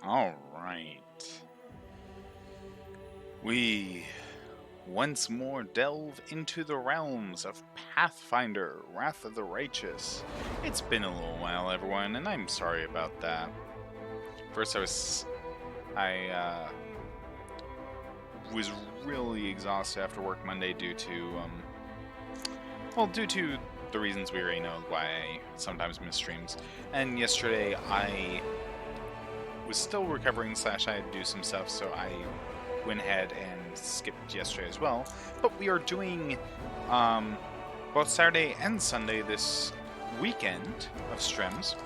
Alright. We once more delve into the realms of Pathfinder, Wrath of the Righteous. It's been a little while, everyone, and I'm sorry about that. First, I was really exhausted after work Monday due to the reasons we already know why I sometimes miss streams. And yesterday, I was still recovering / I had to do some stuff, so I went ahead and skipped yesterday as well. But we are doing both Saturday and Sunday this weekend of streams,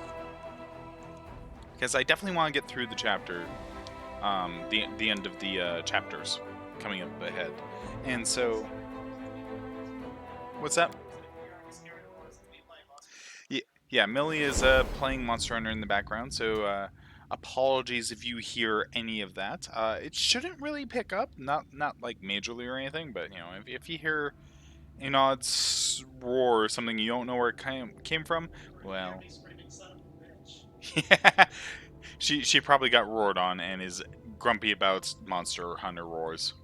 because I definitely want to get through the chapter, the end of the chapters coming up ahead. And so, what's that? Yeah, Millie is playing Monster Hunter in the background, so apologies if you hear any of that. It shouldn't really pick up, not like majorly or anything, but you know, if you hear an odd roar or something you don't know where it came from, well, yeah, she probably got roared on and is grumpy about Monster Hunter roars.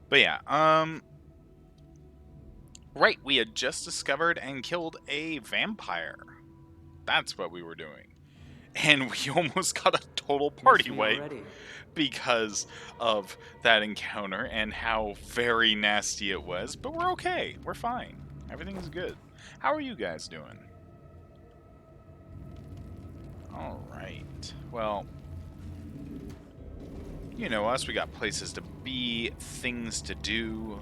But yeah, right, we had just discovered and killed a vampire. That's what we were doing. And we almost got a total party wipe because of that encounter and how very nasty it was. But we're okay. We're fine. Everything's good. How are you guys doing? Alright. Well, you know us. We got places to be, things to do.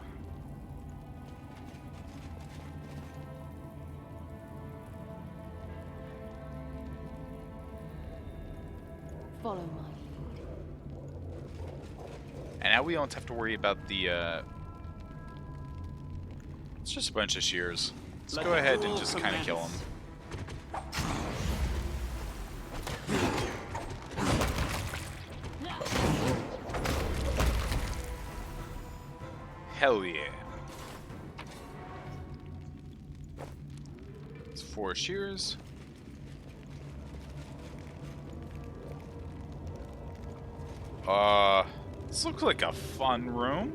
Follow my lead. And now we don't have to worry about the, it's just a bunch of shears. Let's go ahead and just kind of kill them. Hell yeah. It's 4 shears. This looks like a fun room.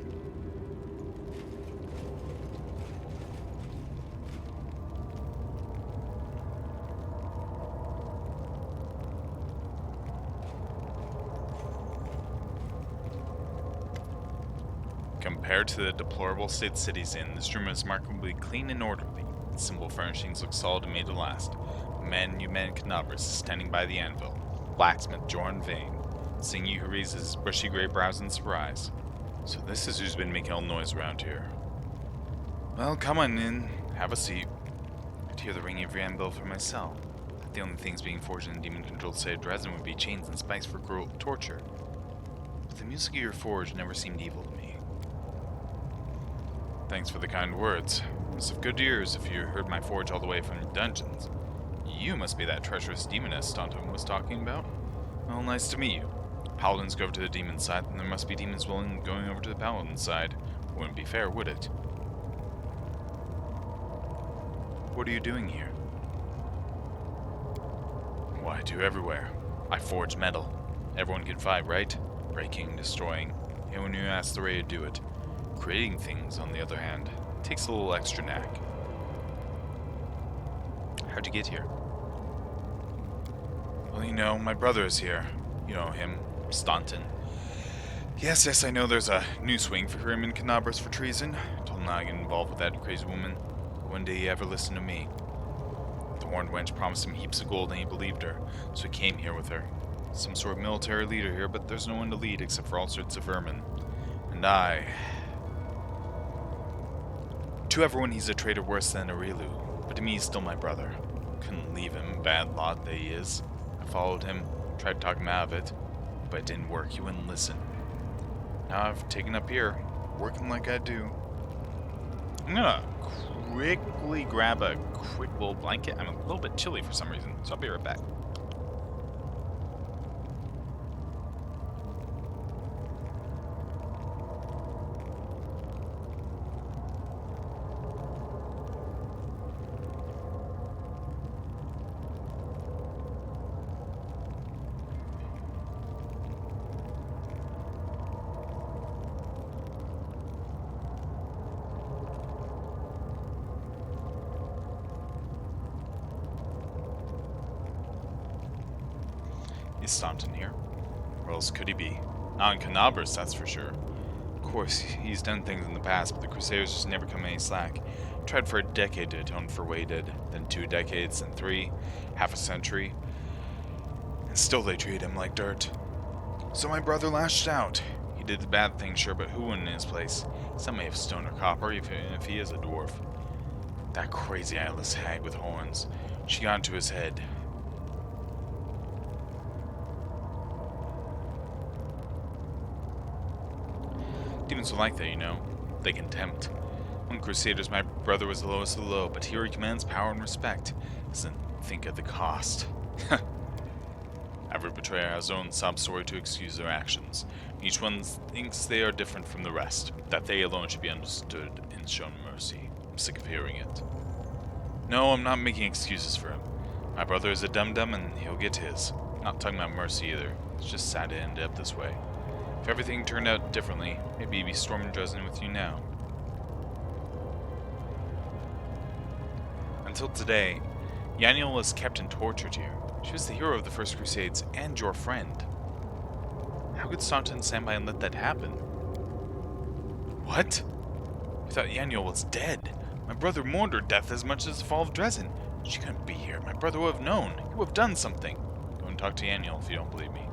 Compared to the deplorable state city's in, this room is remarkably clean and orderly. Its simple furnishings look solid and made to last. Man Canavers is standing by the anvil. Blacksmith Jorn Vane, seeing you who raises his bushy gray brows in surprise. So this is who's been making all the noise around here. Well, come on in. Have a seat. I'd hear the ringing of your anvil for myself. The only things being forged in the demon-controlled state of Drezen would be chains and spikes for cruel torture. But the music of your forge never seemed evil to me. Thanks for the kind words. Must have good ears if you heard my forge all the way from the dungeons. You must be that treacherous demoness Stanton was talking about. Well, nice to meet you. Paladins go over to the demon side, and there must be demons willing going over to the paladin side. Wouldn't be fair, would it? What are you doing here? What I do everywhere. I forge metal. Everyone can fight, right? Breaking, destroying. Anyone who asks the way to do it. Creating things, on the other hand, takes a little extra knack. How'd you get here? Well, you know, my brother is here. You know him, Staunton. Yes, I know there's a new swing for him in Canabras for treason. Told him not to get involved with that crazy woman. But when did he ever listen to me? The horned wench promised him heaps of gold and he believed her, so he came here with her. Some sort of military leader here, but there's no one to lead except for all sorts of vermin. And I... To everyone, he's a traitor worse than Arilu, but to me, he's still my brother. Couldn't leave him, bad lot that he is. I followed him, tried to talk him out of it, but it didn't work. He wouldn't listen. Now I've taken up here, working like I do. I'm gonna quickly grab a quick little blanket. I'm a little bit chilly for some reason, so I'll be right back. Staunton here. Where else could he be? Not in Canabras, that's for sure. Of course, he's done things in the past, but the Crusaders just never come any slack. He tried for a decade to atone for what he did, then 2 decades, then 3, half a century, and still they treat him like dirt. So my brother lashed out. He did the bad thing, sure, but who went in his place? Some may have stone or copper, even if he is a dwarf. That crazy eyeless hag with horns. She got into his head. Demons are like that, you know. They can tempt. Among Crusaders, my brother was the lowest of the low, but here he commands power and respect. Doesn't think of the cost. Every betrayer has their own sob-story to excuse their actions. Each one thinks they are different from the rest, that they alone should be understood and shown mercy. I'm sick of hearing it. No, I'm not making excuses for him. My brother is a dum-dum and he'll get his. I'm not talking about mercy either. It's just sad it ended up this way. If everything turned out differently, maybe he'd be storming Drezen with you now. Until today, Yaniel was kept and tortured here. She was the hero of the First Crusades and your friend. How could Staunton stand by and let that happen? What? I thought Yaniel was dead. My brother mourned her death as much as the fall of Drezen. She couldn't be here. My brother would have known. He would have done something. Go and talk to Yaniel if you don't believe me.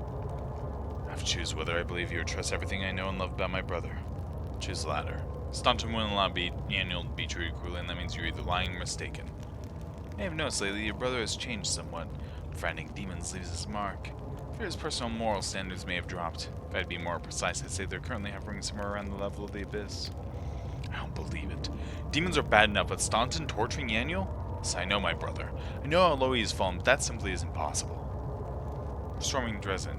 I have to choose whether I believe you or trust everything I know and love about my brother. Choose the latter. Staunton wouldn't allow Yaniel to be treated cruelly, and that means you're either lying or mistaken. I have noticed lately your brother has changed somewhat. Fighting demons leaves his mark. I fear his personal moral standards may have dropped. If I'd be more precise, I'd say they're currently hovering somewhere around the level of the abyss. I don't believe it. Demons are bad enough, but Staunton torturing Yaniel? Yes, I know my brother. I know how low he has fallen, but that simply isn't possible. Storming Drezen.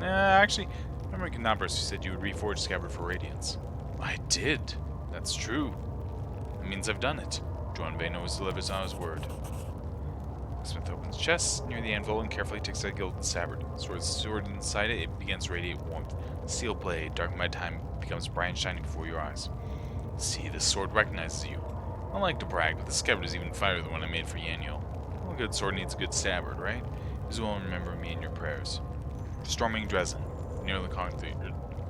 Nah, actually, remember in Canabras you said you would reforge Scabbard for Radiance. I did. That's true. That means I've done it. Joan Vane always delivers on his word. Smith opens chest near the anvil and carefully takes a gilded scabbard. Sword inside it, it begins to radiate warmth. Steel blade, darkened by time, becomes bright and shining before your eyes. See, this sword recognizes you. I don't like to brag, but the scabbard is even finer than the one I made for Yaniel. Well, a good sword needs a good scabbard, right? You will remember me in your prayers. Storming Drezen.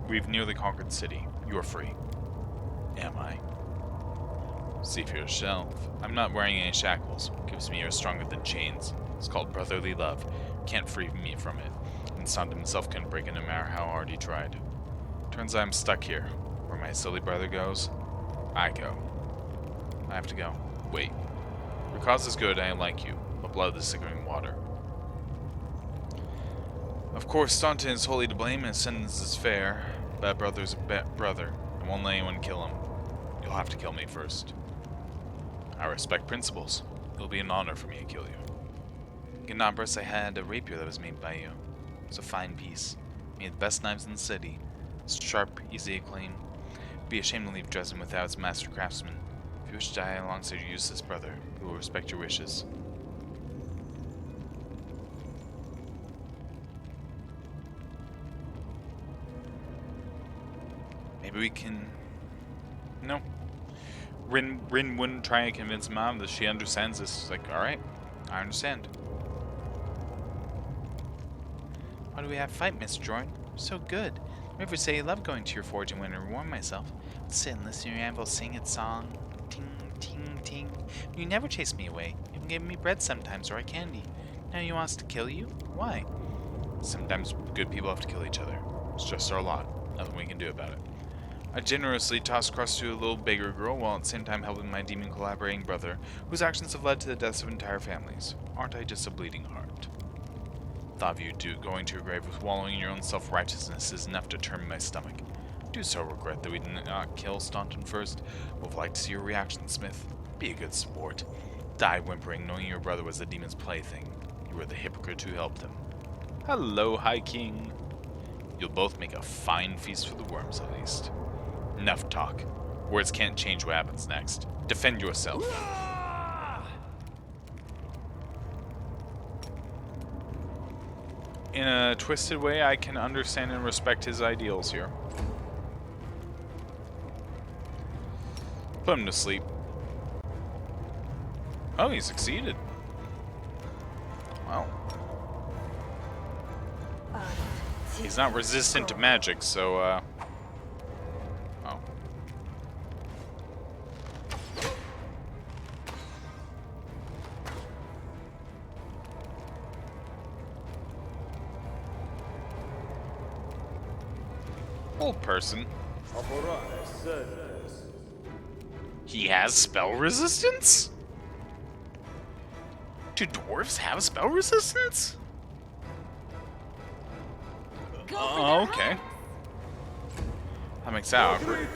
We've nearly conquered the city. You are free. Am I? See for yourself. I'm not wearing any shackles. What gives me are stronger than chains. It's called brotherly love. Can't free me from it. And Staunton himself couldn't break it no matter how hard he tried. Turns out I'm stuck here. Where my silly brother goes, I go. I have to go. Wait. Your cause is good, I like you. But blood is thicker than water. Of course, Staunton is wholly to blame and his sentence is fair. Bad brother's a brother. I won't let anyone kill him. You'll have to kill me first. I respect principles. It'll be an honor for me to kill you. In Canabras, I had a rapier that was made by you. It was a fine piece. Made the best knives in the city. It's sharp, easy to clean. It'd be a shame to leave Drezen without its master craftsman. If you wish to die alongside your useless brother, he will respect your wishes. Maybe we can... No. Rin wouldn't try and convince Mom that she understands this. She's like, alright, I understand. Why do we have to fight, Miss Jordan? So good. I ever say you love going to your forge and when I warm myself. I'd sit and listen to your anvil sing its song. Ting, ting, ting. You never chase me away. You even give me bread sometimes or a candy. Now you want us to kill you? Why? Sometimes good people have to kill each other. It's just our lot. Nothing we can do about it. I generously toss crust to a little beggar girl while at the same time helping my demon collaborating brother, whose actions have led to the deaths of entire families. Aren't I just a bleeding heart? Thought of you going to your grave with wallowing in your own self-righteousness is enough to turn my stomach. I do so regret that we did not kill Staunton first. Would have liked to see your reaction, Smith. Be a good sport. Die whimpering, knowing your brother was the demon's plaything. You were the hypocrite who helped him. Hello, High King. You'll both make a fine feast for the worms, at least. Enough talk. Words can't change what happens next. Defend yourself. In a twisted way, I can understand and respect his ideals here. Put him to sleep. Oh, he succeeded. Wow. He's not resistant to magic, so, oh. Old person. He has spell resistance? Do dwarves have spell resistance? Okay. That makes that awkward.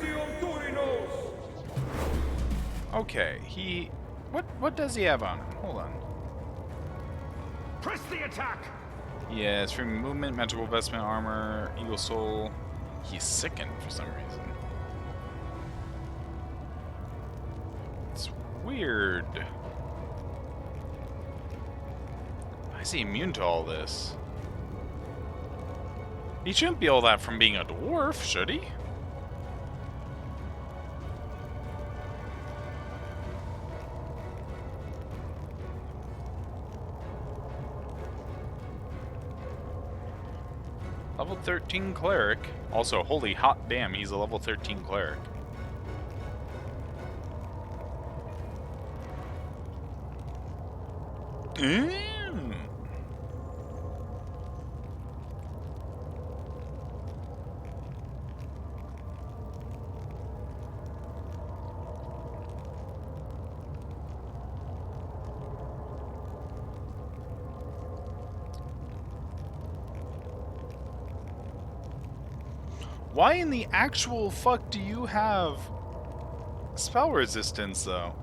Okay, what does he have on him? Hold on. Press the attack! Yeah, it's from movement, magical vestment, armor, eagle soul. He's sickened for some reason. It's weird. Why is he immune to all this? He shouldn't be all that from being a dwarf, should he? Level 13 cleric. Also, holy hot damn, he's a level 13 cleric. Why in the actual fuck do you have spell resistance, though?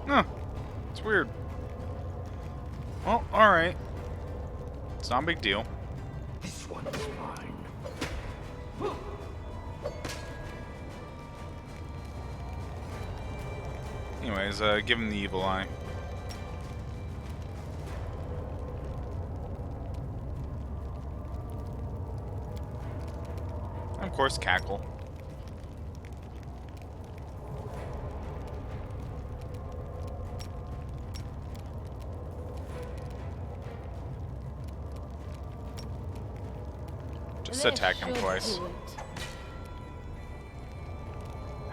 Huh. It's weird. Well, alright. It's not a big deal. This one is mine. Anyways, give him the evil eye. And of course, cackle. Just attack him twice.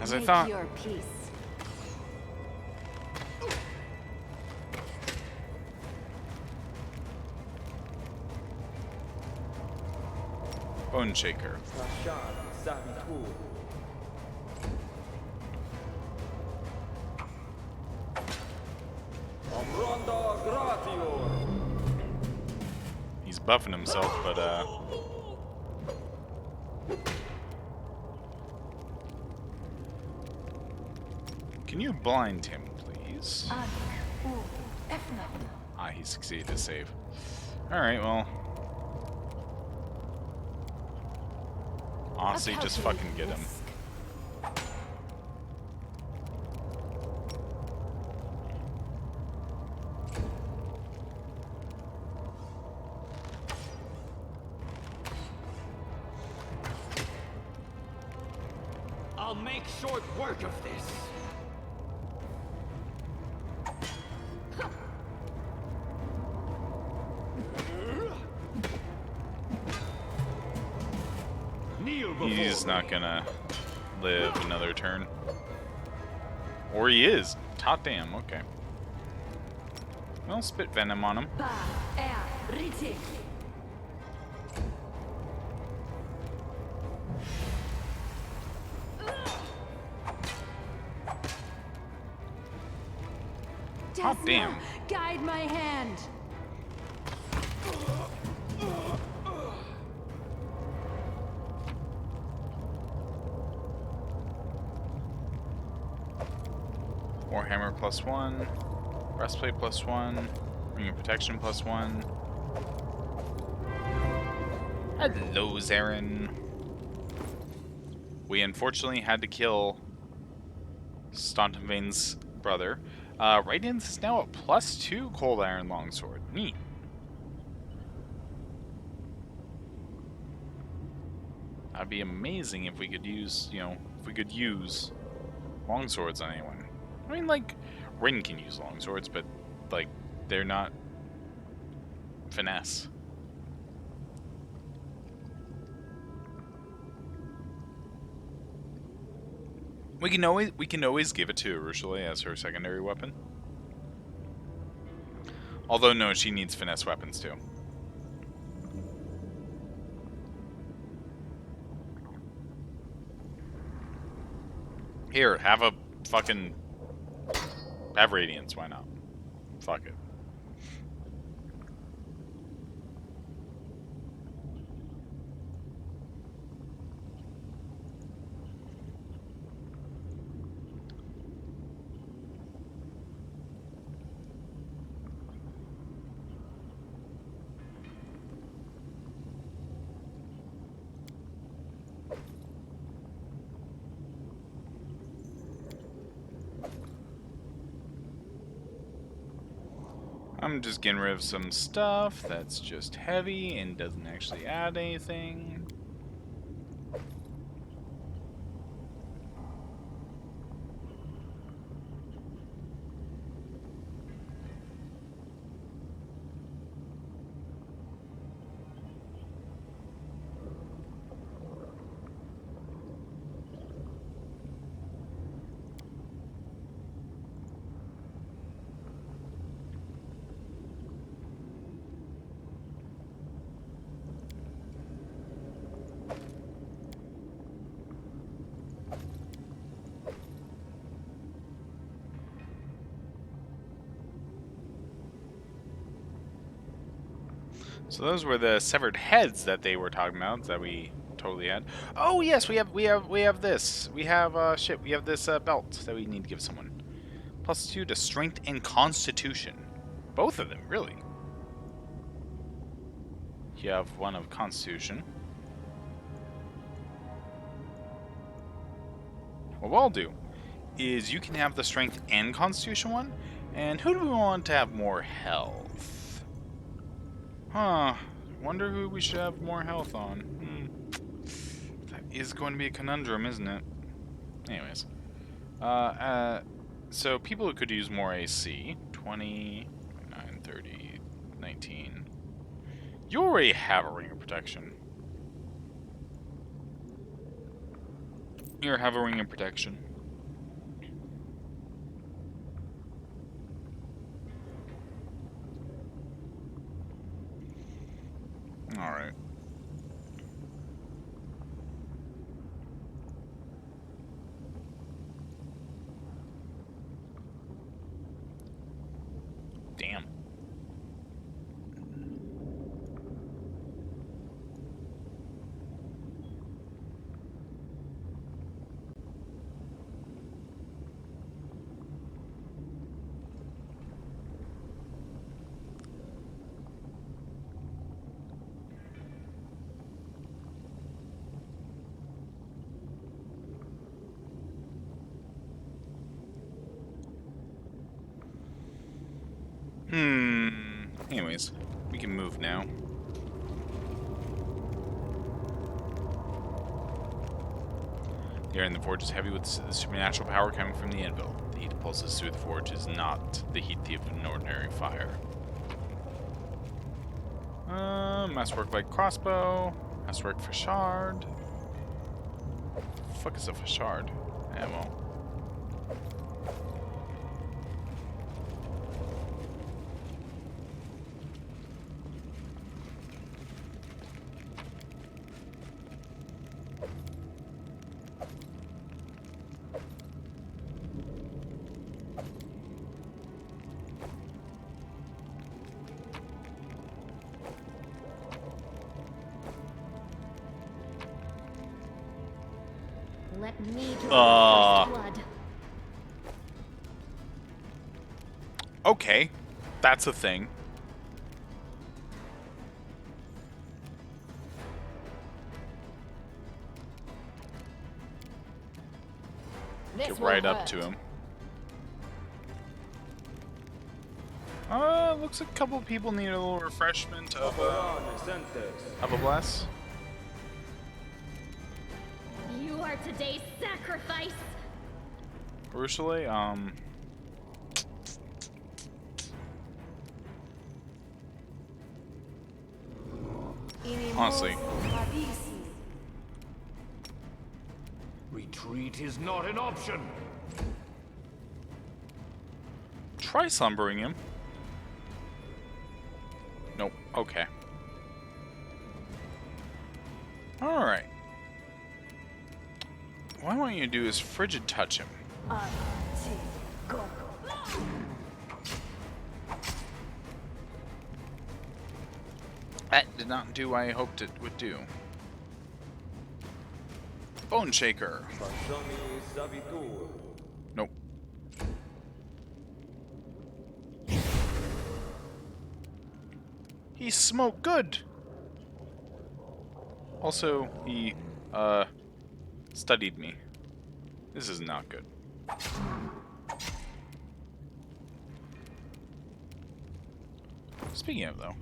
As I thought. Your peace. Bone shaker. He's buffing himself, but can you blind him, please? Ah, he succeeded to save. Alright, well. Honestly, just fucking get him. I'll make short work of this. He's not gonna live another turn. Or he is. Hot damn, okay. Well, spit venom on him. Hot damn. Guide my hand. Warhammer +1, breastplate +1, ring of protection +1. Hello, Zarin. We unfortunately had to kill Stauntonvane's brother. Radiance is now at +2 cold iron longsword. Neat. That'd be amazing if we could use, if we could use longswords on anyone. I mean, like, Rin can use longswords, but, like, they're not finesse. We can always give it to Ursula as her secondary weapon. Although no, she needs finesse weapons too. Here, have radiance, why not? Fuck it. I'm just getting rid of some stuff that's just heavy and doesn't actually add anything. So those were the severed heads that they were talking about that we totally had. Oh yes, we have this. We have we have this belt that we need to give someone. +2 to strength and constitution. Both of them, really. You have one of constitution. What we'll do is you can have the strength and constitution one. And who do we want to have more health? Huh. Wonder who we should have more health on. That is going to be a conundrum, isn't it? Anyways. So people who could use more AC. 20, 9, 30, 19. You already have a ring of protection. You have a ring of protection. Alright. Damn. Anyways, we can move now. The air in the forge is heavy with the supernatural power coming from the anvil. The heat that pulses through the forge is not the heat of an ordinary fire. Masterwork light crossbow. Masterwork fashard. The fuck is a fashard? Ammo. Let me draw the first blood. Okay, that's a thing. Get right up to him. Looks like a couple people need a little refreshment of a bless. for today's sacrifice. Usually, honestly, Retreat is not an option. try slumbering him. Nope. Okay. Alright. What I want you to do is frigid touch him. That did not do what I hoped it would do. Bone Shaker. Nope. He smoked good. Also, he, studied me. This is not good. Speaking of, though,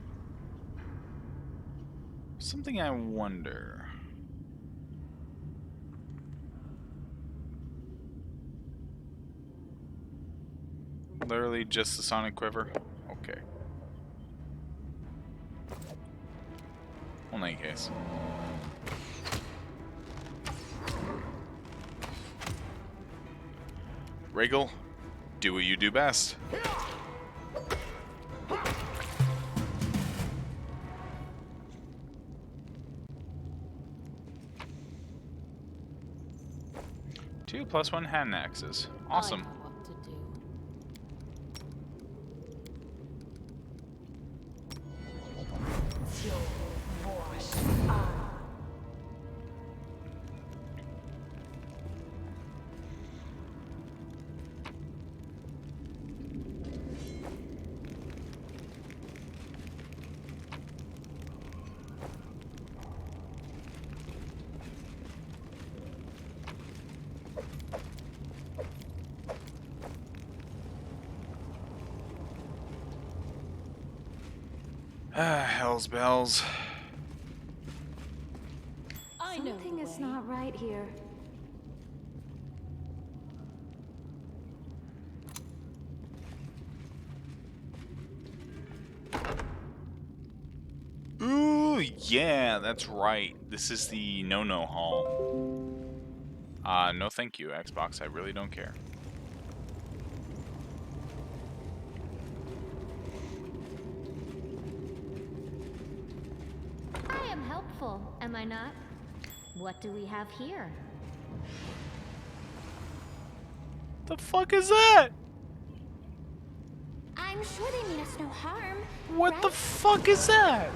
something I wonder. Literally just the sonic quiver? Okay. Well, in any case. Regal, do what you do best. Two plus one hand axes. Awesome. I know what to do. Ah, hell's bells. I know Something the is way. not right here. Ooh, yeah, that's right. This is the no-no hall. No thank you, Xbox. I really don't care. I am helpful, am I not? What do we have here? The fuck is that? I'm sure they mean us no harm. What right? the fuck is that?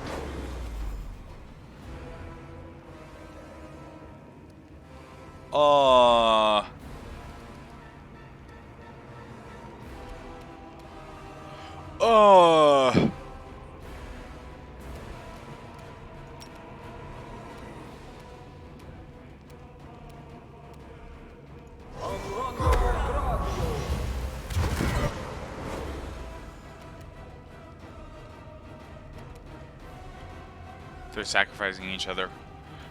Uh... They're sacrificing each other.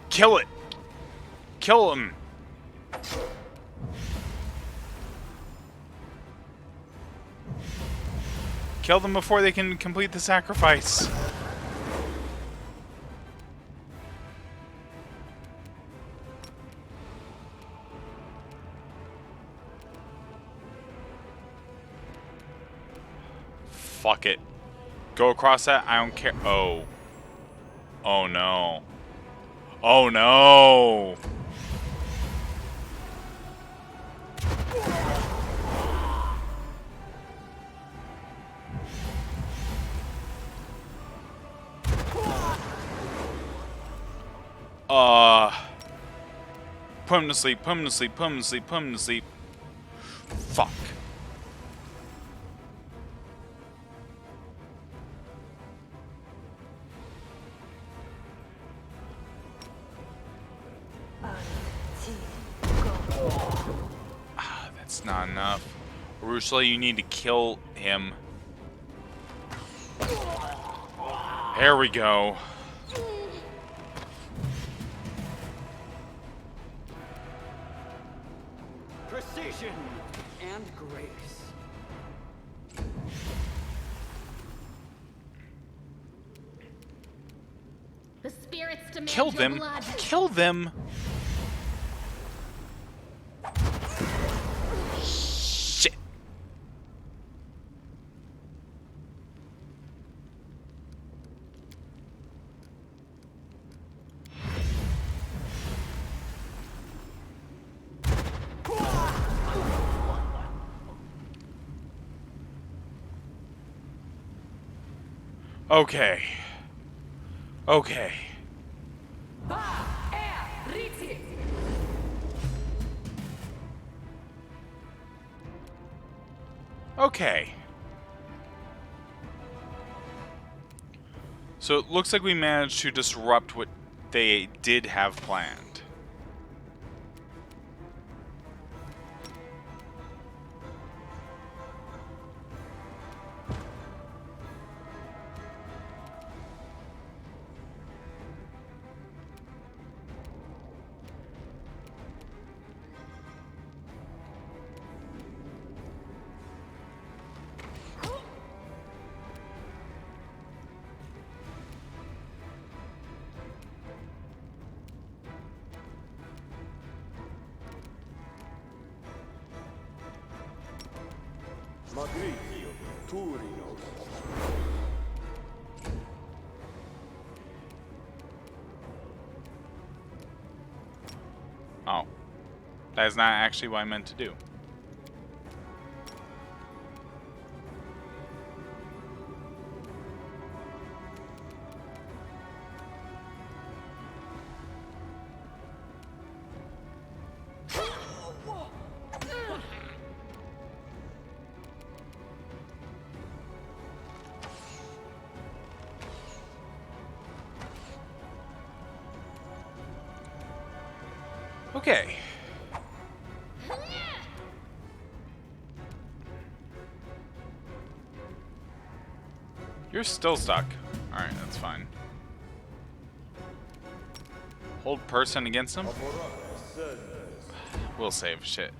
Kill it! Kill them! Kill them before they can complete the sacrifice. Fuck it. Go across that? I don't care. Oh. Oh no. Oh no! Put him to sleep, put him to sleep, put him to sleep, put him to sleep. Fuck. That's not enough. Ursula, you need to kill him. There we go. Precision and grace. The spirits demand Kill your them! blood. Kill them! Shit! Okay. Okay. Okay. So it looks like we managed to disrupt what they did have planned. Oh. That is not actually what I meant to do. Okay. You're still stuck. Alright, that's fine. Hold person against him? We'll save shit.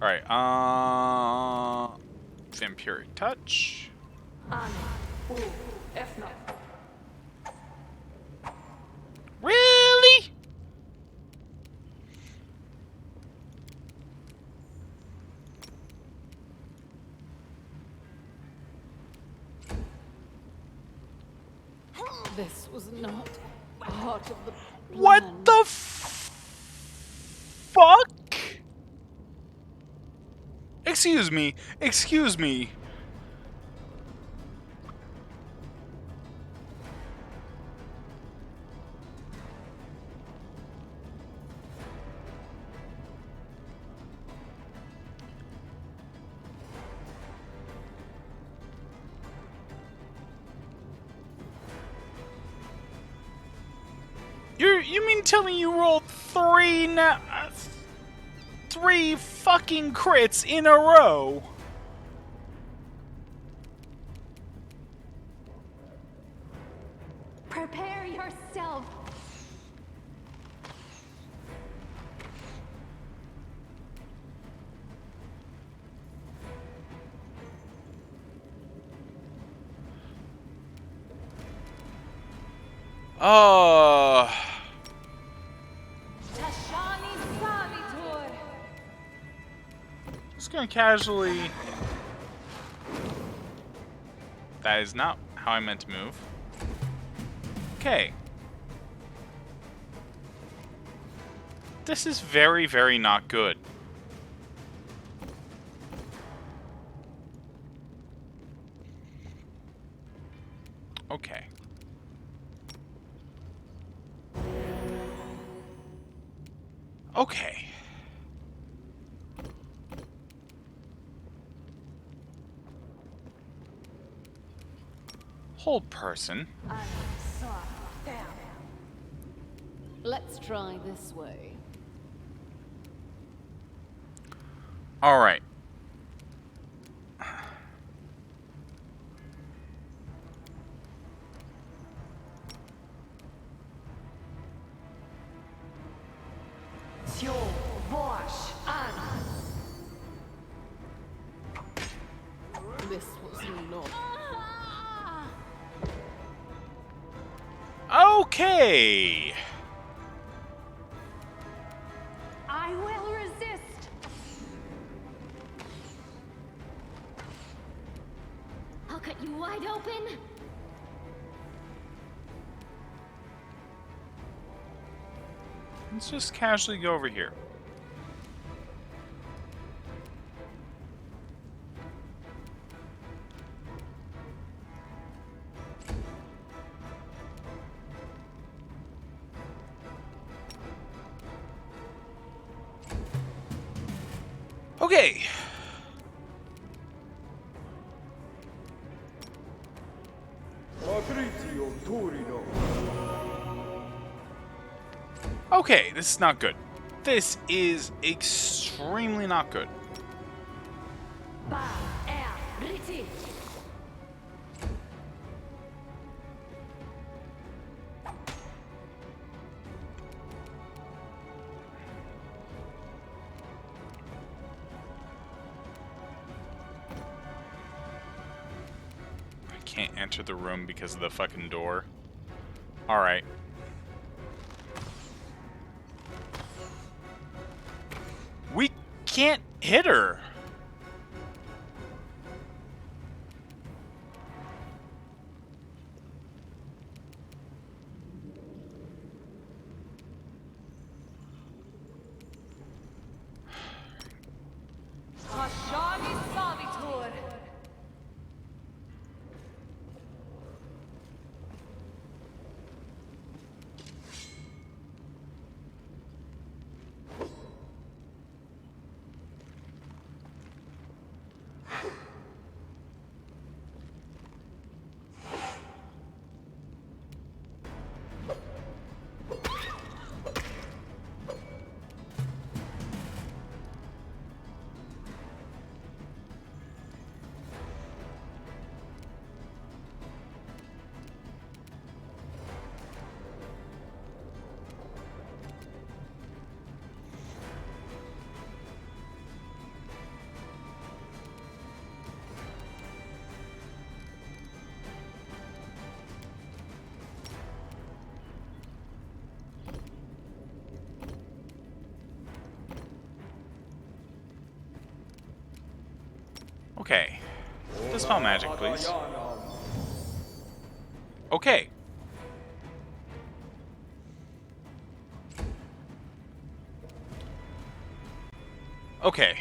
Alright, Vampiric Touch. Really? This was not part of the plan. What the fuck? Excuse me. Excuse me. You mean tell me you rolled three fucking crits in a row? Prepare yourself. Oh. Just gonna casually. That is not how I meant to move. Okay. This is very, very not good. Okay. Okay. Hold person. Let's try this way. All right. Okay. I will resist. I'll cut you wide open. Let's just casually go over here. Okay. Okay, this is not good. This is extremely not good. I can't enter the room because of the fucking door. Alright. We can't hit her. Okay. Dispel magic, please. Okay. Okay.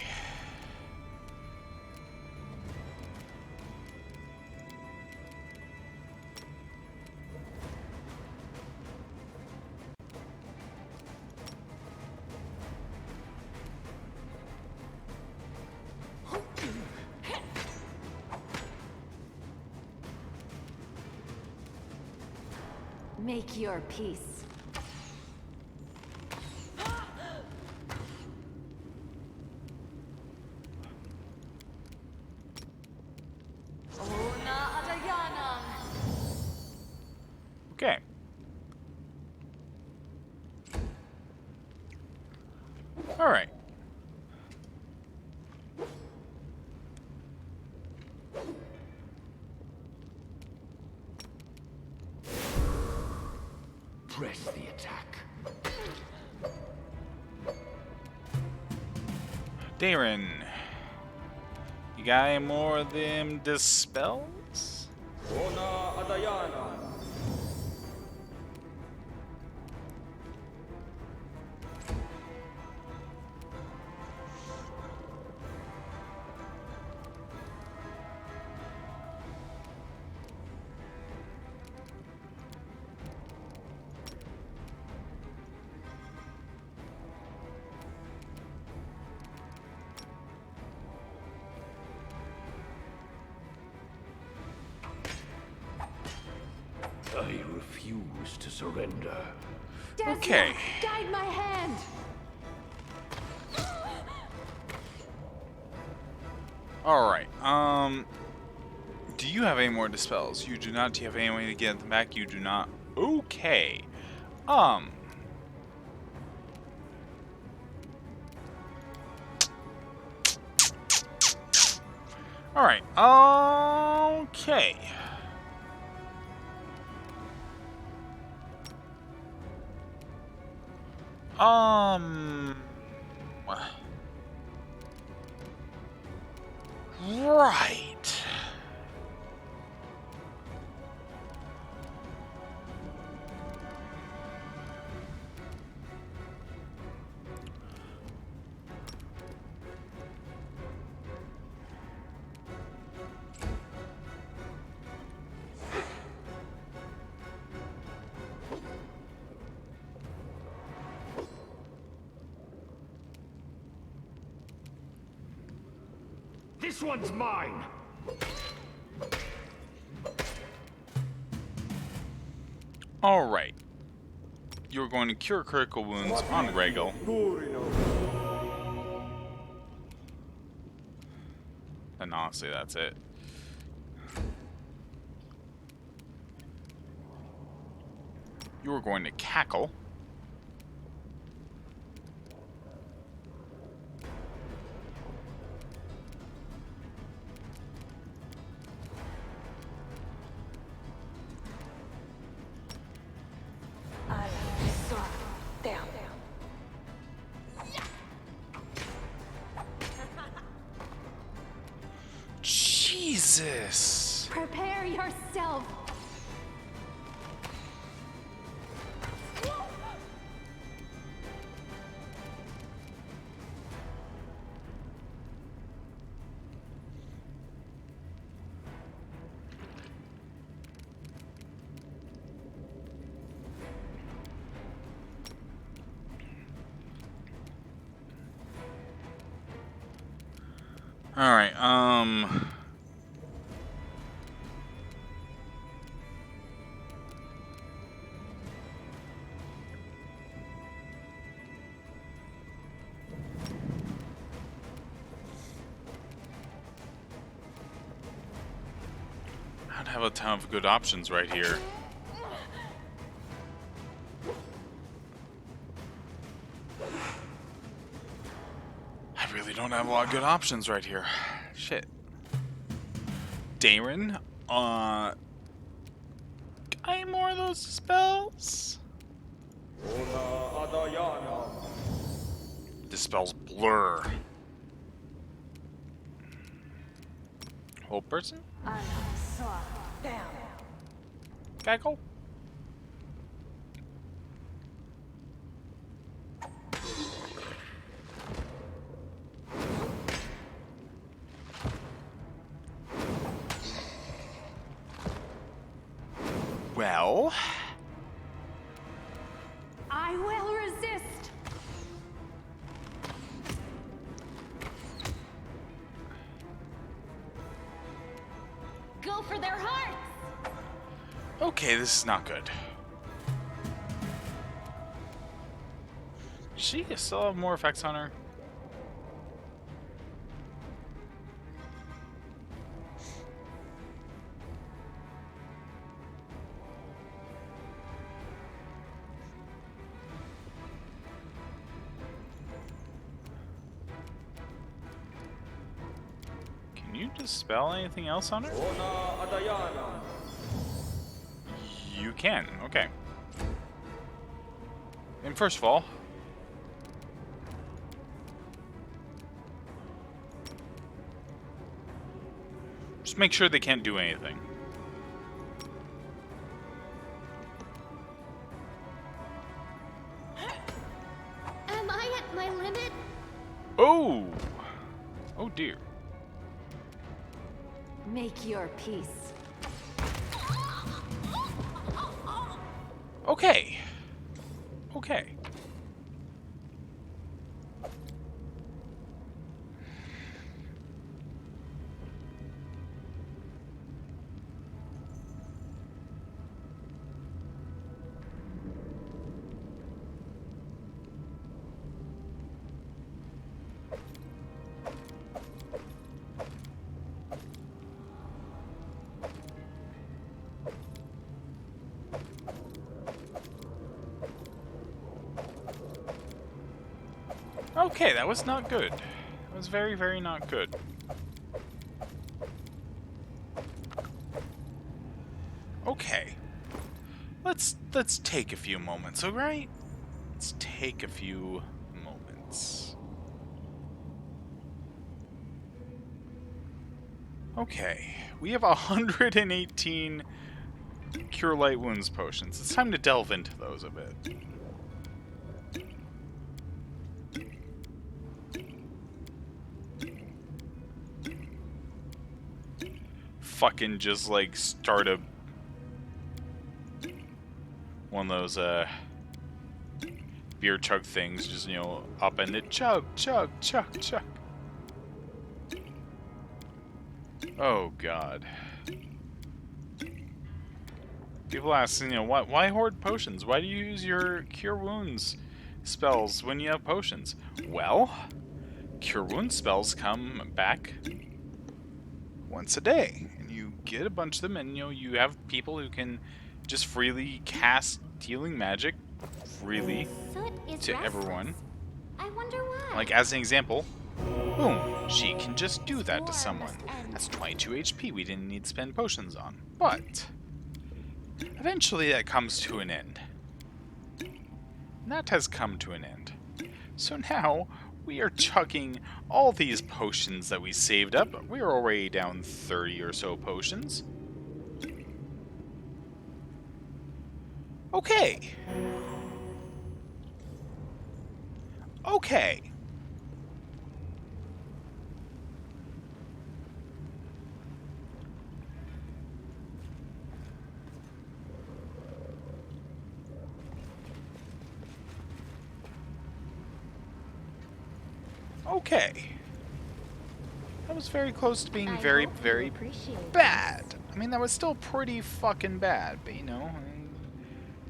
Make your peace. Okay. All right. Press the attack. Darren, you got any more of them dispels? I refuse to surrender. Okay. Guide my hand. All right. Do you have any more dispels? You do not. Do you have any way to get them back? You do not. Okay. All right. Okay. Um. Right. This one's mine! Alright. You're going to cure critical wounds on Regal. And honestly, that's it. You're going to cackle. Down. Jesus! Prepare yourself. Alright, I'd have a ton of good options right here. I really don't have a lot of good options right here. Shit. Darren, got any more of those spells? Dispels blur. Whole person? Down. Gaggle? Well, I will resist. Go for their hearts! okay, this is not good. She still have more effects on her. Can you dispel anything else on her? You can, okay. And first of all, just make sure they can't do anything. Am I at my limit? Oh! Oh dear. Make your peace. Okay. Okay. Okay, that was not good. That was very, very not good. Okay. Let's take a few moments, alright? let's take a few moments. Okay, we have 118 Cure Light Wounds potions. It's time to delve into those a bit. Fucking just like start a one of those beer chug things, just, you know, up and it chug, chug, chug, chug. Oh god. People ask, you know, why hoard potions? Why do you use your cure wounds spells when you have potions? Well, cure wound spells come back once a day, and you get a bunch of them, and, you know, you have people who can just freely cast healing magic freely Soot is to restless. everyone. I wonder why. Like, as an example, boom, she can just do that to War someone. must end. That's 22 HP we didn't need to spend potions on. But eventually that comes to an end. And that has come to an end. So now we are chugging all these potions that we saved up. We're already down 30 or so potions. Okay. Okay. Okay. That was very close to being I very, hope you very appreciate bad. I mean, that was still pretty fucking bad, but, you know,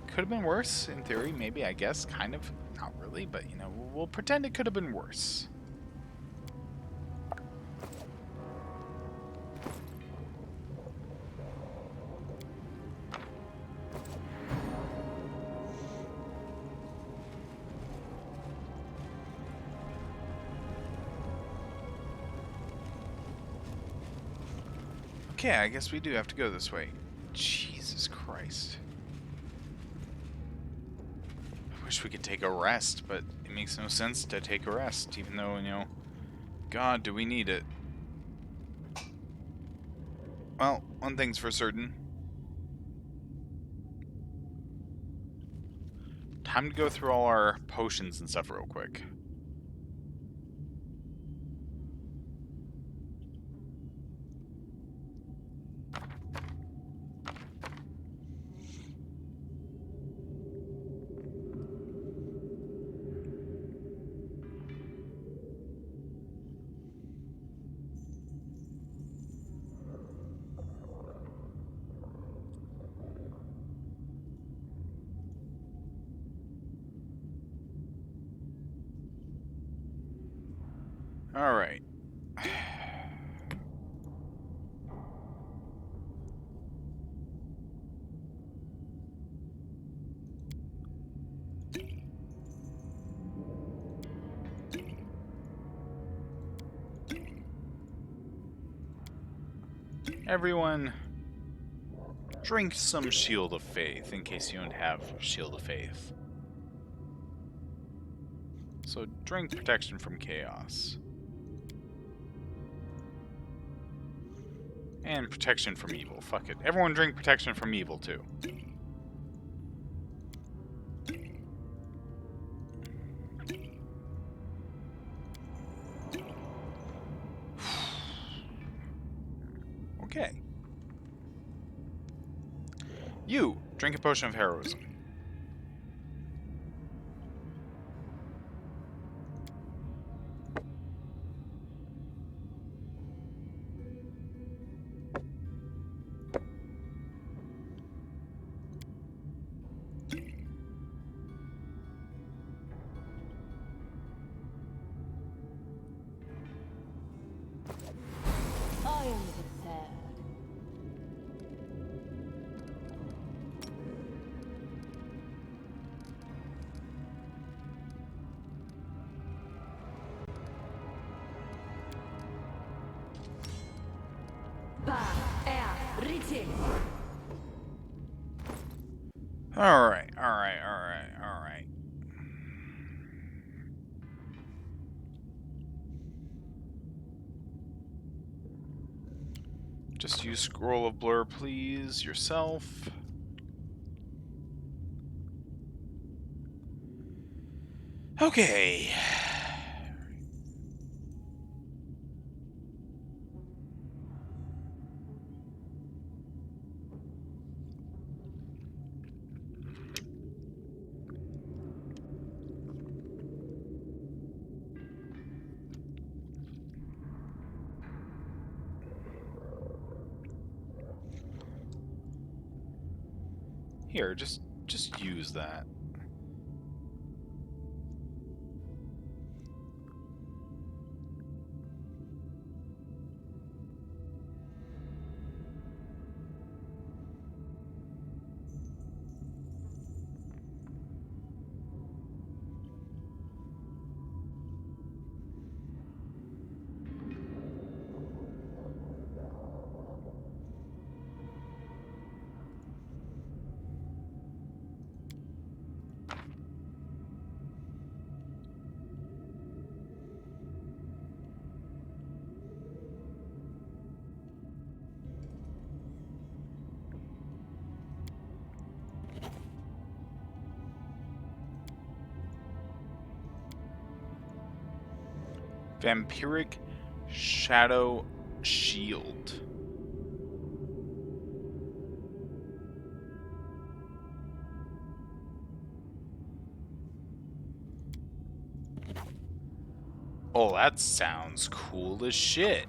could have been worse in theory, maybe, I guess, kind of. Not really, but, you know, we'll pretend it could have been worse. Okay, I guess we do have to go this way. Jesus Christ. I wish we could take a rest, but it makes no sense to take a rest, even though, you know, God, do we need it. Well, one thing's for certain. Time to go through all our potions and stuff real quick. Alright. Everyone, drink some Shield of Faith in case you don't have Shield of Faith. So drink protection from chaos. And protection from evil. Fuck it. Everyone drink protection from evil too. Okay. You drink a potion of heroism. I am prepared. Alright, alright, alright, alright. Just use scroll of blur, please, yourself. Okay. Here, just use that. Vampiric Shadow Shield. Oh, that sounds cool as shit.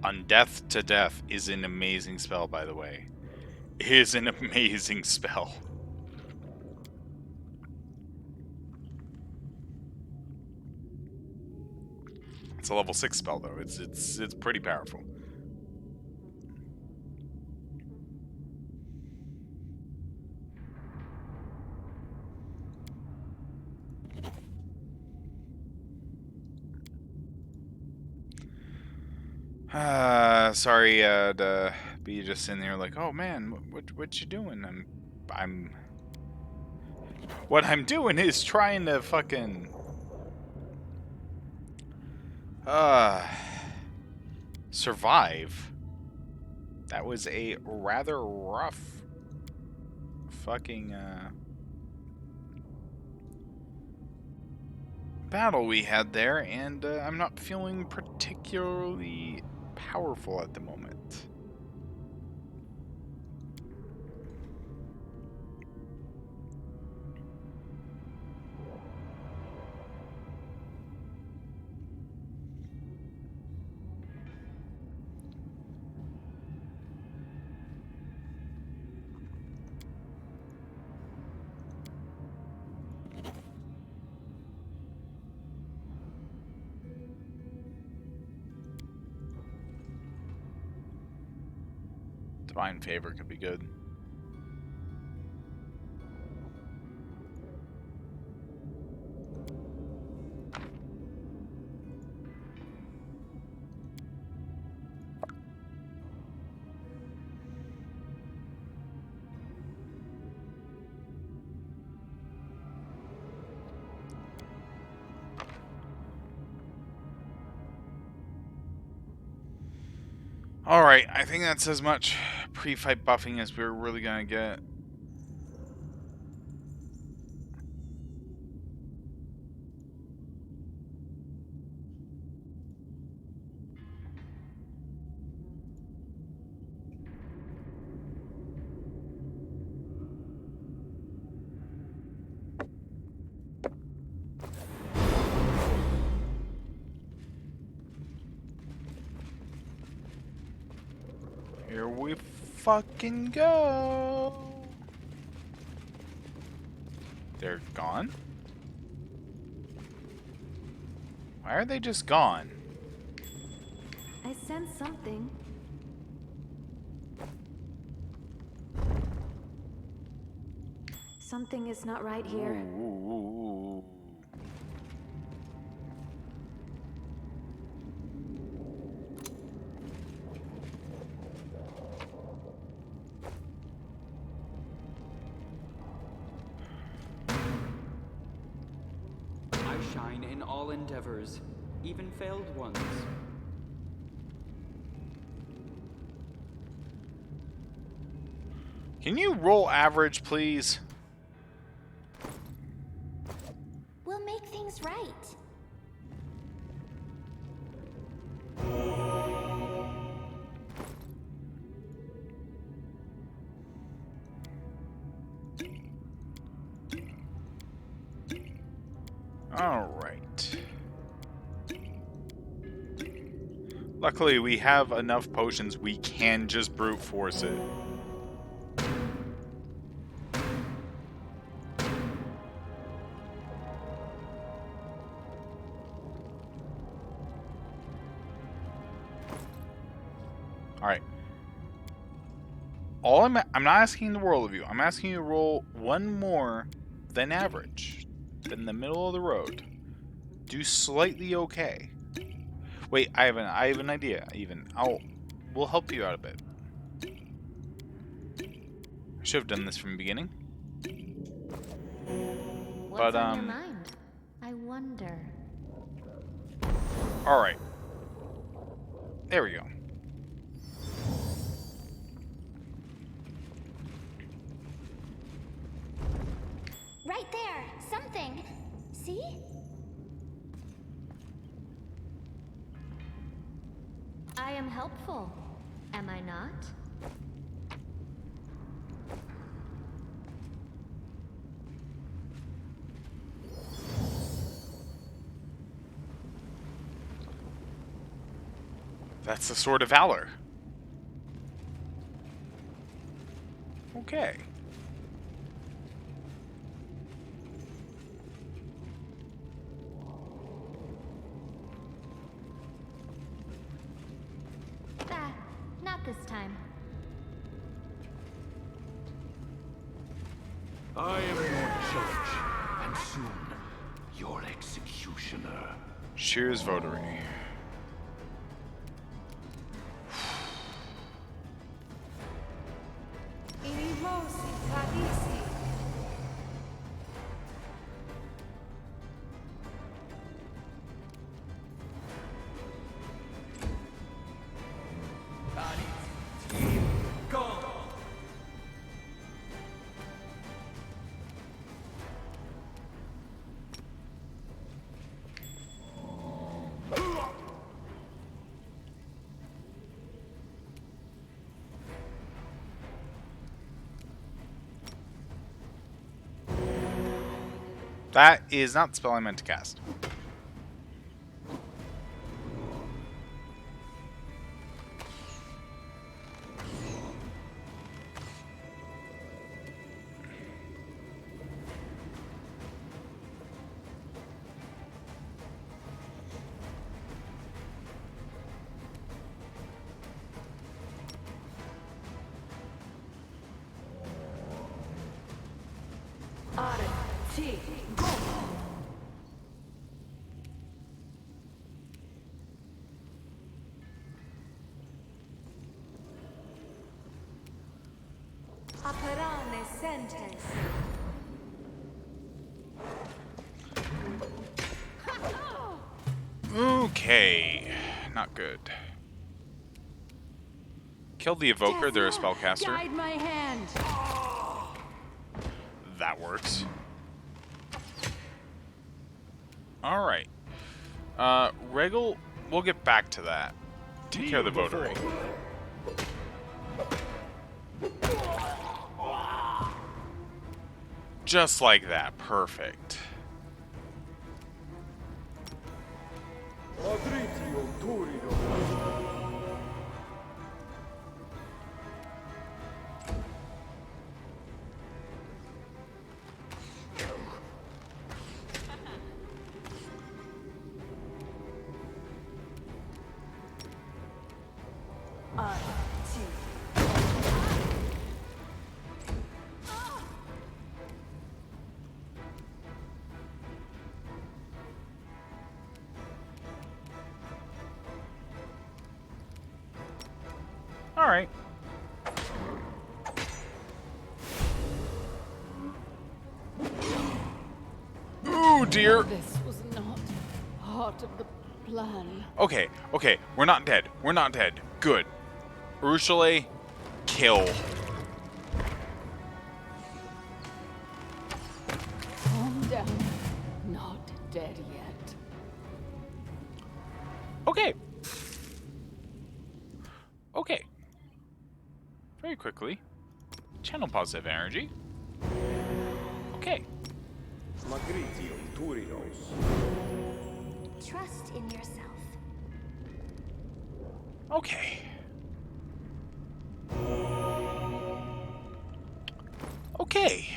Undeath to Death is an amazing spell, by the way. It is an amazing spell. It's a level 6 spell, though. It's pretty powerful. Sorry to be just sitting there like, oh man, what you doing? What I'm doing is trying to fucking survive. That was a rather rough fucking battle we had there, and I'm not feeling particularly powerful at the moment. Divine Favor could be good. Alright, I think that's as much pre-fight buffing as we're really gonna get. Here we fucking go. They're gone? Why are they just gone? I sense something. Something is not right here. Ooh. I shine in all endeavors. even failed ones. Can you roll average, please? We'll make things right. Alright. Luckily, we have enough potions we can just brute force it. Alright. I'm not asking the world of you. I'm asking you to roll one more than average. Than the middle of the road. Do slightly okay. Wait, I have an idea. We'll help you out a bit. I should have done this from the beginning. What's on your mind? I wonder. All right. There we go. Right there. Something. See? I am helpful, am I not? That's the Sword of Valor. Okay. Ah, not this time. I am your judge, and soon your executioner. Shears Votary. That is not the spell I meant to cast. Apparane sentence. Okay. Not good. Kill the Evoker, they're a spellcaster. Guide my hand. That works. Alright. Regal, we'll get back to that. Take care of the Votary. Just like that. Perfect. Alright. Ooh, dear. This was not part of the plan. Okay, okay, we're not dead. We're not dead. Good. Ursula, kill. Calm down. Not dead yet. Okay. Okay. Very quickly. Channel positive energy. Okay. Trust in yourself. Okay. Okay.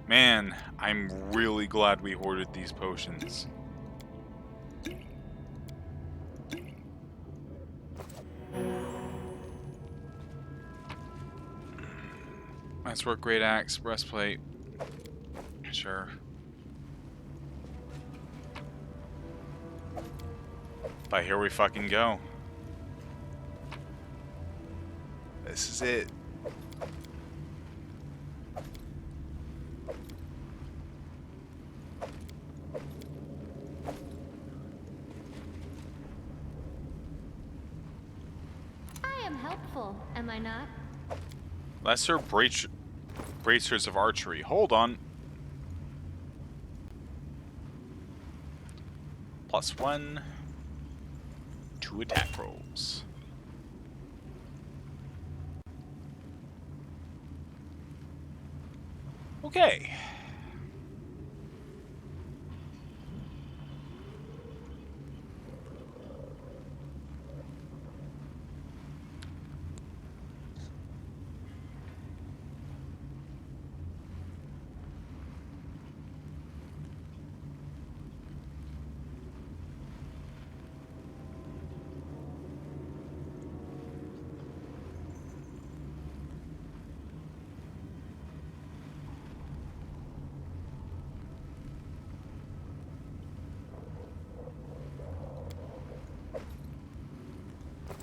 Man, I'm really glad we hoarded these potions. Nice work, great axe, breastplate. Sure. But here we fucking go. This is it. I am helpful, am I not? Lesser bracers of archery. Hold on. +1 to attack rolls. Okay.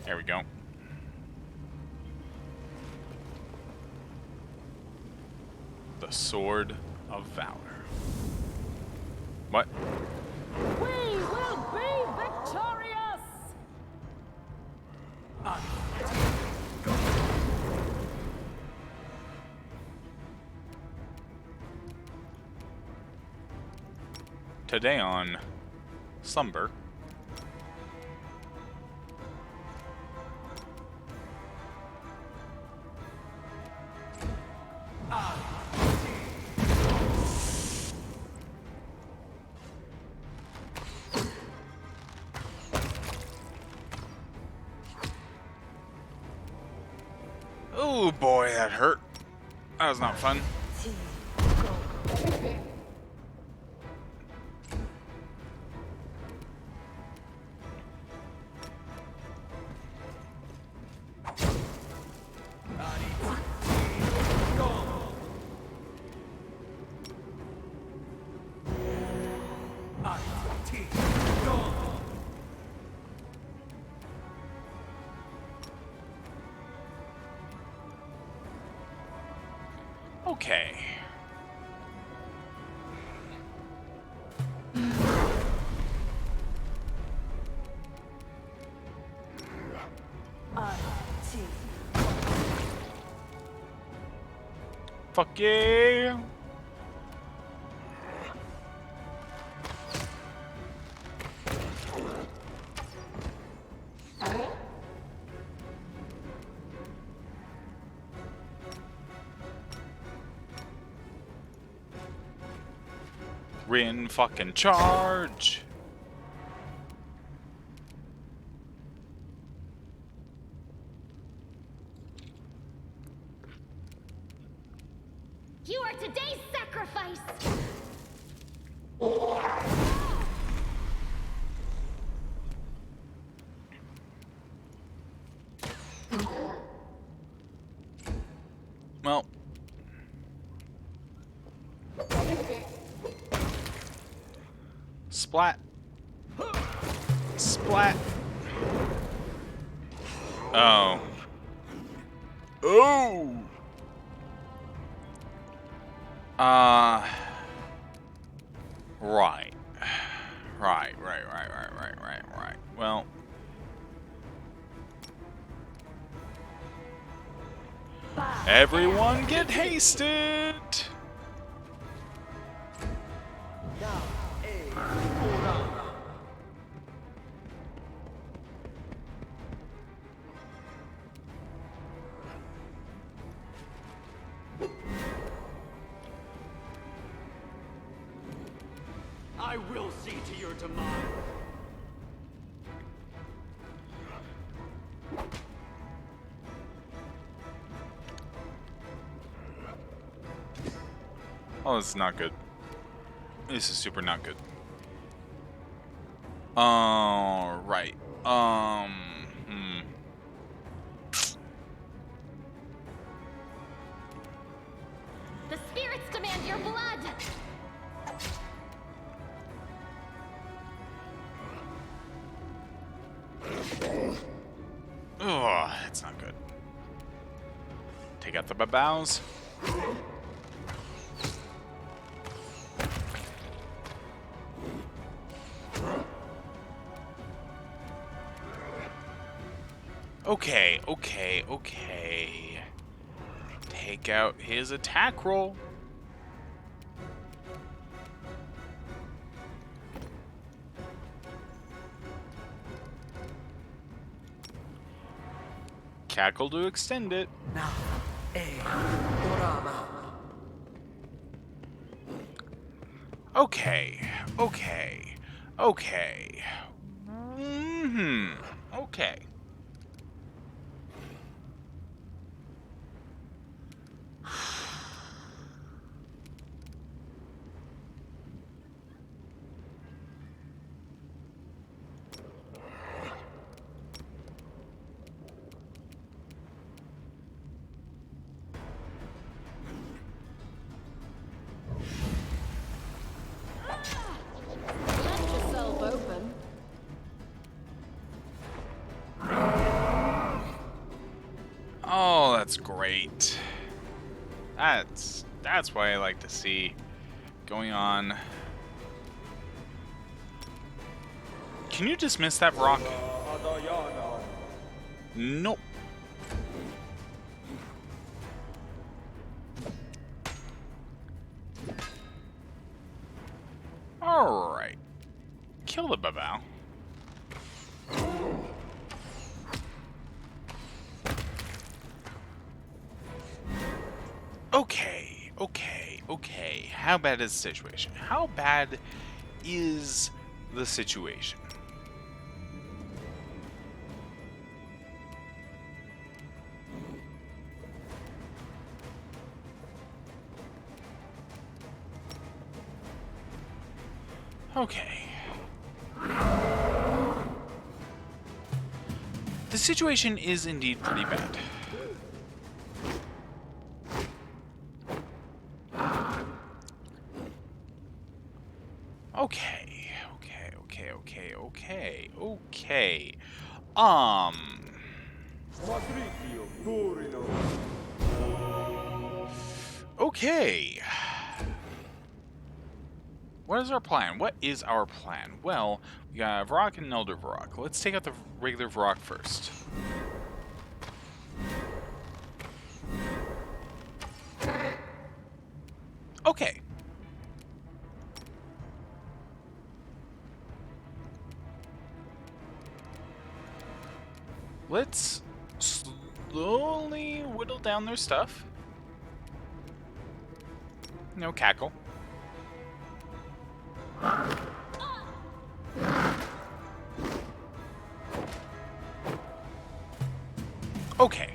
There we go. The Sword of Valor. What? We will be victorious! Today on Slumber. Oh boy, that hurt. That was not fun. Okay. Fuck yeah. Rin fucking charge. You are today's sacrifice! Well. Splat. Splat. Oh. Oh! Right. Right. Well. Everyone get hasted! I will see to your demise. Oh, this is not good. This is super not good. Right. The spirits demand your blood! Oh, that's not good. Take out the babows. Okay. Take out his attack roll. Cackle to extend it. Okay. Okay. Cut yourself open. Oh, that's great. That's what I like to see going on. Can you dismiss that rock? Nope. Alright. Kill the babao. Okay. How bad is the situation? How bad is the situation? Okay. The situation is indeed pretty bad. Okay. Okay. What is our plan? Well, we got Varrock and Elder Varrock. Let's take out the regular Varrock first. Okay. Let's slowly whittle down their stuff. No cackle. Okay.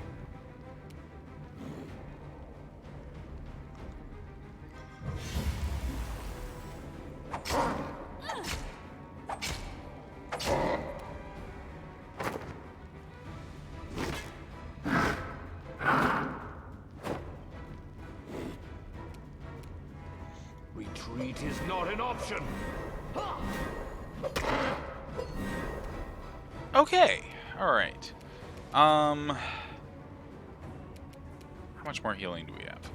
Retreat is not an option. Okay. All right. How much more healing do we have?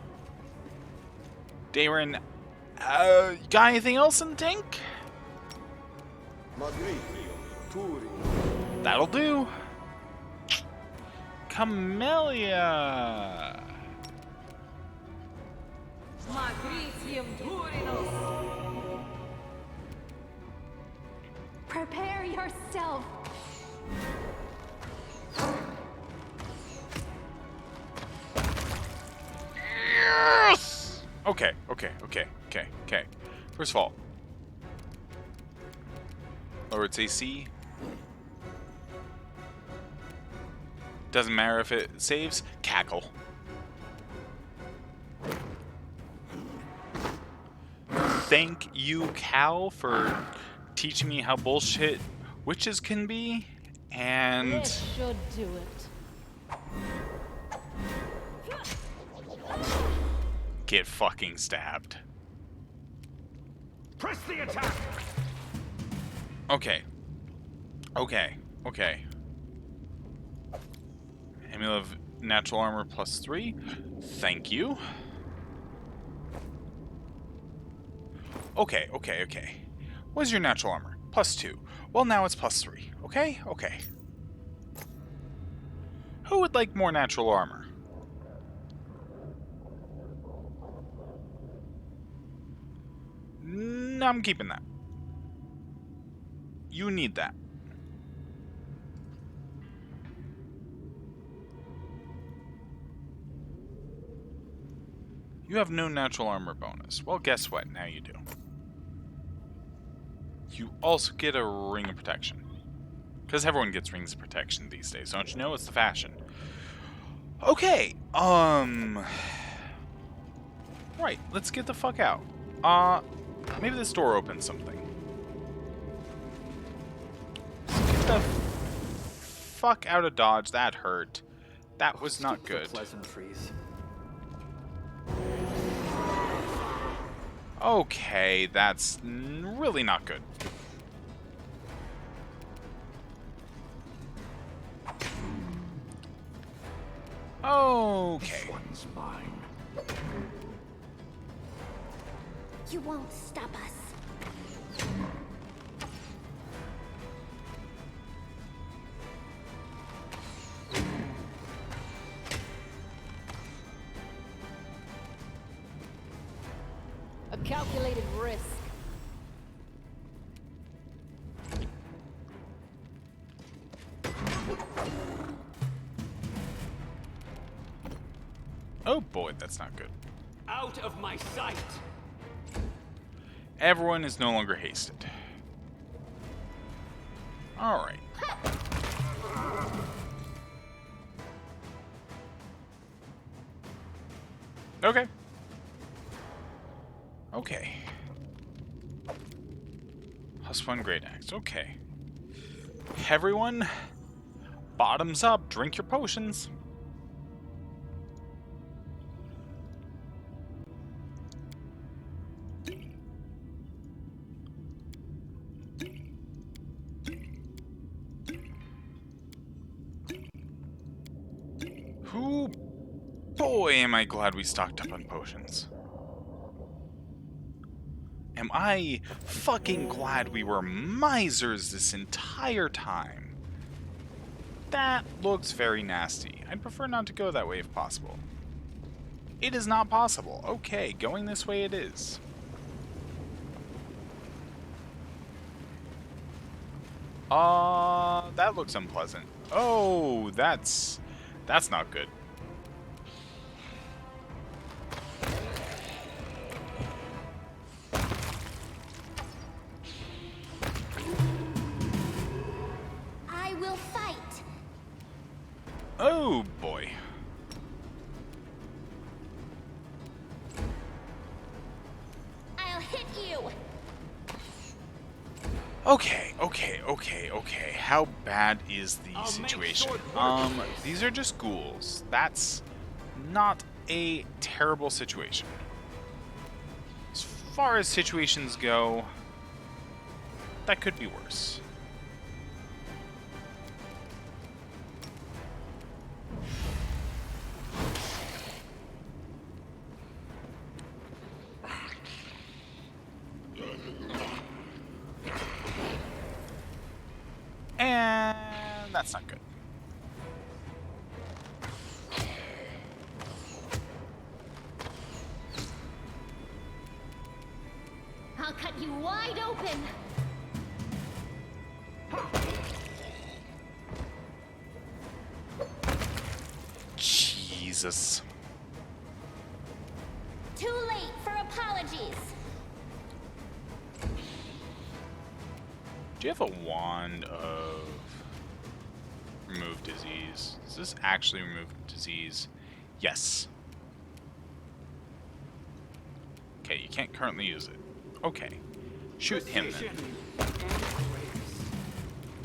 Darren, got anything else in the tank? That'll do. Camellia. Prepare yourself. Yes! Okay. First of all, lower its AC. Doesn't matter if it saves. Cackle. Thank you, Cal, for teaching me how bullshit witches can be. And This should do it. get fucking stabbed. Press the attack! Okay. Amulet of natural armor +3. Thank you. Okay. What's your natural armor? +2. Well, now it's +3. Okay. Who would like more natural armor? No, I'm keeping that. You need that. You have no natural armor bonus. Well, guess what? Now you do. You also get a ring of protection. Because everyone gets rings of protection these days, don't you know? It's the fashion. Okay, right, let's get the fuck out. Maybe this door opens something. Get the fuck out of Dodge. That hurt. That was not good. Pleasantries. Okay, that's really not good. Okay. This one's mine. You won't stop us. A calculated risk. Oh boy, that's not good. Out of my sight. Everyone is no longer hasted. Alright. Okay. Okay. +1 great axe. Okay. Everyone, bottoms up. Drink your potions. Ooh, boy, am I glad we stocked up on potions. Am I fucking glad we were misers this entire time. That looks very nasty. I'd prefer not to go that way if possible. It is not possible. Okay, going this way it is. That looks unpleasant. Oh, that's not good. I will fight. Oh boy. I'll hit you. Okay. How bad is the I'll make situation? short work of this. These are just ghouls. That's not a terrible situation. As far as situations go, that could be worse. That's not good. I'll cut you wide open. Jesus. Too late for apologies. Do you have a wand of remove disease? Does this actually remove disease? Yes. Okay, you can't currently use it. Okay. Shoot him then.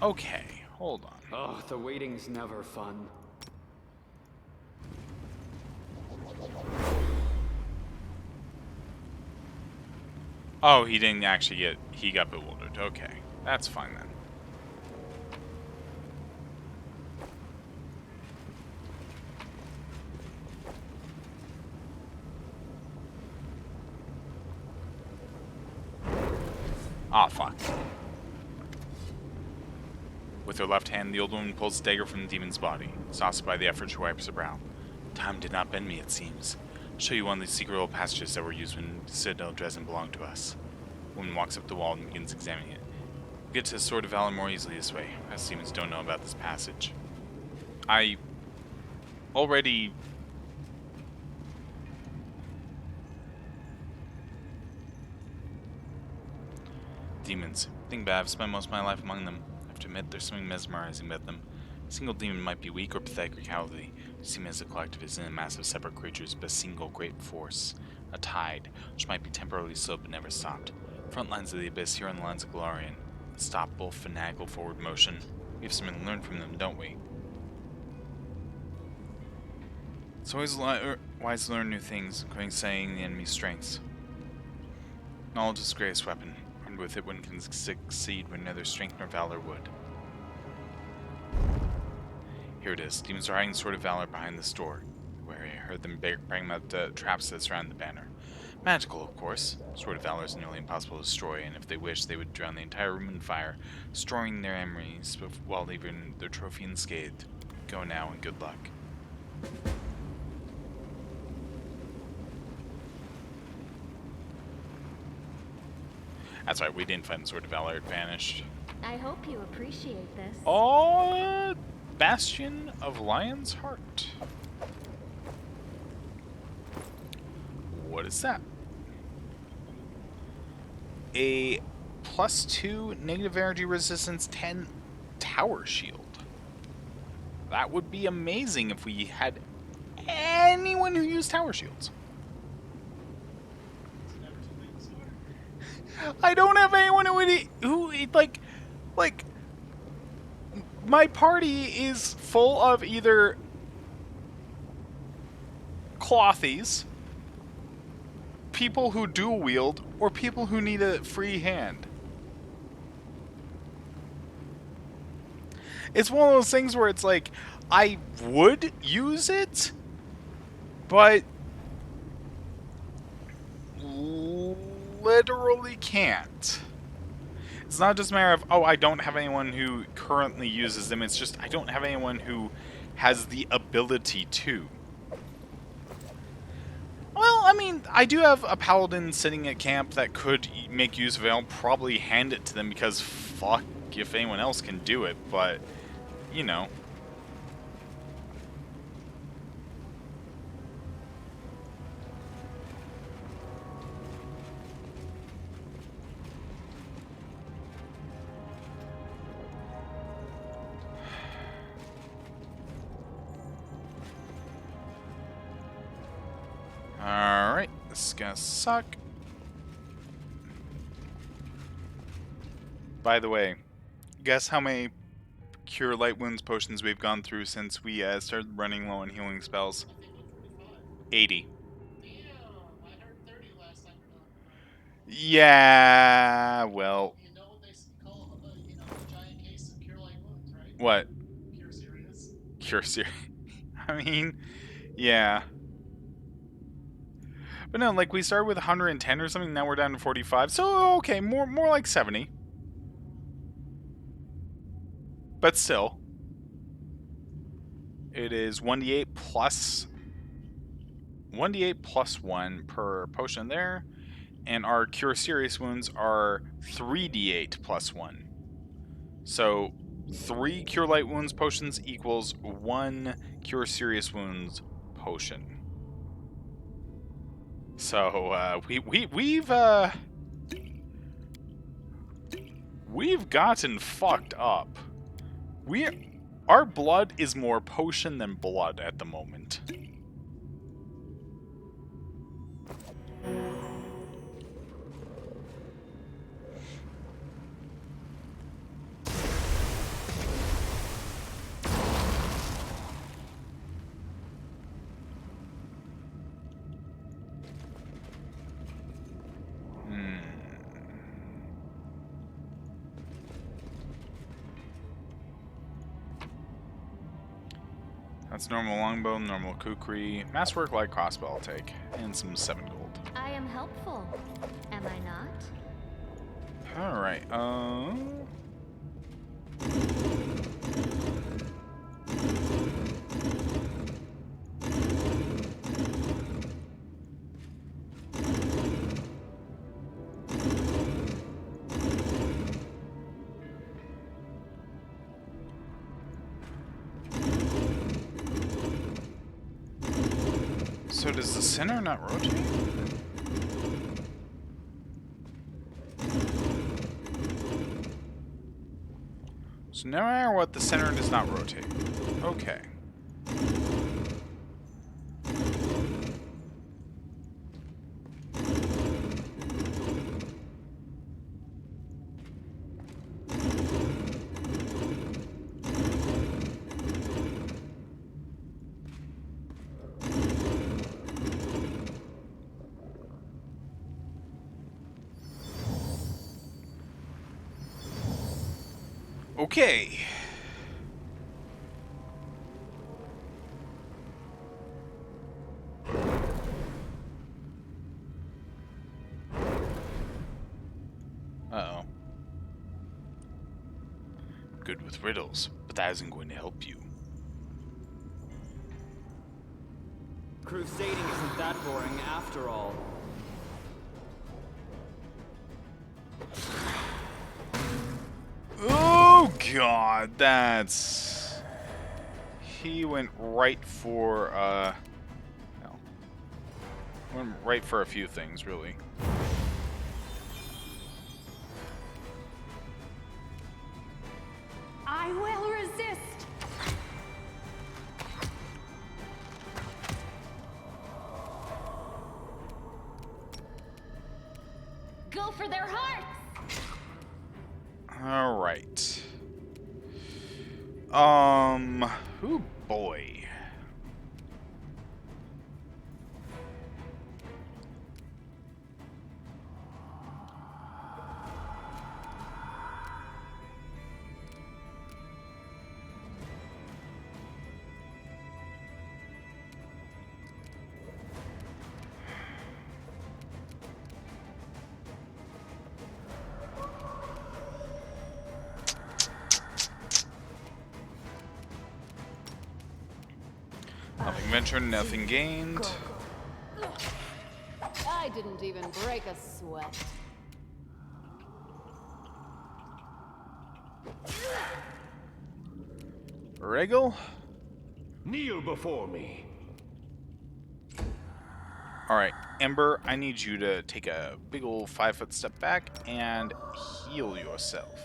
Okay, hold on. Oh, the waiting's never fun. Oh, he didn't actually get... He got bewildered. Okay, that's fine then. Ah, fuck. With her left hand, the old woman pulls a dagger from the demon's body. Exhausted by the effort, she wipes her brow. Time did not bend me, it seems. I'll show you one of the secret old passages that were used when Citadel Drezen belonged to us. The woman walks up the wall and begins examining it. We get to the Sword of Valor more easily this way. Us demons don't know about this passage. I already... Demons. Think bad, I've spent most of my life among them. I have to admit, there's something mesmerizing about them. A single demon might be weak or pathetic or cowardly. You see them as a collective isn't a mass of separate creatures, but a single great force. A tide, which might be temporarily slowed but never stopped. Front lines of the abyss here on the lines of Glorian. Unstoppable, fanatical forward motion. We have something to learn from them, don't we? It's always wise to learn new things, including studying the enemy's strengths. Knowledge is the greatest weapon. Armed with it, one can succeed when neither strength nor valor would. Here it is. Demons are hiding the Sword of Valor behind this door, where I heard them bang out the traps that surround the banner. Magical, of course. Sword of Valor is nearly impossible to destroy, and if they wished, they would drown the entire room in fire, destroying their enemies while leaving their trophy unscathed. Go now, and good luck. That's right, we didn't find the Sword of Valor, it vanished. I hope you appreciate this. Oh, Bastion of Lion's Heart. What is that? A +2 negative energy resistance 10 tower shield. That would be amazing if we had anyone who used tower shields. I don't have anyone who like my party is full of either clothies, people who dual wield, or people who need a free hand. It's one of those things where it's like, I would use it, but literally can't. It's not just a matter of, oh, I don't have anyone who currently uses them. It's just, I don't have anyone who has the ability to. Well, I mean, I do have a paladin sitting at camp that could make use of it. I'll probably hand it to them because fuck if anyone else can do it, but, you know. Alright, this is gonna suck. By the way, guess how many Cure Light Wounds potions we've gone through since we started running low on healing spells? 80. Yeah, well. You know what they call, a giant case of Cure Light Wounds, right? What? Cure Serious. Cure Serious. I mean, yeah. But no, like we started with 110 or something, now we're down to 45. So okay, more like 70. But still. It is 1d8 plus 1d8 plus 1 per potion there, and our Cure Serious Wounds are 3d8 plus 1. So 3 Cure Light Wounds potions equals 1 Cure Serious Wounds potion. So we've gotten fucked up. Our blood is more potion than blood at the moment. That's normal longbow, normal kukri, masterwork light crossbow I'll take, and some 7 gold. I am helpful, am I not? Alright, so does the center not rotate? So no matter what, the center does not rotate. Okay. Okay. Uh-oh. Good with riddles, but that isn't going to help you. Crusading isn't that boring after all. Oh god, that's... He went right for, no. Went right for a few things, really. I will resist. Go for their hearts. Alright. Oh boy. Nothing ventured, nothing gained. I didn't even break a sweat. Regal? Kneel before me. Alright, Ember, I need you to take a big ol' 5-foot step back and heal yourself.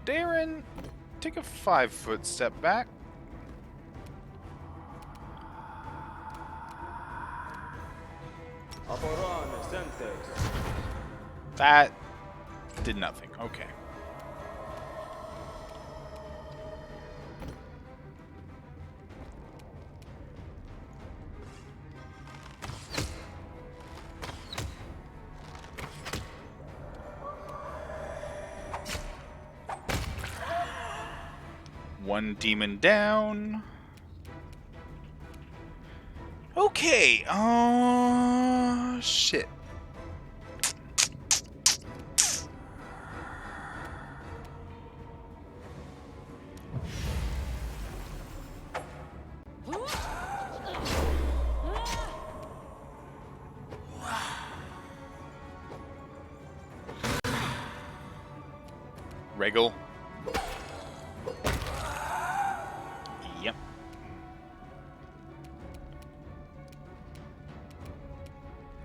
Darren, take a 5-foot step back. That did nothing. Okay. One demon down. Okay, shit. Regal. Yep.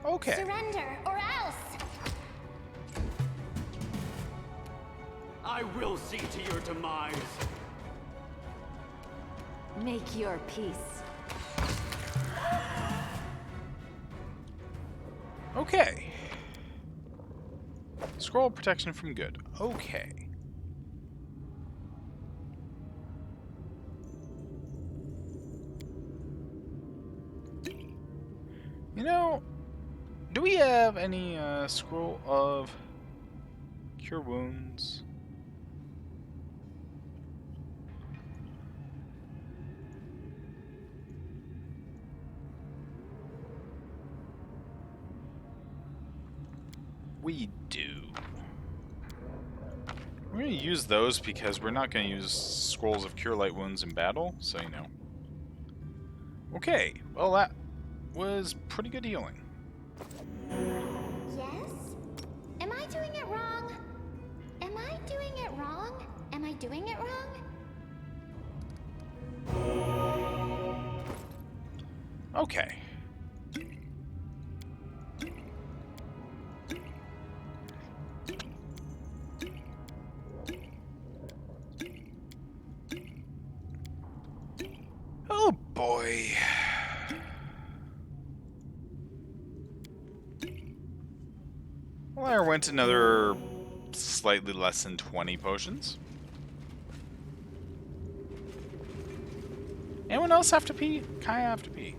Okay. Surrender or else. I will see to your demise. Make your peace. Okay. Scroll protection from good. Okay. You know, do we have any scroll of cure wounds? We do. We're going to use those because we're not going to use scrolls of cure light wounds in battle, so you know. Okay, well that was pretty good healing. Yes? Am I doing it wrong? Am I doing it wrong? Am I doing it wrong? Okay. Oh boy. Well, I went another slightly less than 20 potions. Anyone else have to pee? Kai have to pee.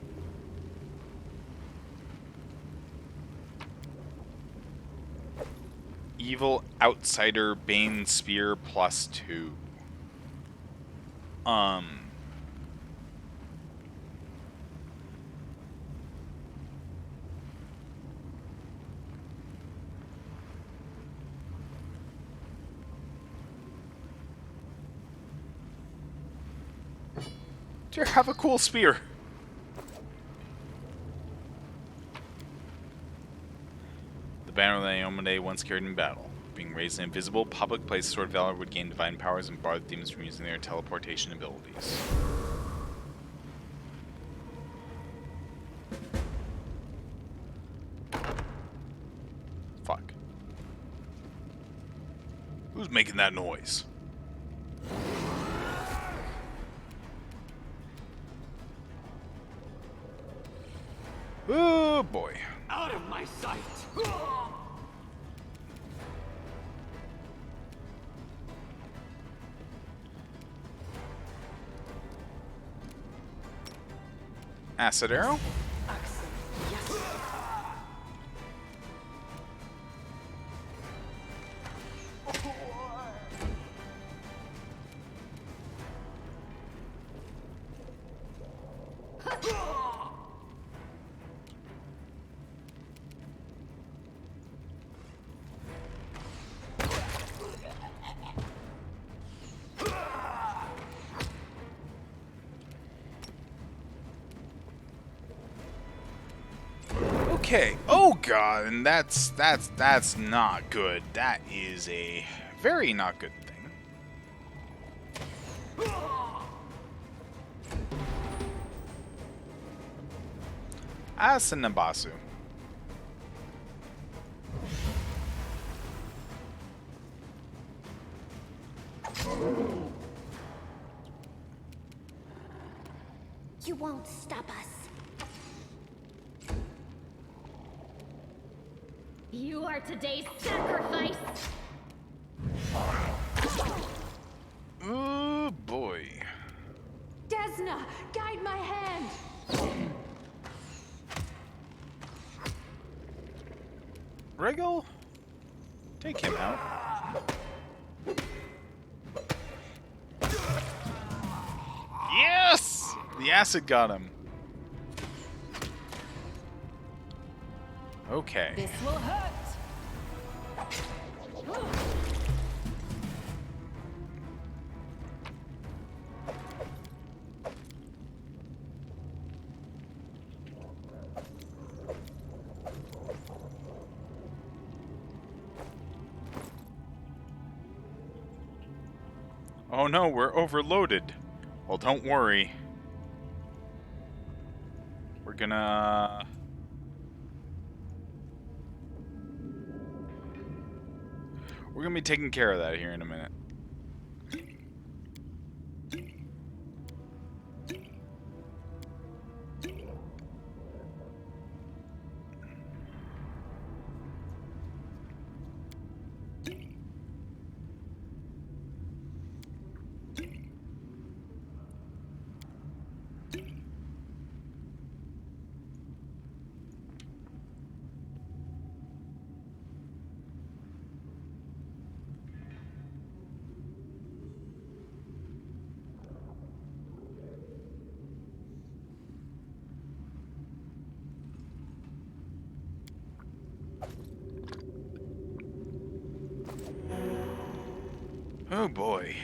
Evil Outsider Bane Spear +2. Do you have a cool spear? The banner of the Iomade once carried in battle. Being raised in an invisible, public place, Sword Valor would gain divine powers and bar the demons from using their teleportation abilities. Fuck. Who's making that noise? Oh boy. Out of my sight! Acid arrow? Okay. Oh god, and that's not good. That is a very not good thing. Asanabasu. You won't stop us. You are today's sacrifice! Oh boy. Desna, guide my hand. Regal? Take him out. Yes! The acid got him. Okay. This will hurt. Oh no, we're overloaded. Well, don't worry. We're gonna... We're gonna be taking care of that here in a minute. Oh boy.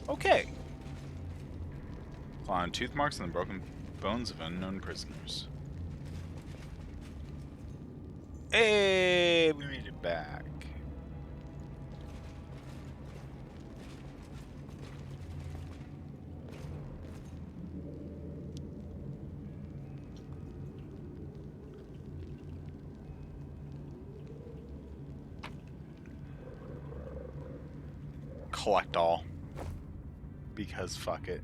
Okay. Claw and tooth marks on the broken bones of unknown prisoners. Hey, we made it back. Collect all. Because fuck it.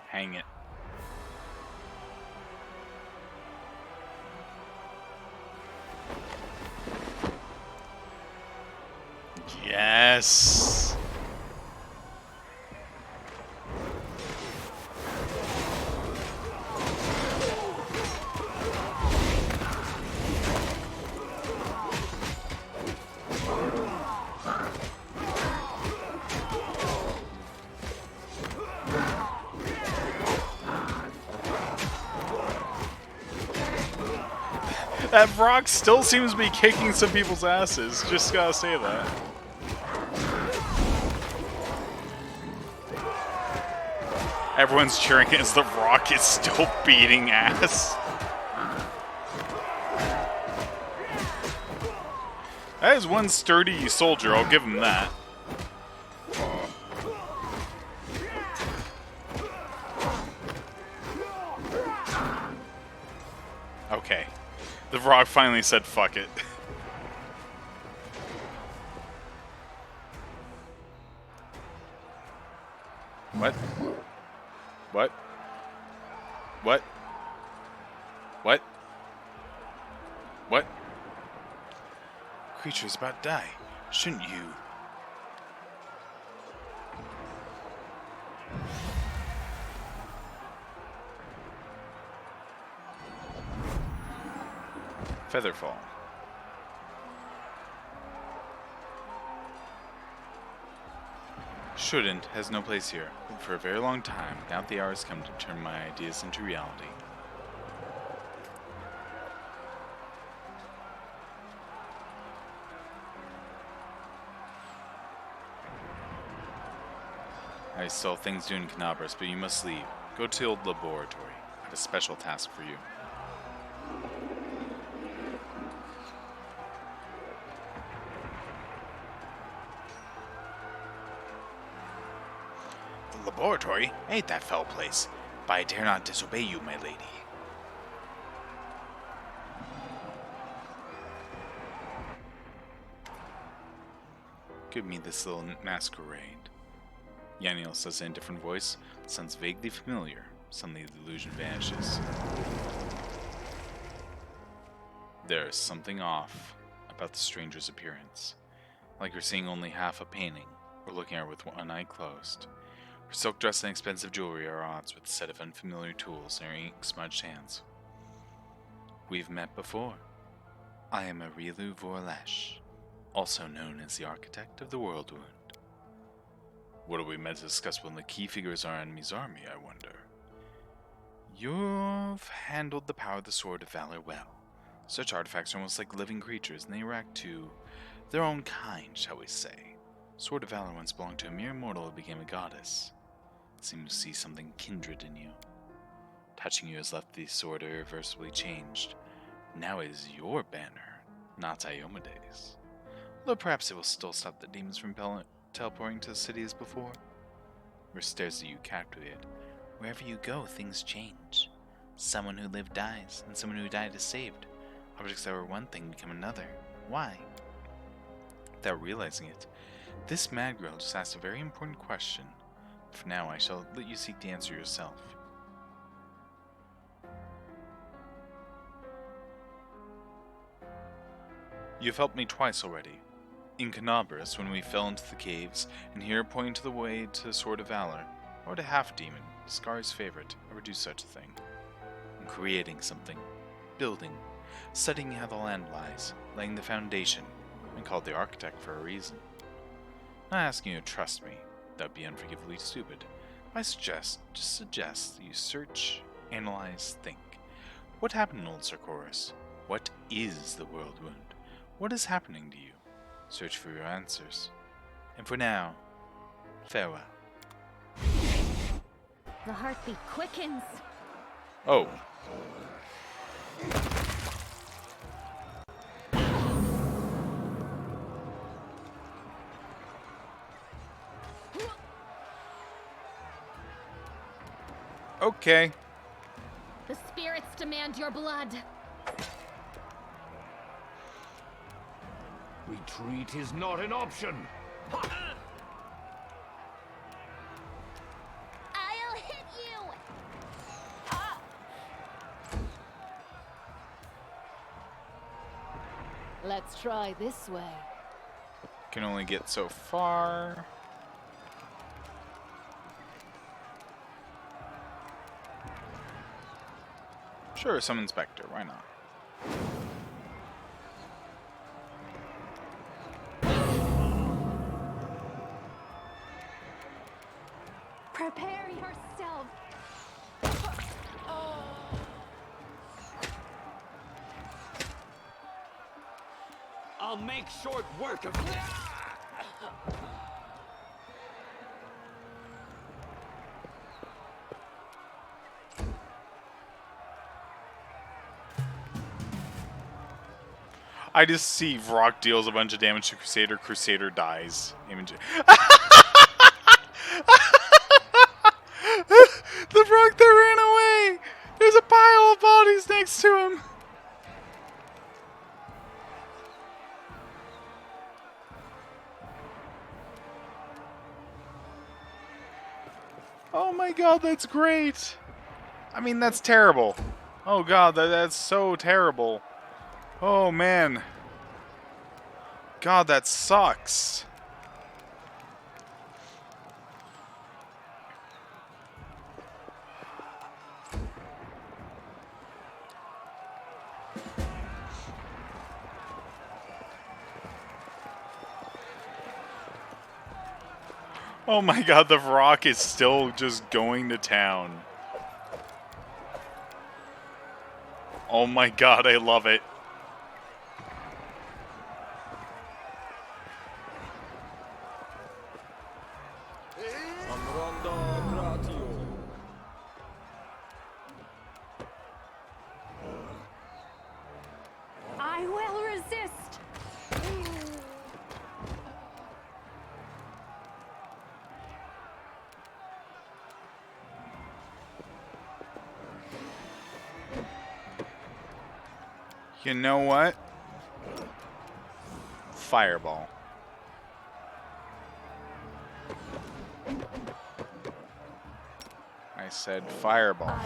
Hang it. Yes. That rock still seems to be kicking some people's asses. Just gotta say that. Everyone's cheering as the rock is still beating ass. That is one sturdy soldier, I'll give him that. Okay. The rock finally said fuck it. What? What? What? What? What? Creature's about to die. Shouldn't you? Featherfall. Shouldn't has no place here. But for a very long time, now the hour has come to turn my ideas into reality. I still have things to do in Canabras, but you must leave. Go to the old laboratory. I have a special task for you. The laboratory? I hate that fell place, but I dare not disobey you, my lady. Give me this little masquerade. Yaniel says in a different voice. It sounds vaguely familiar. Suddenly the illusion vanishes. There is something off about the stranger's appearance. Like you're seeing only half a painting, or looking at her with one eye closed. Her silk dress and expensive jewelry are at odds with a set of unfamiliar tools in her ink-smudged hands. We've met before. I am Arilu Vorlesh, also known as the architect of the World Wound. What are we meant to discuss when the key figures are our enemy's army, I wonder? You've handled the power of the Sword of Valor well. Such artifacts are almost like living creatures, and they react to their own kind, shall we say. Sword of Valor once belonged to a mere mortal who became a goddess. It seemed to see something kindred in you. Touching you has left the sword irreversibly changed. Now it is your banner, not Iomede's. Though perhaps it will still stop the demons from teleporting to the city as before. Or stares at you captivated. Wherever you go, things change. Someone who lived dies, and someone who died is saved. Objects that were one thing become another. Why? Without realizing it, this mad girl just asked a very important question. For now, I shall let you seek the answer yourself. You've helped me twice already. In Canabras, when we fell into the caves, and here pointing to the way to the Sword of Valor, or to Half-Demon, Scar's favorite, I would do such a thing. In creating something, building, studying how the land lies, laying the foundation, and called the architect for a reason. Not asking you to trust me, that would be unforgivably stupid. I just suggest that you search, analyze, think. What happened in Old Sarkoris? What is the World Wound? What is happening to you? Search for your answers. And for now, farewell. The heartbeat quickens. Oh. Okay. The spirits demand your blood. Retreat is not an option. I'll hit you! Let's try this way. Can only get so far. Sure, summon Spectre, why not? Prepare yourself. I'll make short work of this. I just see Vrock deals a bunch of damage to Crusader, Crusader dies. The Vrock that ran away! There's a pile of bodies next to him! Oh my god, that's great! I mean, that's terrible. Oh god, that's so terrible. Oh man. God, that sucks. Oh my god, the Vrock is still just going to town. Oh my god, I love it. I will resist. You know what? Fireball. I said fireball.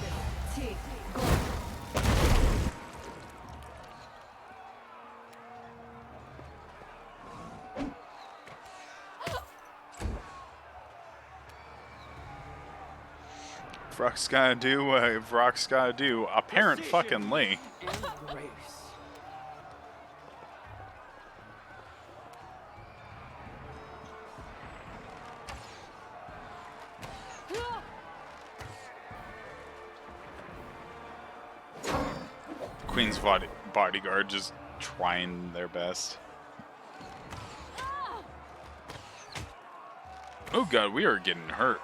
Vrock's gotta do what Vrock's gotta do. Apparent fucking Lee. And grace. Queen's bodyguard just trying their best. Oh god, we are getting hurt.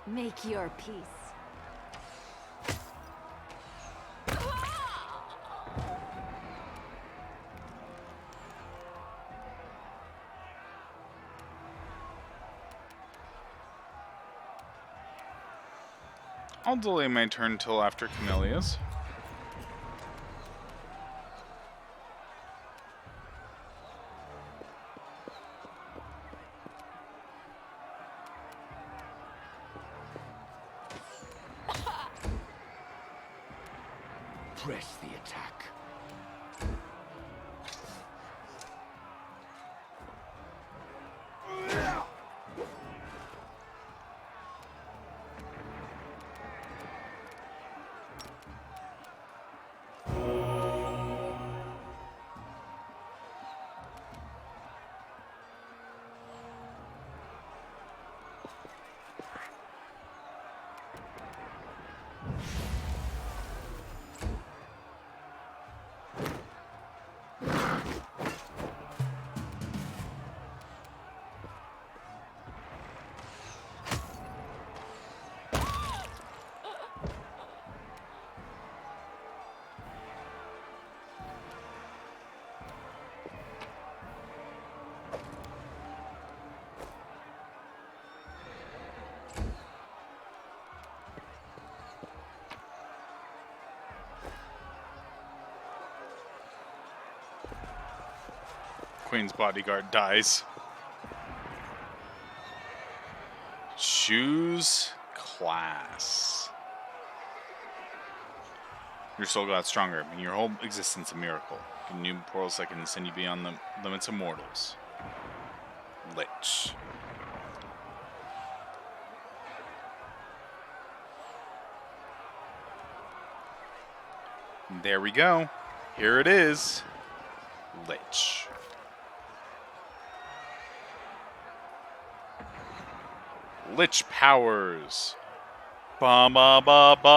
Make your peace. I'll delay my turn till after Camellia's. Press the attack. Queen's bodyguard dies. Choose class. Your soul got stronger, making your whole existence a miracle. Get new portals that can send you beyond the limits of mortals. Lich. There we go. Here it is. Lich. Lich powers. Ba ba ba ba.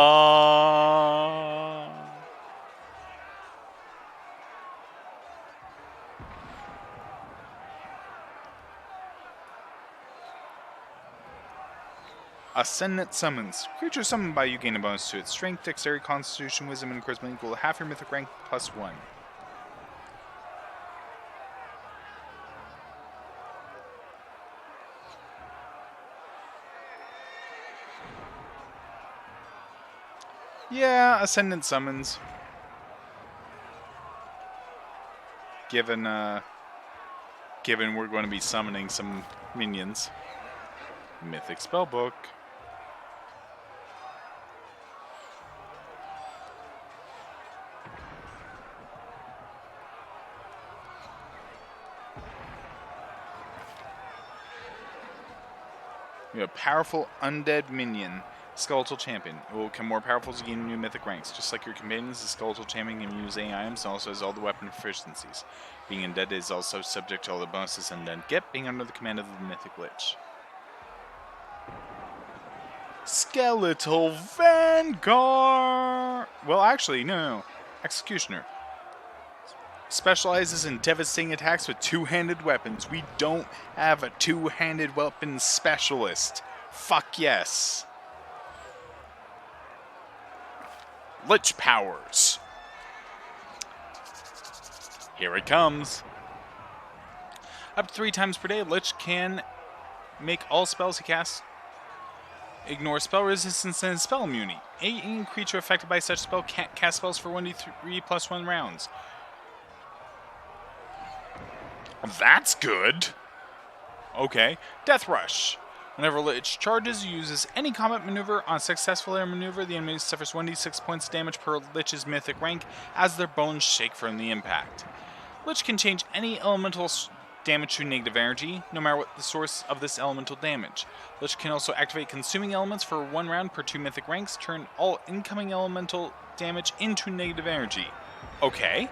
Ascendant summons. Creature summoned by you gain a bonus to its strength, dexterity, constitution, wisdom, and charisma equal to half your mythic rank plus 1. Yeah, Ascendant summons. Given we're going to be summoning some minions. Mythic Spellbook. We have a powerful undead minion. Skeletal Champion. It will become more powerful as you gain new mythic ranks. Just like your companions, the Skeletal Champion can use AI items and also has all the weapon proficiencies. Being undead is also subject to all the bonuses undead get, being under the command of the Mythic Lich. Skeletal Vanguard! Well, actually, no. Executioner. Specializes in devastating attacks with two-handed weapons. We don't have a two-handed weapon specialist. Fuck yes. Lich powers. Here it comes. Up to 3 times per day, Lich can make all spells he casts ignore spell resistance and spell immunity. Any creature affected by such spell can't cast spells for 1d3 plus 1 rounds. That's good. Okay. Death Rush. Whenever Lich charges, uses any combat maneuver. On successful air maneuver, the enemy suffers 1d6 points of damage per Lich's mythic rank as their bones shake from the impact. Lich can change any elemental damage to negative energy, no matter what the source of this elemental damage. Lich can also activate consuming elements for 1 round per 2 mythic ranks, turn all incoming elemental damage into negative energy. Okay.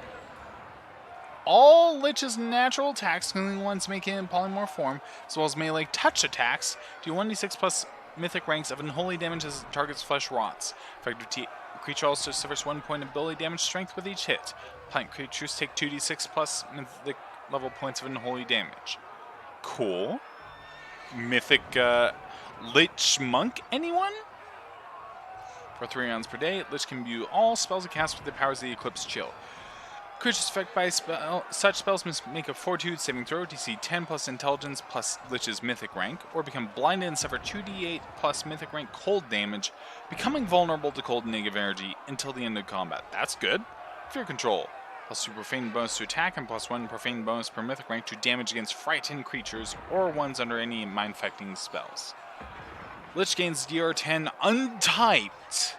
All Lich's natural attacks, including ones making in polymorph form, as well as melee touch attacks, do 1d6 plus mythic ranks of unholy damage as the target's flesh rots. Effective creature also suffers 1 point of ability damage strength with each hit. Plant creatures take 2d6 plus mythic level points of unholy damage. Cool. Mythic Lich Monk, anyone? For 3 rounds per day, Lich can view all spells it casts with the powers of the Eclipse Chill. Creatures affected by such spells must make a Fortitude saving throw, DC 10 plus Intelligence plus Lich's mythic rank, or become blinded and suffer 2d8 plus mythic rank cold damage, becoming vulnerable to cold and negative energy until the end of combat. That's good. Fear Control. Plus 2 profane bonus to attack and plus 1 profane bonus per mythic rank to damage against frightened creatures or ones under any mind-affecting spells. Lich gains DR10 untyped.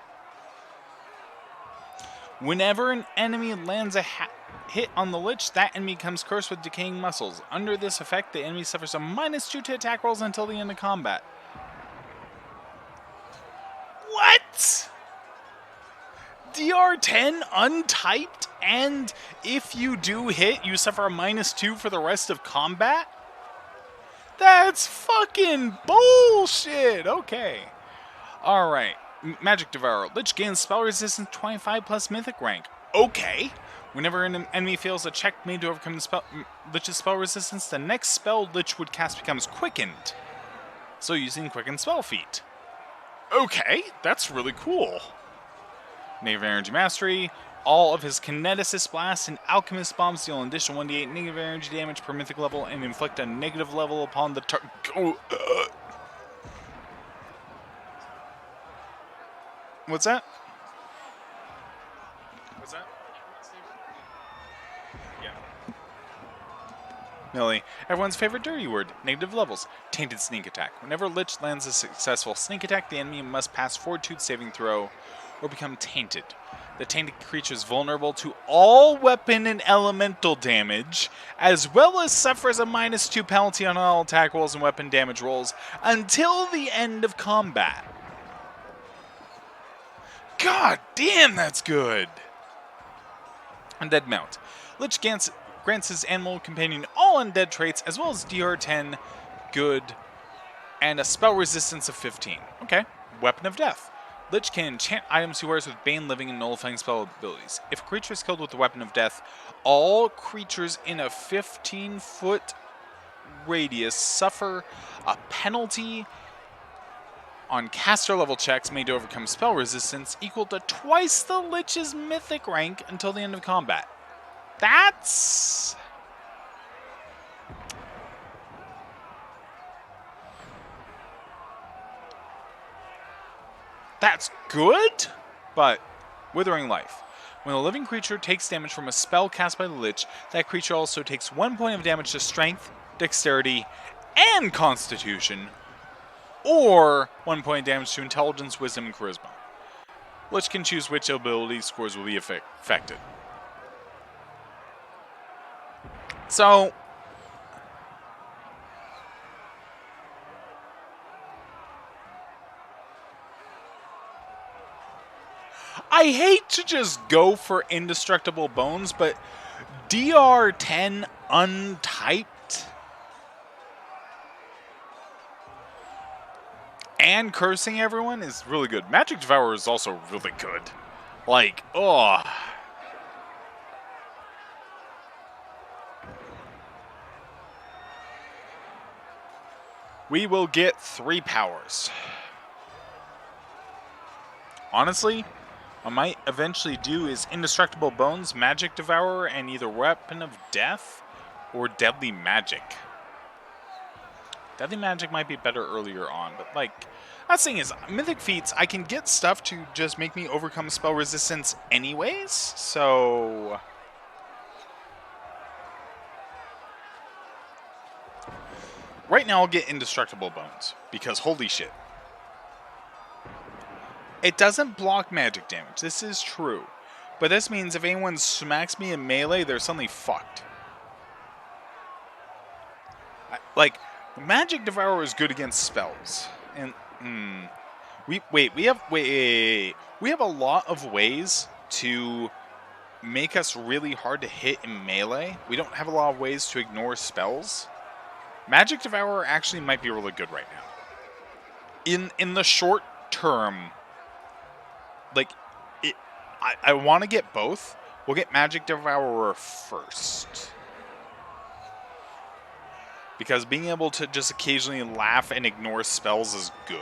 Whenever an enemy lands a hit on the Lich, that enemy becomes cursed with decaying muscles. Under this effect, the enemy suffers a -2 to attack rolls until the end of combat. What? DR10 untyped, and if you do hit, you suffer a -2 for the rest of combat? That's fucking bullshit! Okay. Alright. Magic Devourer. Lich gains spell resistance 25 plus mythic rank. Okay. Whenever an enemy fails a check made to overcome the Lich's spell resistance, the next spell Lich would cast becomes quickened. So using Quicken Spell Feat. Okay, that's really cool. Negative Energy Mastery. All of his Kineticist Blasts and Alchemist Bombs deal an additional 1d8 negative energy damage per mythic level and inflict a negative level upon the target. What's that? What's that? Yeah. Millie, everyone's favorite dirty word, negative levels. Tainted Sneak Attack. Whenever Lich lands a successful sneak attack, the enemy must pass Fortitude saving throw or become tainted. The tainted creature is vulnerable to all weapon and elemental damage, as well as suffers a -2 penalty on all attack rolls and weapon damage rolls until the end of combat. God damn, that's good! Undead Mount. Lich grants his animal companion all undead traits, as well as DR10, good, and a spell resistance of 15. Okay. Weapon of Death. Lich can enchant items he wears with Bane Living and nullifying spell abilities. If a creature is killed with the Weapon of Death, all creatures in a 15-foot radius suffer a penalty on caster level checks made to overcome spell resistance equal to twice the Lich's mythic rank until the end of combat. That's good, but Withering Life. When a living creature takes damage from a spell cast by the Lich, that creature also takes 1 point of damage to Strength, Dexterity, and Constitution, or 1 point of damage to Intelligence, Wisdom, and Charisma. Lich can choose which ability scores will be affected. So, I hate to just go for Indestructible Bones, but DR10 untyped and cursing everyone is really good. Magic Devourer is also really good. Like, oh. We will get 3 powers. Honestly, I might eventually do is Indestructible Bones, Magic Devourer, and either Weapon of Death or Deadly Magic. Deadly Magic might be better earlier on, but like, that's the thing is, Mythic Feats, I can get stuff to just make me overcome spell resistance anyways, so... Right now I'll get Indestructible Bones, because holy shit. It doesn't block magic damage, this is true. But this means if anyone smacks me in melee, they're suddenly fucked. Like, Magic Devourer is good against spells. And, we have a lot of ways to make us really hard to hit in melee. We don't have a lot of ways to ignore spells. Magic Devourer actually might be really good right now. In the short term, like, I want to get both. We'll get Magic Devourer first. Because being able to just occasionally laugh and ignore spells is good.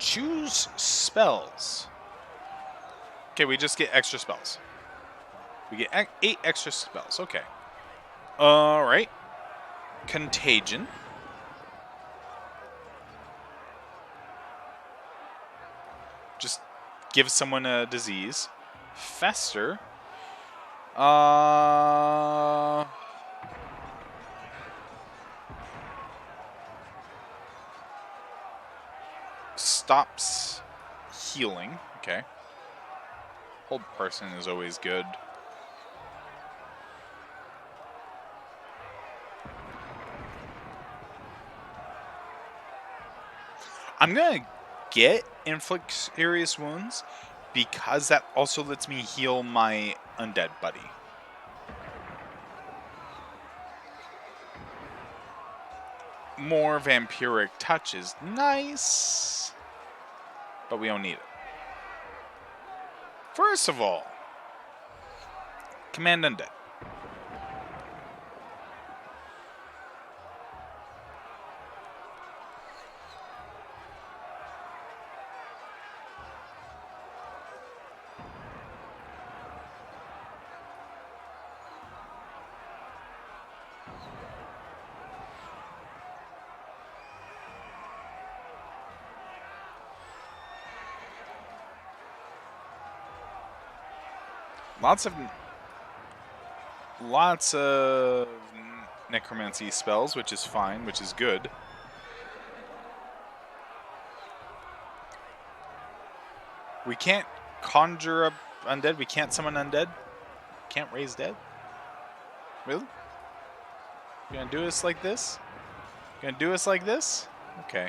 Choose spells. Okay, we just get extra spells. We get 8 extra spells. Okay. Alright. Contagion. Just give someone a disease. Fester. Stops healing. Okay. Hold person is always good. I'm gonna get inflict serious wounds because that also lets me heal my undead buddy. More vampiric touch is nice, but we don't need it. First of all, command undead. Lots of necromancy spells, which is fine, which is good. We can't conjure up undead. We can't summon undead. Can't raise dead. Really? You gonna do us like this? You gonna do us like this? Okay.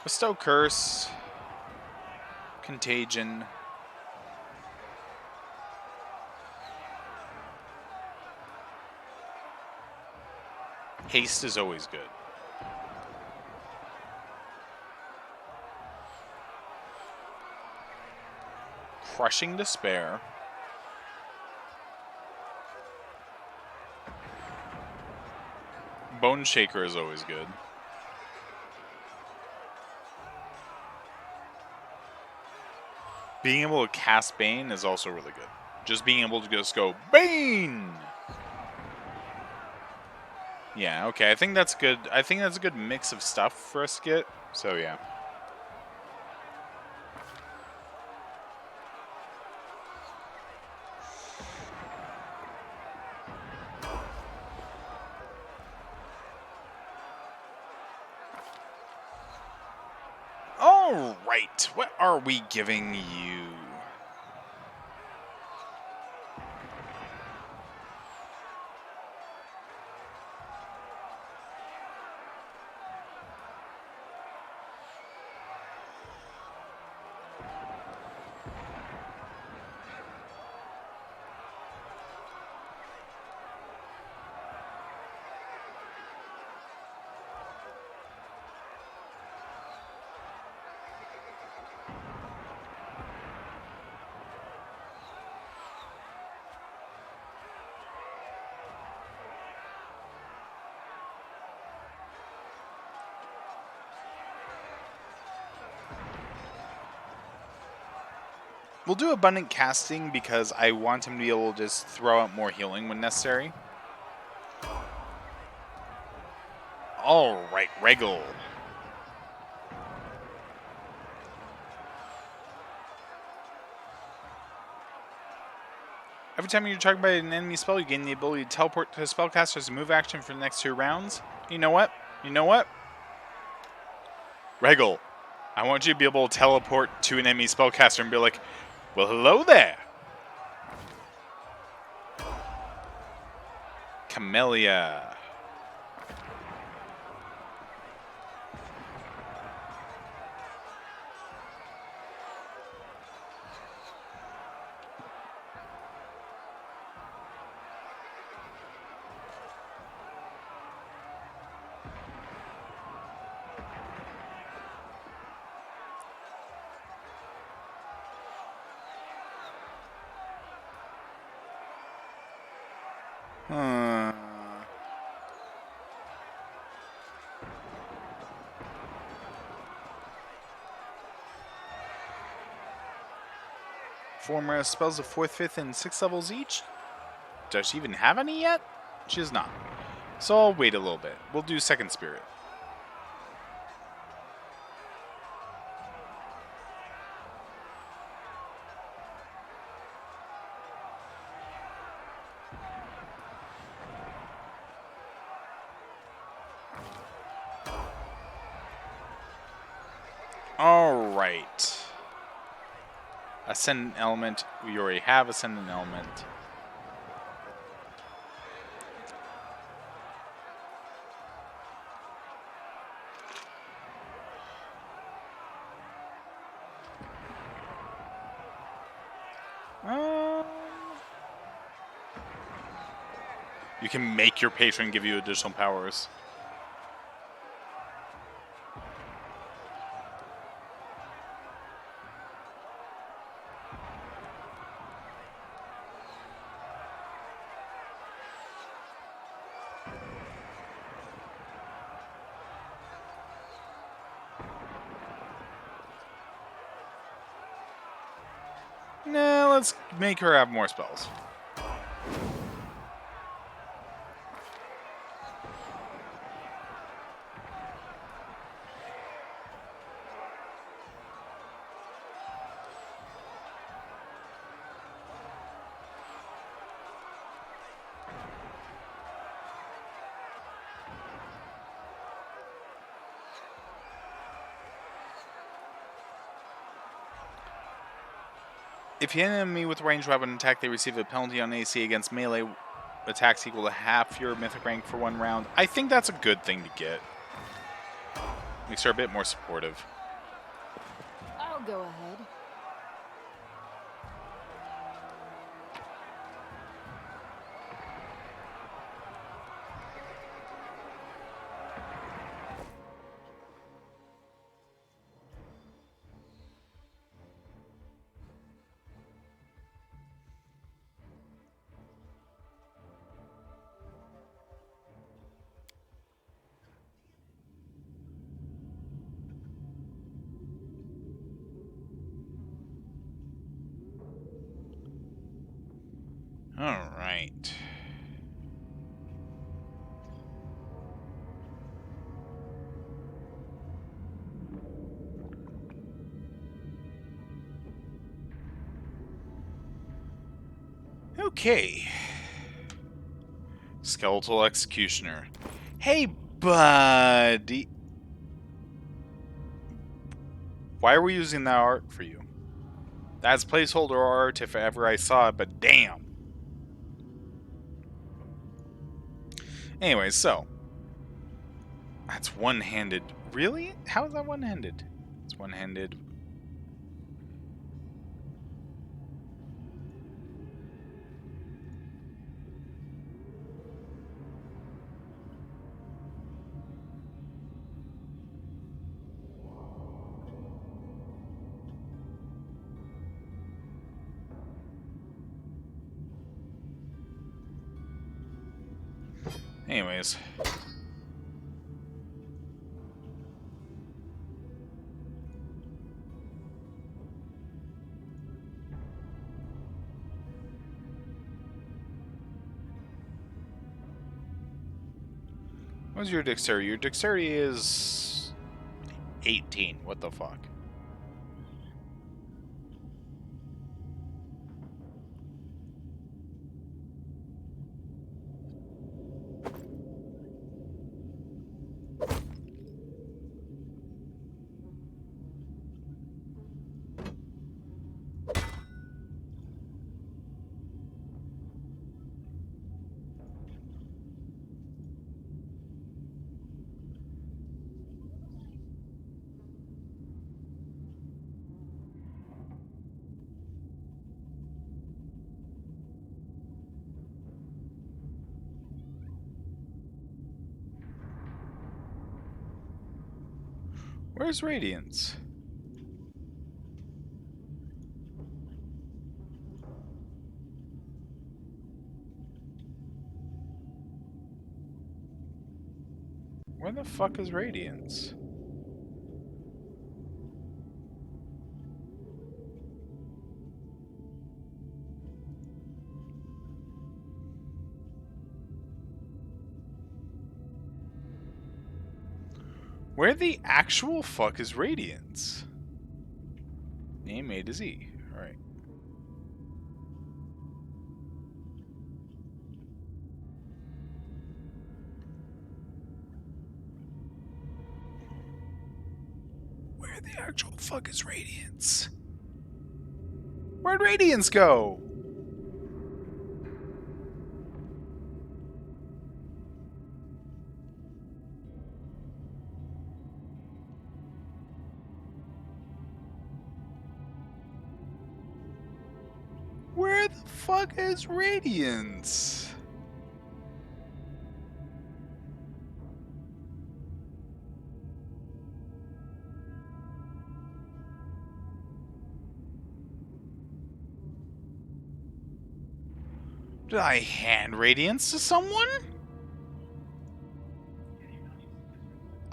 Bestow Curse. Contagion. Haste is always good. Crushing Despair. Bone Shaker is always good. Being able to cast Bane is also really good. Just being able to just go, Bane! Yeah, okay, I think that's good. I think that's a good mix of stuff for us to get. So, yeah. All right, what are we giving you? We'll do abundant casting because I want him to be able to just throw out more healing when necessary. Alright, Regal. Every time you're targeted by an enemy spell, you gain the ability to teleport to a spellcaster as a move action for the next 2 rounds. You know what? You know what? Regal, I want you to be able to teleport to an enemy spellcaster and be like, well, hello there. Camellia. Hmm. Former spells of 4th, 5th, and 6th levels each? Does she even have any yet? She does not. So I'll wait a little bit. We'll do Second Spirit. Alright. Ascendant Element. We already have Ascendant Element. You can make your patron give you additional powers. Nah, let's make her have more spells. If you hit an enemy with a ranged weapon attack, they receive a penalty on AC against melee attacks equal to half your mythic rank for 1 round. I think that's a good thing to get. Makes her a bit more supportive. I'll go ahead. All right. Okay. Skeletal Executioner. Hey, buddy. Why are we using that art for you? That's placeholder art if ever I saw it, but damn. Anyway, so. That's one-handed. Really? How is that one-handed? It's one-handed. Anyways. What's your dexterity? Your dexterity is 18. What the fuck? Where's Radiance? Where the fuck is Radiance? Where the actual fuck is Radiance? Name A to Z. Alright. Where the actual fuck is Radiance? Where'd Radiance go? Where the fuck is Radiance? Did I hand Radiance to someone?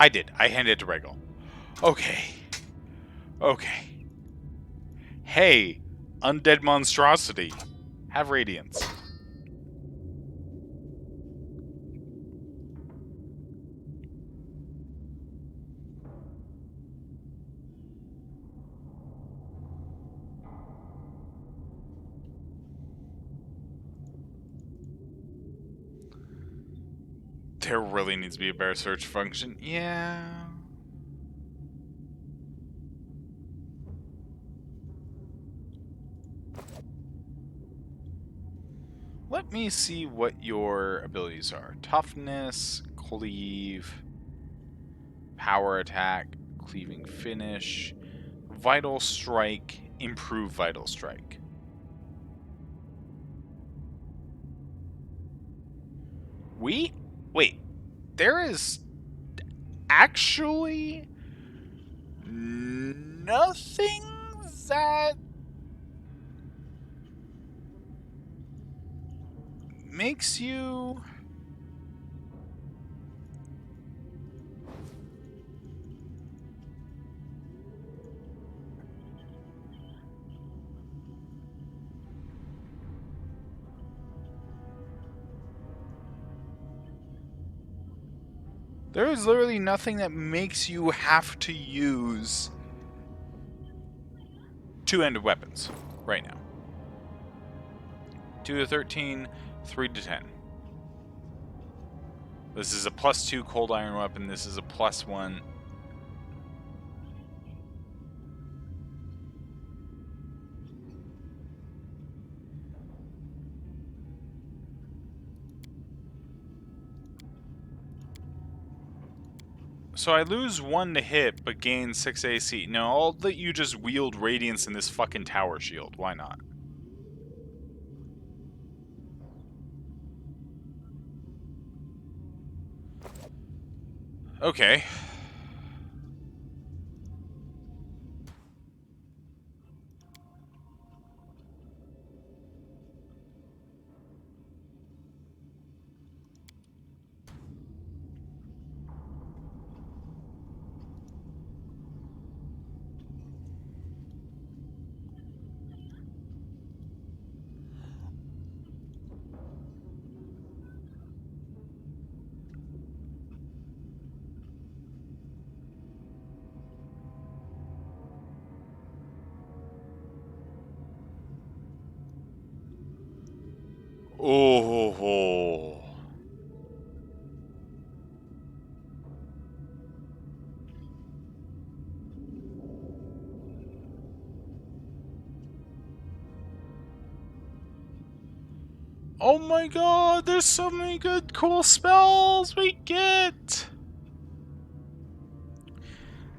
I did. I handed it to Regal. Okay. Okay. Hey, undead monstrosity. Have Radiance. There really needs to be a better search function. Yeah. Let me see what your abilities are. Toughness, cleave, power attack, cleaving finish, vital strike, improve vital strike. Wait, there is actually nothing that makes you there is literally nothing that makes you have to use two-handed weapons right now. 2 to 13, 3 to 10. This is a +2 cold iron weapon. This is a +1. So I lose 1 to hit, but gain 6 AC. No, I'll let you just wield Radiance in this fucking tower shield. Why not? Okay. Oh. Oh my god, there's so many good cool spells we get!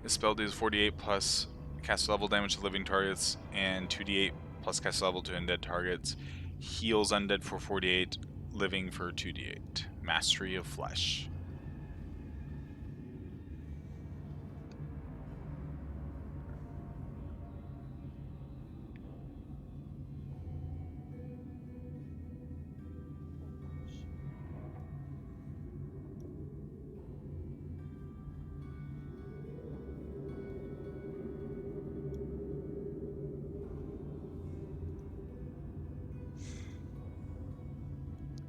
This spell deals 48 plus cast level damage to living targets and 2d8 plus cast level to undead targets. Heals undead for 48, living for 2d8. Mastery of Flesh.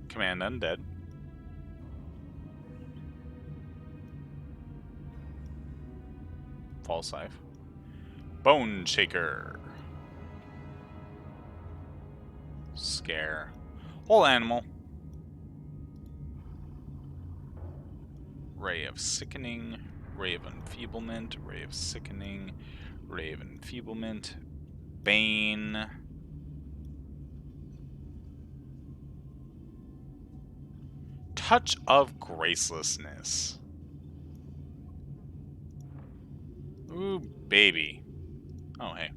Command undead. False Life. Bone Shaker. Scare. Whole animal. Ray of Sickening. Ray of Enfeeblement. Ray of Sickening. Ray of Enfeeblement. Bane. Touch of Gracelessness. Ooh, baby. Oh, hey.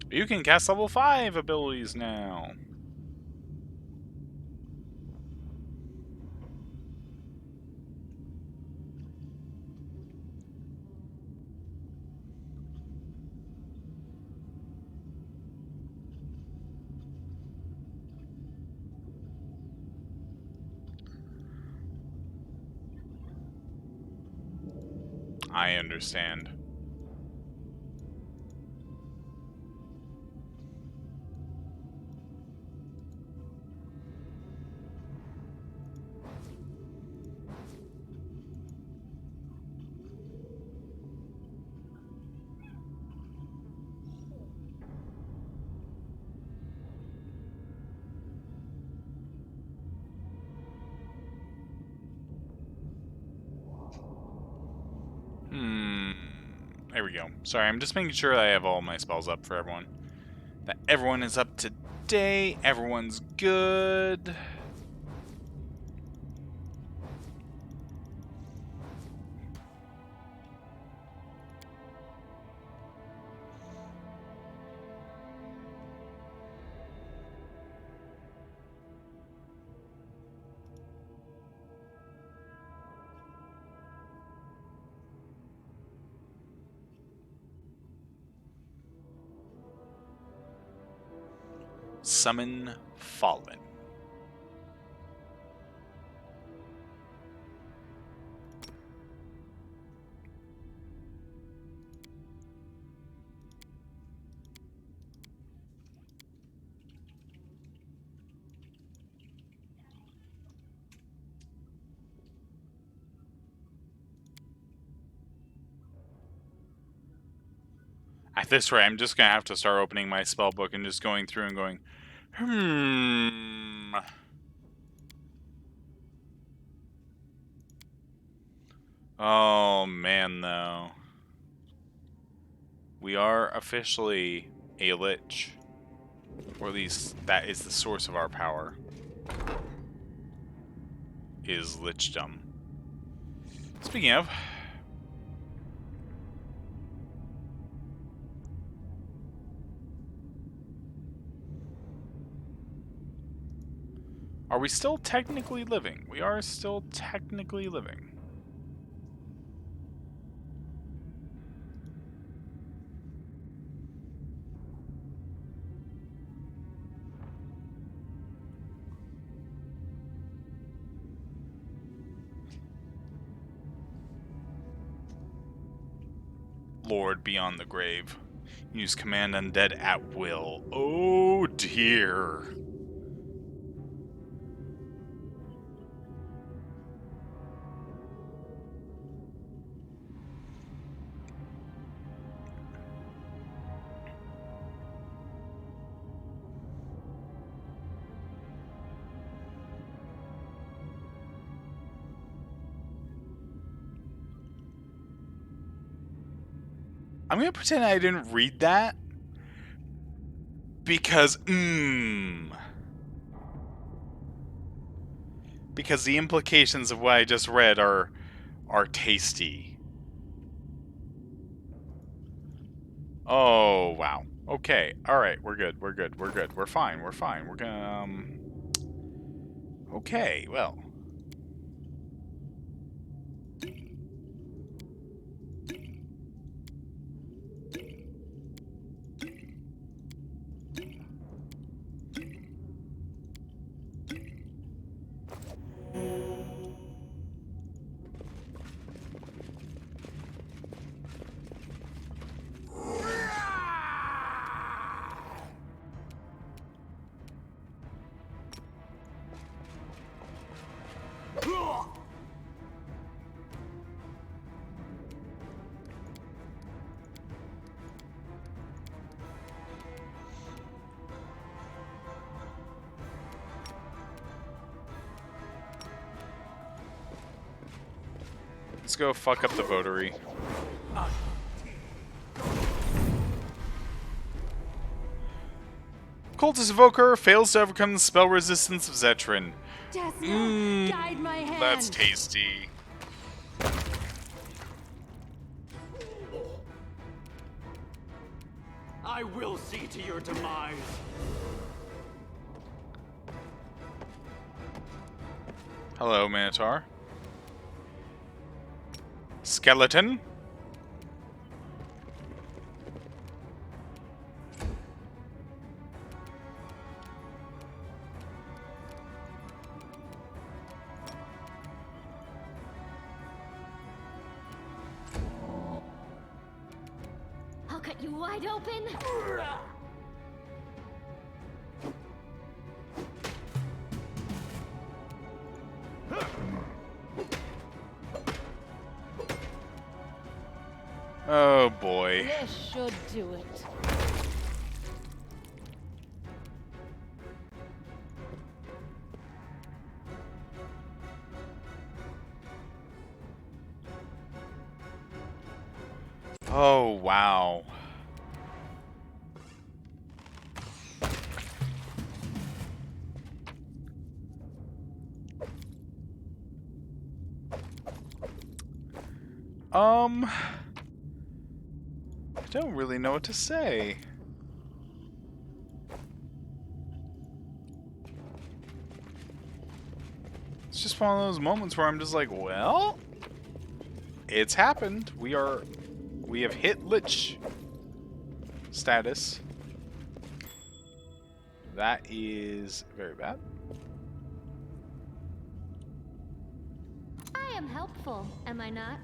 You can cast level 5 abilities now. I understand. There we go. Sorry, I'm just making sure I have all my spells up for everyone. That everyone is up to date, everyone's good. Summon Fallen. At this rate, I'm just gonna have to start opening my spell book and just going through and going, Oh man, though. We are officially a lich. Or at least that is the source of our power. Is lichdom. Speaking of, are we still technically living? We are still technically living. Lord beyond the grave. Use command undead at will. Oh dear. I'm gonna pretend I didn't read that because because the implications of what I just read are tasty. Oh wow. Okay. All right. We're good. We're good. We're good. We're fine. We're fine. We're gonna. Okay. Well. Let's go fuck up the votary. Cultist Evoker fails to overcome the spell resistance of Zetrin. Desna, guide my hand. That's tasty. I will see to your demise. Hello, Minotaur. Skeleton. I'll cut you wide open. Oh boy. This should do it. Oh wow. I don't really know what to say. It's just one of those moments where I'm just like, well, it's happened. We have hit Lich status. That is very bad. I am helpful, am I not?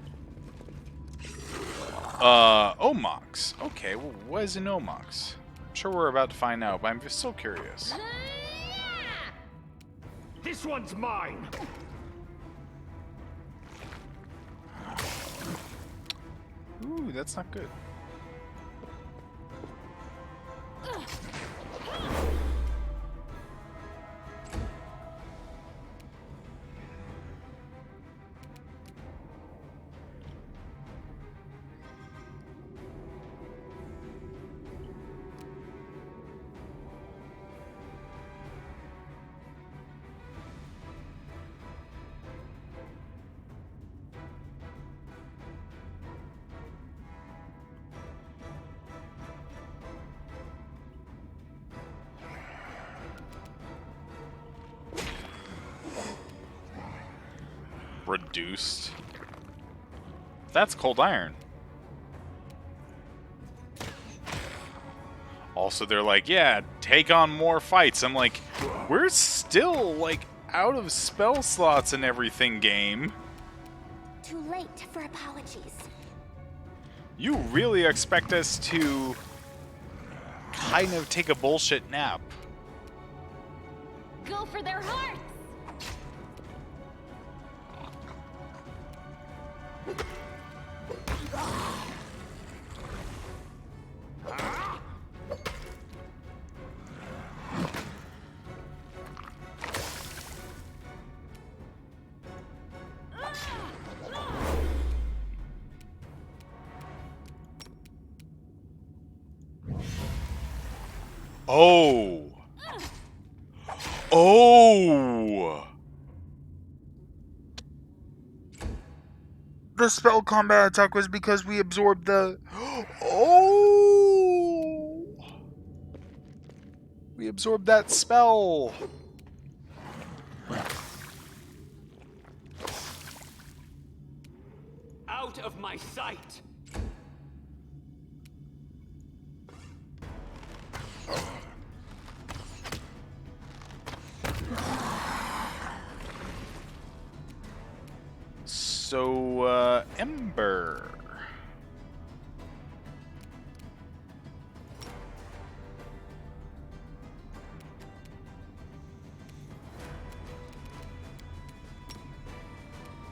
Omox. Okay, well, what is an Omox? I'm sure we're about to find out, but I'm just so curious. This one's mine. Ooh, that's not good. Reduced. That's cold iron. Also, they're like, yeah, take on more fights. I'm like, we're still, like, out of spell slots and everything, game. Too late for apologies. You really expect us to kind of take a bullshit nap. Go for their hearts! Oh! Oh! The spell combat attack was because we absorbed the... Oh! We absorbed that spell! Out of my sight! So, Ember.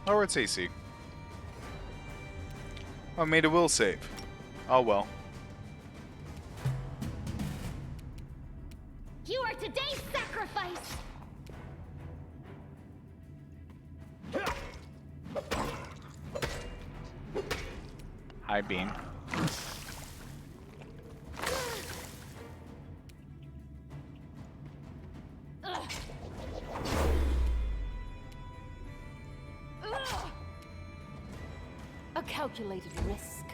Lower its AC. Oh, I made a will save. Oh well. You are today's sacrifice! High beam. A calculated risk.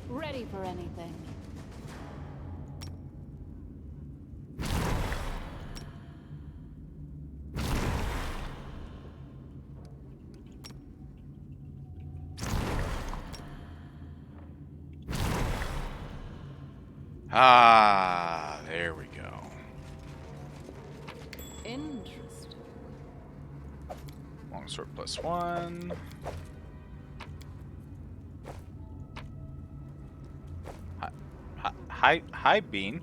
Ready for anything. Ah, there we go. Interesting. Longsword +1. High beam.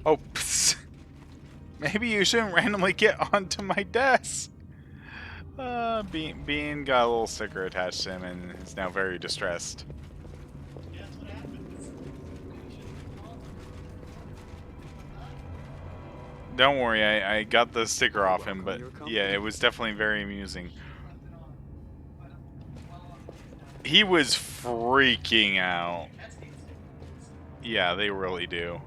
Oh, psst. Maybe you shouldn't randomly get onto my desk. Bean got a little sticker attached to him and is now very distressed. Don't worry, I got the sticker off him, but yeah, it was definitely very amusing. He was freaking out. Yeah, they really do.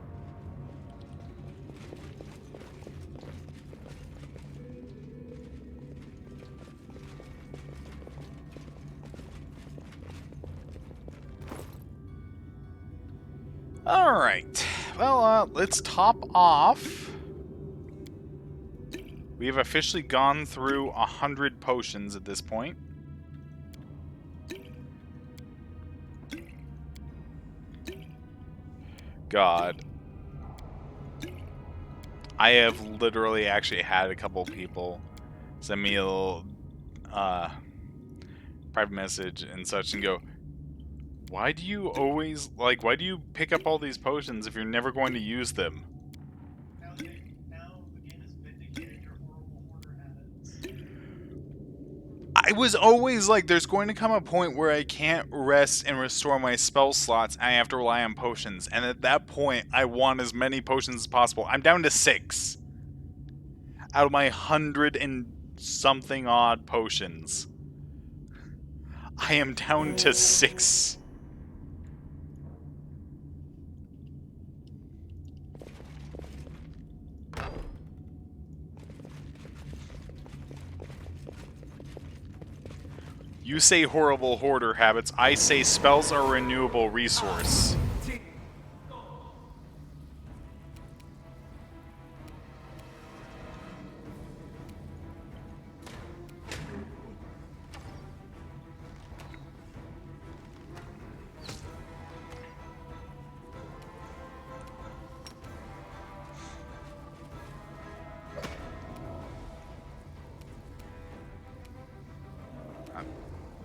Alright, well, let's top off. We have officially gone through 100 potions at this point. God. I have literally actually had a couple people send me a little private message and such and go, why do you always, like, why do you pick up all these potions if you're never going to use them? Now the game has vindicated your horrible hoarder habits. I was always like, there's going to come a point where I can't rest and restore my spell slots and I have to rely on potions. And at that point, I want as many potions as possible. I'm down to 6 out of my 100 and something odd potions. I am down to 6. You say horrible hoarder habits, I say spells are a renewable resource.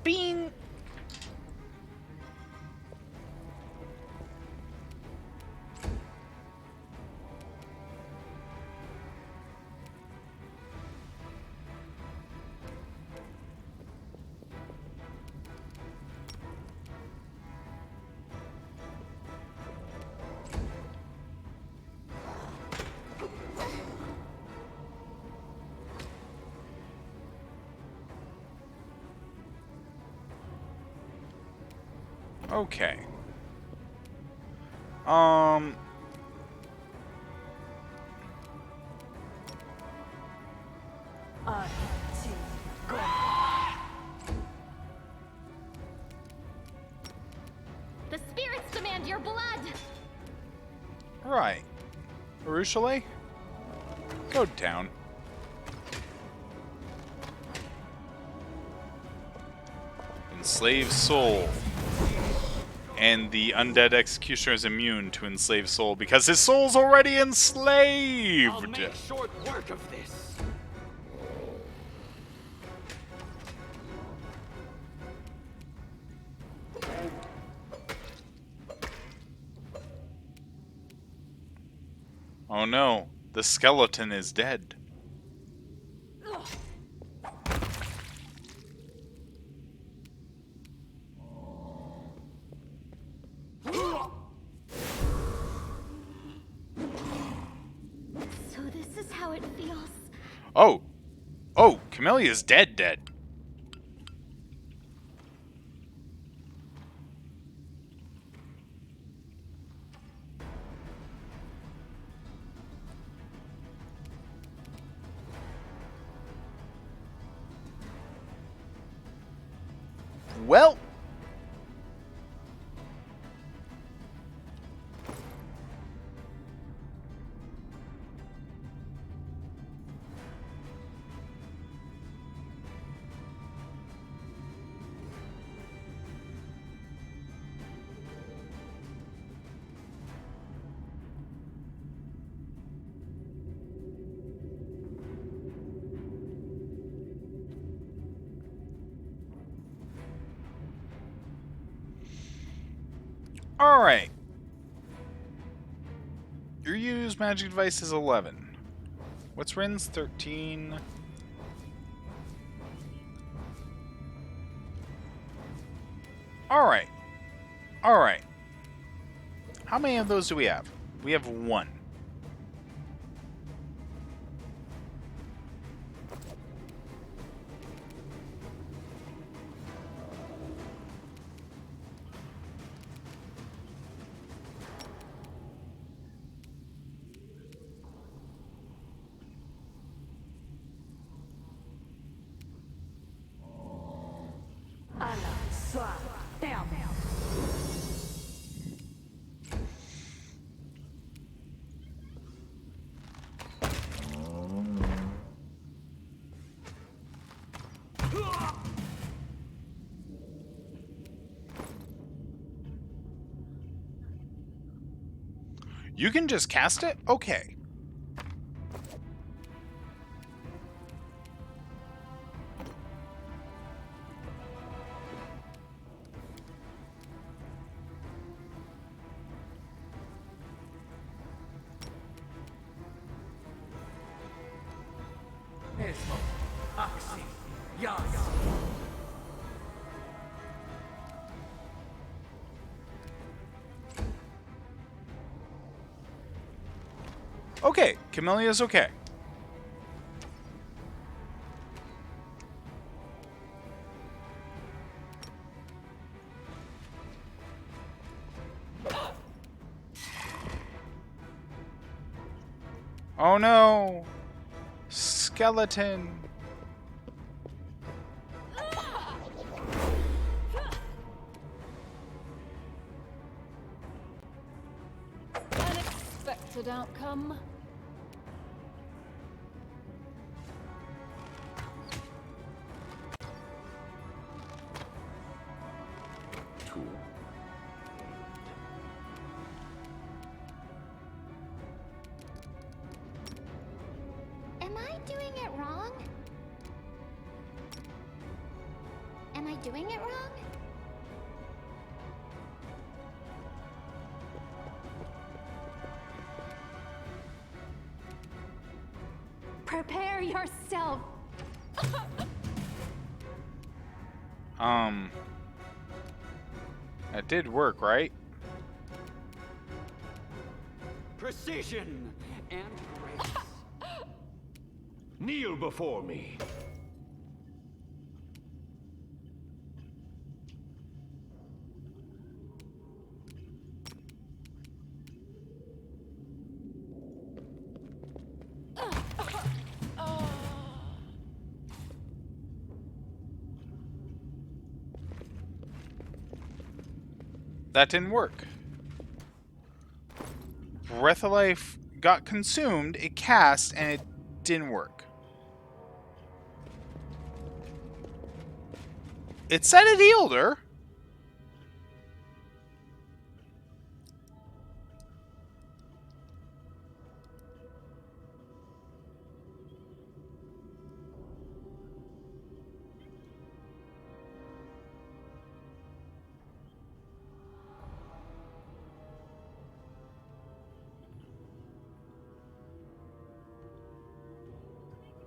Bean. Okay. The spirits demand your blood! Right. Urushale? Go down. Enslave soul. And the undead executioner is immune to enslaved soul because his soul's already enslaved! I'll make short work of this. Oh no, the skeleton is dead. So this is how it feels. Oh! Oh, Camellia's dead. Well... Alright. Your used magic device is 11. What's Rin's? 13. Alright. Alright. How many of those do we have? We have 1. You can just cast it? Okay. Okay, Camellia's okay. Oh no! Skeleton! Unexpected outcome. Am I doing it wrong? Am I doing it wrong? Prepare yourself. That did work, right? Precision and grace. Kneel before me. that didn't work. Breath of Life got consumed, it cast, and it didn't work. It said it healed her.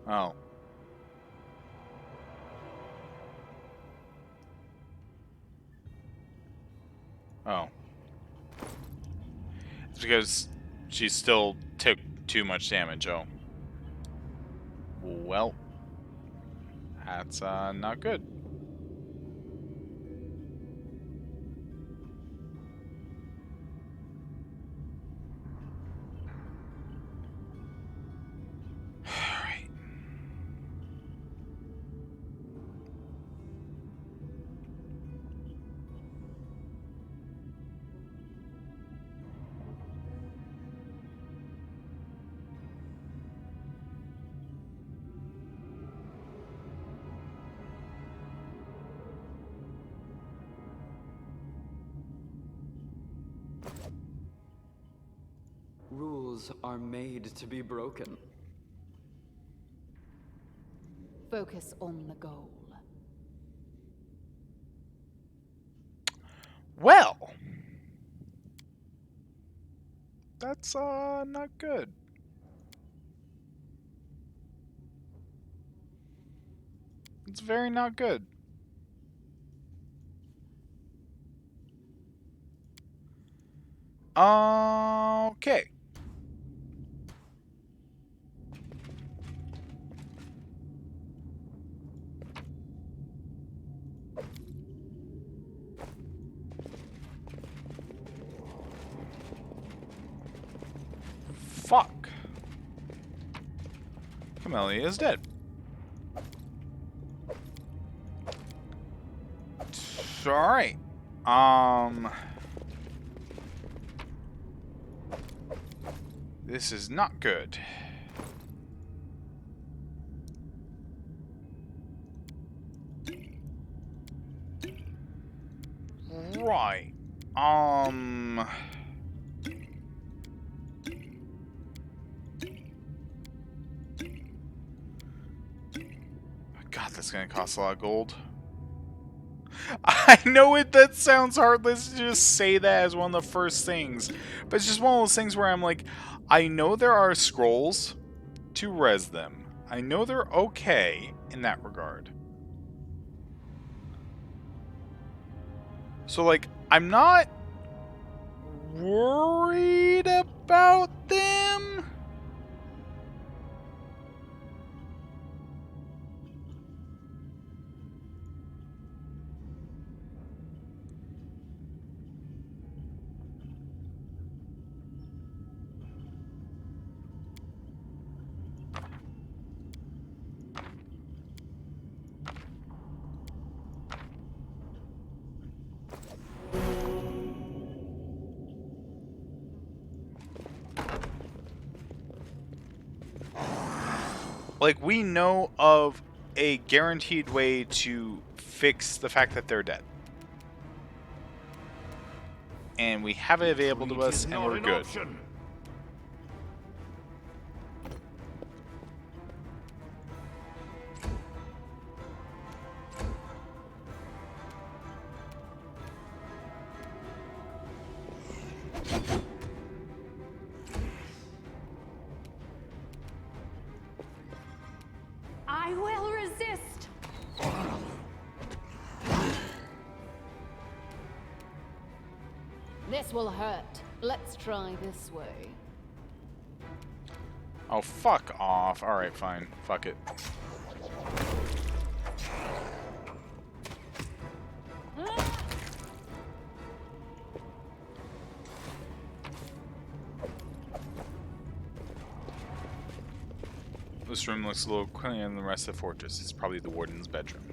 Oh. Oh. It's because she still took too much damage. Oh. Well. That's not good. Alright. Rules are made to be broken. Focus on the goal. Well. That's not good. It's very not good. Okay. Fuck. Camellia is dead. Alright. This is not good. Right. God, that's gonna cost a lot of gold. I know that sounds heartless to just say that as one of the first things, but it's just one of those things where I'm like, I know there are scrolls to res them. I know they're okay in that regard. So, like, I'm not worried about them. Like, we know of a guaranteed way to fix the fact that they're dead. And we have it available to us, and we're good. I will resist. This will hurt. Let's try this way. Oh, fuck off. Alright, fine. Fuck it. This room looks a little cleaner than the rest of the fortress. It's probably the warden's bedroom.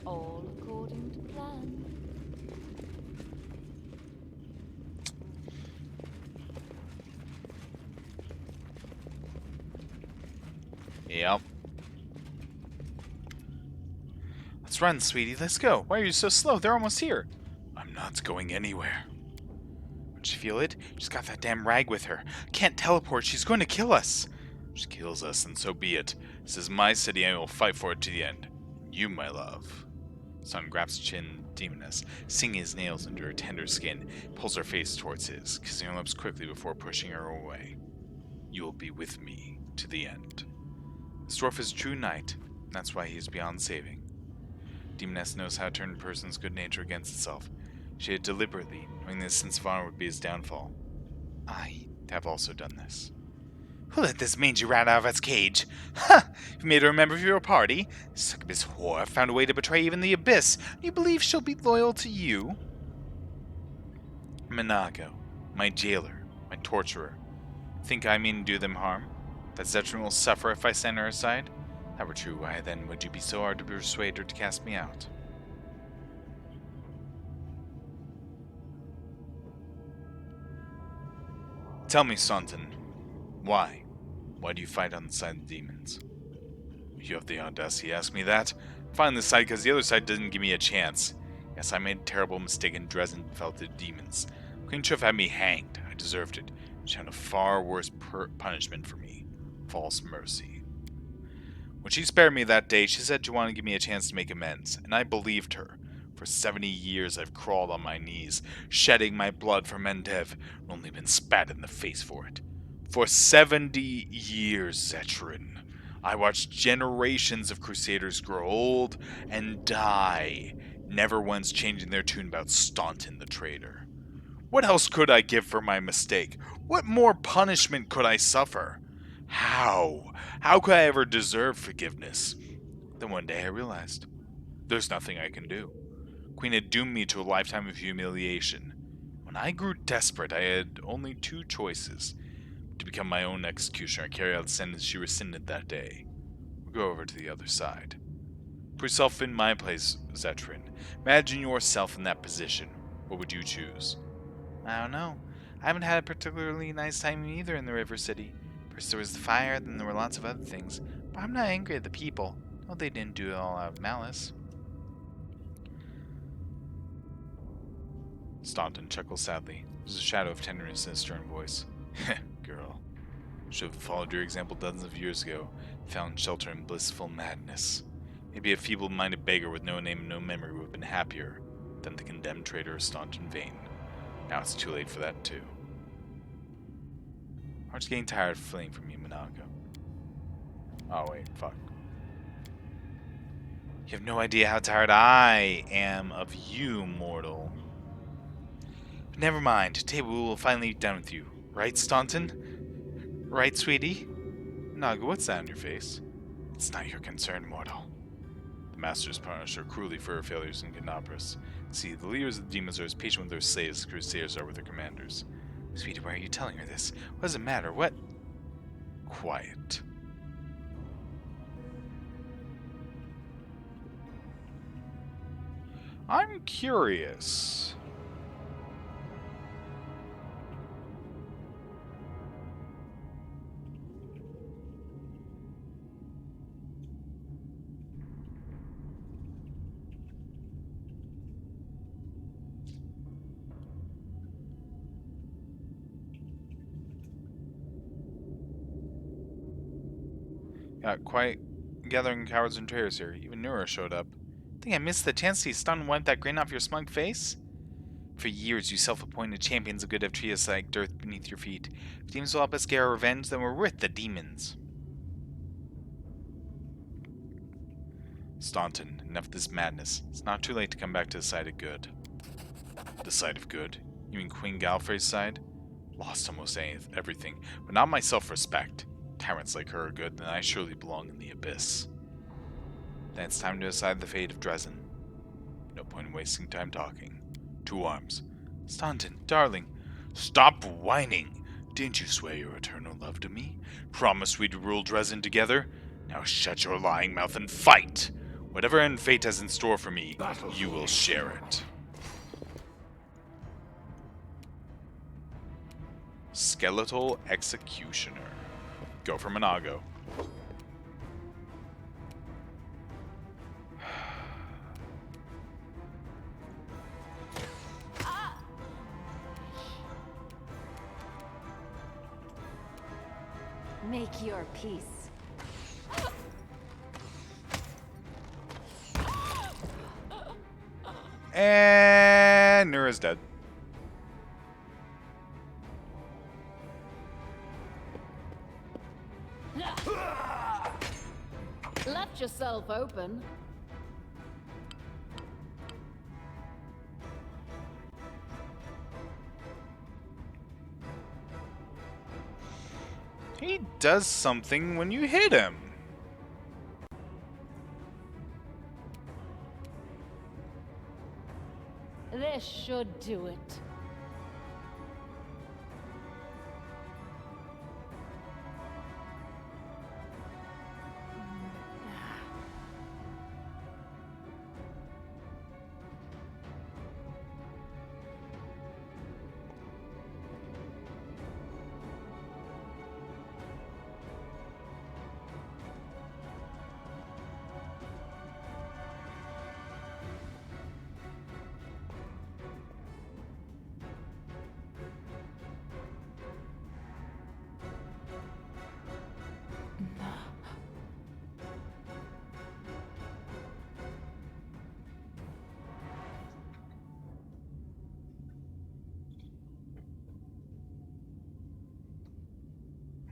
All according to plan. Yep. Let's run, sweetie. Let's go. Why are you so slow? They're almost here. I'm not going anywhere. Don't you feel it? She's got that damn rag with her. Can't teleport. She's going to kill us. If she kills us, and so be it. This is my city, and I will fight for it to the end. You, my love. Son grabs chin demoness, sinking his nails into her tender skin, pulls her face towards his, kissing her lips quickly before pushing her away. You will be with me to the end. This dwarf is a true knight, and that's why he is beyond saving. Demoness knows how to turn a person's good nature against itself. She had deliberately, knowing that his sense of honor would be his downfall. I have also done this. Who let this mangy rat out of its cage? Ha! You made her a member of your party? Succubus whore found a way to betray even the Abyss. You believe she'll be loyal to you? Minago, my jailer, my torturer. Think I mean to do them harm? That Zetrin will suffer if I stand her aside? If that were true, why then would you be so hard to persuade her to cast me out? Tell me, Staunton, why? Why do you fight on the side of the demons? You have the audacity to ask me that? I fight on this side because the other side didn't give me a chance. Yes, I made a terrible mistake and Drezen fell to the demons. Queen should have had me hanged. I deserved it. She had a far worse punishment for me. False mercy. When she spared me that day, she said she wanted to give me a chance to make amends, and I believed her. For 70 years I've crawled on my knees, shedding my blood for Mendev, and only been spat in the face for it. For 70 years, Zetrin, I watched generations of Crusaders grow old and die, never once changing their tune about Staunton the traitor. What else could I give for my mistake? What more punishment could I suffer? How? How could I ever deserve forgiveness? Then one day I realized, there's nothing I can do. Queen had doomed me to a lifetime of humiliation. When I grew desperate, I had only two choices. To become my own executioner and carry out the sentence she rescinded that day, or go over to the other side. Put yourself in my place, Zetrin. Imagine yourself in that position. What would you choose? I don't know. I haven't had a particularly nice time either in the River City. First there was the fire, then there were lots of other things. But I'm not angry at the people. No, they didn't do it all out of malice. Staunton chuckles sadly. There's a shadow of tenderness in his stern voice. Heh, girl. Should have followed your example dozens of years ago, found shelter in blissful madness. Maybe a feeble-minded beggar with no name and no memory would have been happier than the condemned traitor of Staunton Vane. Now it's too late for that, too. Heart's getting tired of fleeing from you, Minago. Oh, wait, fuck. You have no idea how tired I am of you, mortal. But never mind. Today we will finally be done with you. Right, Staunton? Right, sweetie? Minago, what's that on your face? It's not your concern, mortal. The masters punish her cruelly for her failures in Canopus. See, the leaders of the demons are as patient with their slaves as Crusaders are with their commanders. Sweetie, why are you telling her this? What does it matter? What? Quiet. I'm curious. Got quite gathering cowards and traitors here. Even Nura showed up. Think I missed the chance to see stun wipe that grin off your smug face? For years, you self-appointed champions of good have treated us like dirt beneath your feet. If demons will help us get our revenge, then we're with the demons. Staunton, enough of this madness. It's not too late to come back to the side of good. The side of good? You mean Queen Galfrey's side? Lost almost everything, but not my self-respect. Tyrants like her are good, then I surely belong in the Abyss. Then it's time to decide the fate of Drezen. No point in wasting time talking. To arms. Staunton, darling, stop whining. Didn't you swear your eternal love to me? Promise we'd rule Drezen together? Now shut your lying mouth and fight! Whatever end fate has in store for me, you will share it. Skeletal Executioner. Go for Minago. for peace. And Nura's dead. Left yourself open. He does something when you hit him. This should do it.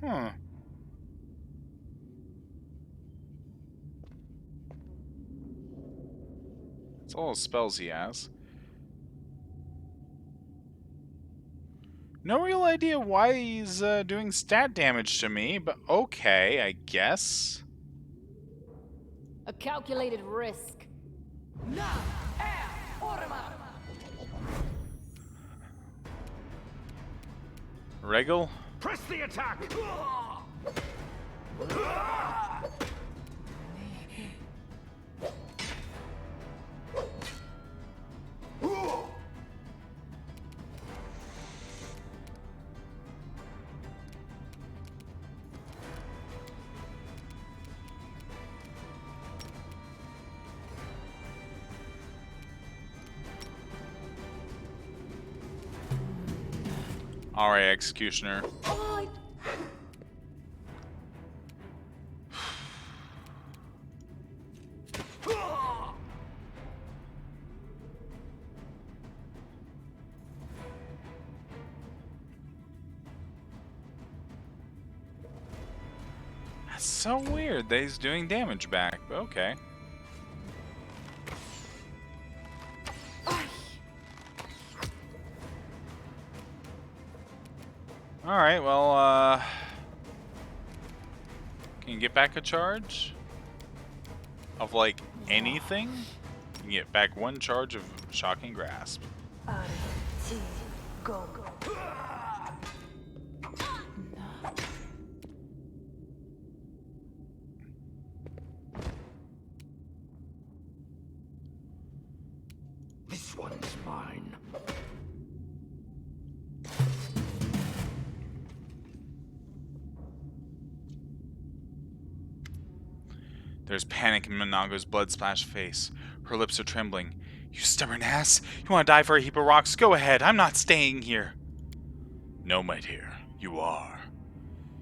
Huh. That's all the spells he has. No real idea why he's doing stat damage to me, but okay, I guess. A calculated risk. Regal? Press the attack! Alright, Executioner. That's so weird that he's doing damage back, but okay. Alright, well, can you get back a charge? Of, like, anything? You can get back one charge of Shocking Grasp. This one's mine. There's panic in Monago's blood-splashed face. Her lips are trembling. You stubborn ass! You want to die for a heap of rocks? Go ahead, I'm not staying here! No, my dear, you are.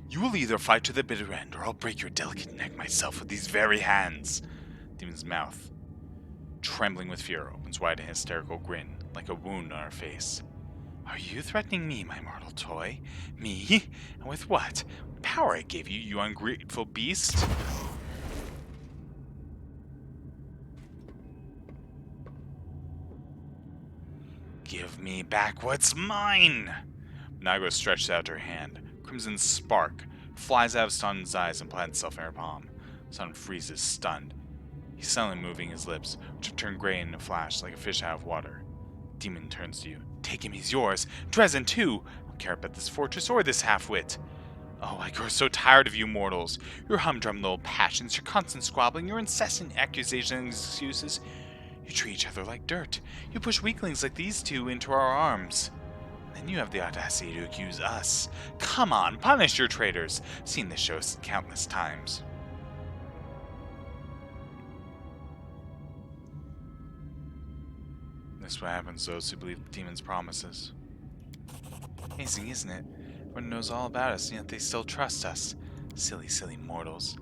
You will either fight to the bitter end, or I'll break your delicate neck myself with these very hands. Demon's mouth, trembling with fear, opens wide in a hysterical grin, like a wound on her face. Are you threatening me, my mortal toy? Me? And with what? What power I gave you, you ungrateful beast? Give me back what's mine! Nago stretches out her hand. Crimson spark flies out of Stun's eyes and plants itself in her palm. Stun freezes, stunned. He's suddenly moving his lips, which have turned gray in a flash, like a fish out of water. Demon turns to you. Take him, he's yours. Drezen, too! I don't care about this fortress or this half-wit. Oh, I grow so tired of you mortals. Your humdrum little passions, your constant squabbling, your incessant accusations and excuses. You treat each other like dirt. You push weaklings like these two into our arms. Then you have the audacity to accuse us. Come on, punish your traitors. Seen this show countless times. This is what happens to those who believe the demon's promises. Amazing, isn't it? Everyone knows all about us, and yet they still trust us. Silly, silly mortals.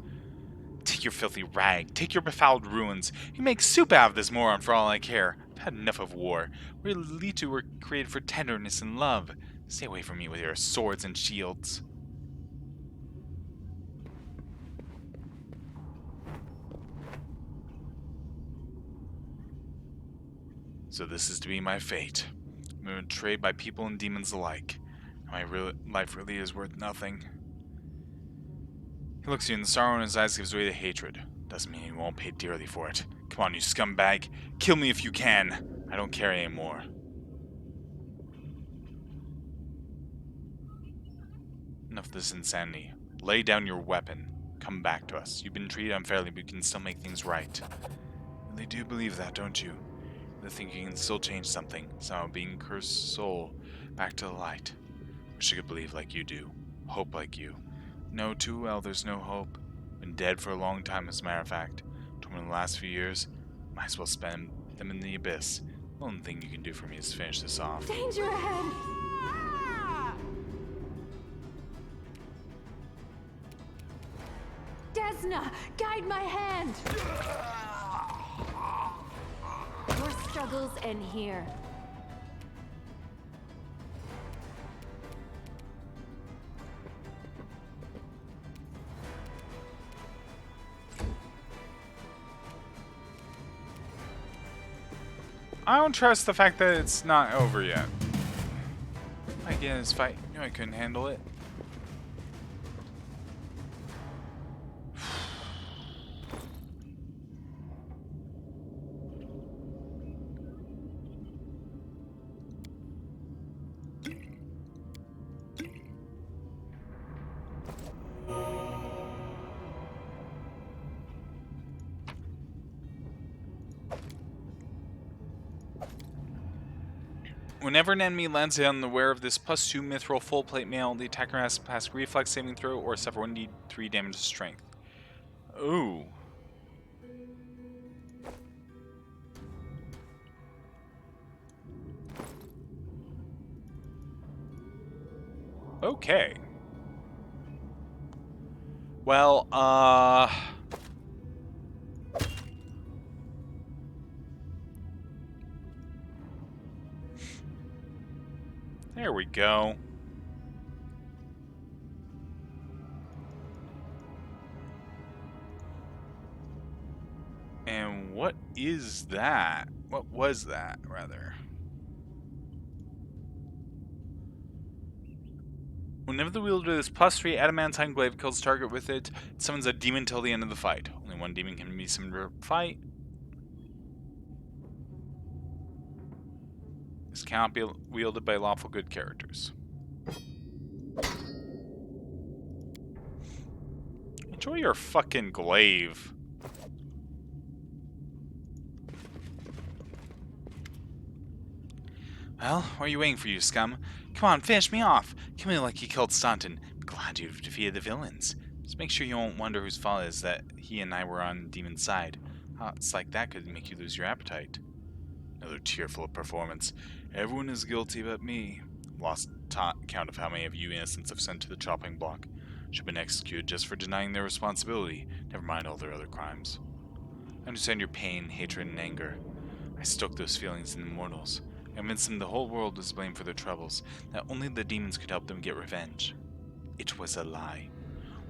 Take your filthy rag, take your befouled ruins. You make soup out of this moron for all I care. I've had enough of war. We Litu were created for tenderness and love. Stay away from me with your swords and shields. So this is to be my fate. I'm betrayed by people and demons alike. My life really is worth nothing. He looks at you and the sorrow in his eyes gives way to hatred. Doesn't mean he won't pay dearly for it. Come on, you scumbag. Kill me if you can. I don't care anymore. Enough of this insanity. Lay down your weapon. Come back to us. You've been treated unfairly, but you can still make things right. You really do believe that, don't you? You think you can still change something. Somehow being cursed soul back to the light. Wish I could believe like you do. Hope like you. Know too well there's no hope. Been dead for a long time, as a matter of fact. Told me in the last few years, might as well spend them in the abyss. The only thing you can do for me is finish this off. Danger ahead! Desna, guide my hand! Your struggles end here. I don't trust the fact that it's not over yet. I get in this fight. You know I couldn't handle it. Whenever an enemy lands unaware of this +2 mithril full plate mail, the attacker has to pass a reflex saving throw or suffer 1d3 damage to strength. Ooh. Okay. Well, there we go. And what is that? What was that, rather? Whenever the wielder of this +3 adamantine glaive kills target with it, it summons a demon till the end of the fight. Only one demon can be summoned per fight. This cannot be wielded by lawful good characters. Enjoy your fucking glaive. Well, what are you waiting for, you scum? Come on, finish me off. Kill me like you killed Staunton. I'm glad you've defeated the villains. Just make sure you won't wonder whose fault it is that he and I were on the demon's side. It's like that could make you lose your appetite. Another tearful performance. Everyone is guilty but me. Lost count of how many of you innocents have sent to the chopping block. Should have been executed just for denying their responsibility. Never mind all their other crimes. I understand your pain, hatred, and anger. I stoked those feelings in the mortals. I convinced them the whole world was blamed for their troubles, that only the demons could help them get revenge. It was a lie.